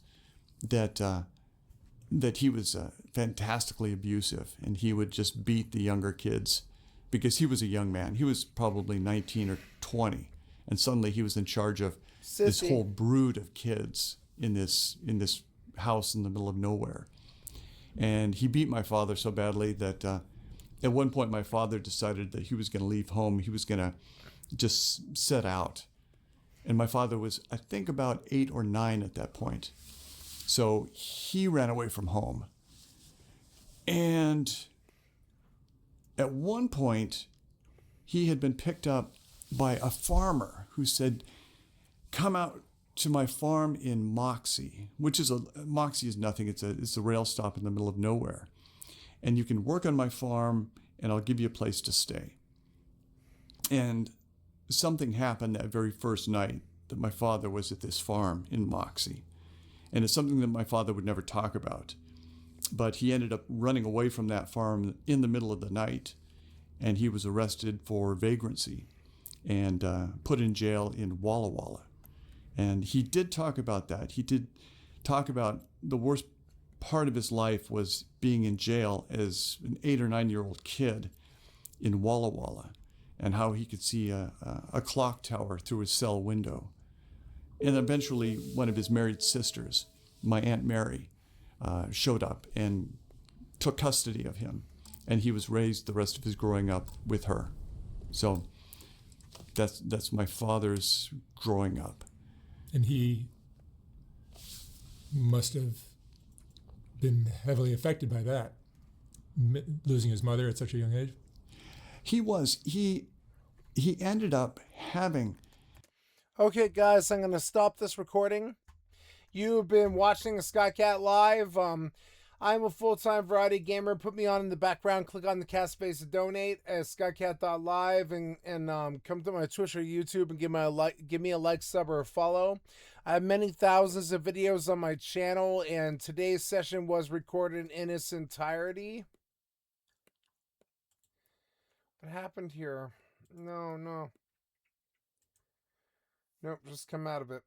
that he was fantastically abusive, and he would just beat the younger kids because he was a young man. He was probably 19 or 20, and suddenly he was in charge of this whole brood of kids in this house in the middle of nowhere. And he beat my father so badly that at one point my father decided that he was going to leave home. He was going to just set out. And my father was, I think, about 8 or 9 at that point. So he ran away from home. And at one point, he had been picked up by a farmer who said, come out to my farm in Moxie, Moxie is nothing. It's a rail stop in the middle of nowhere. And you can work on my farm, and I'll give you a place to stay. And something happened that very first night that my father was at this farm in Moxie. And it's something that my father would never talk about. But he ended up running away from that farm in the middle of the night, and he was arrested for vagrancy and put in jail in Walla Walla. And he did talk about that. He did talk about the worst part of his life was being in jail as an 8 or 9-year-old kid in Walla Walla, and how he could see a clock tower through his cell window. And eventually one of his married sisters, my Aunt Mary, showed up and took custody of him. And he was raised the rest of his growing up with her. So that's my father's growing up. And he must have been heavily affected by that, losing his mother at such a young age. He was. He ended up having... Okay, guys, I'm going to stop this recording. You've been watching Skycat Live. I'm a full-time variety gamer. Put me on in the background. Click on the cat space to donate at skycat.live and come to my Twitch or YouTube and give me a like, sub, or a follow. I have many thousands of videos on my channel, and today's session was recorded in its entirety. What happened here? No. Nope, just come out of it.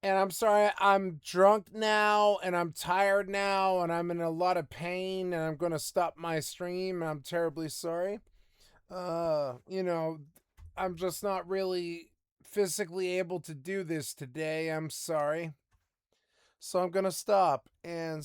And I'm sorry, I'm drunk now, and I'm tired now, and I'm in a lot of pain, and I'm going to stop my stream, and I'm terribly sorry. You know, I'm just not really physically able to do this today. I'm sorry. So I'm going to stop and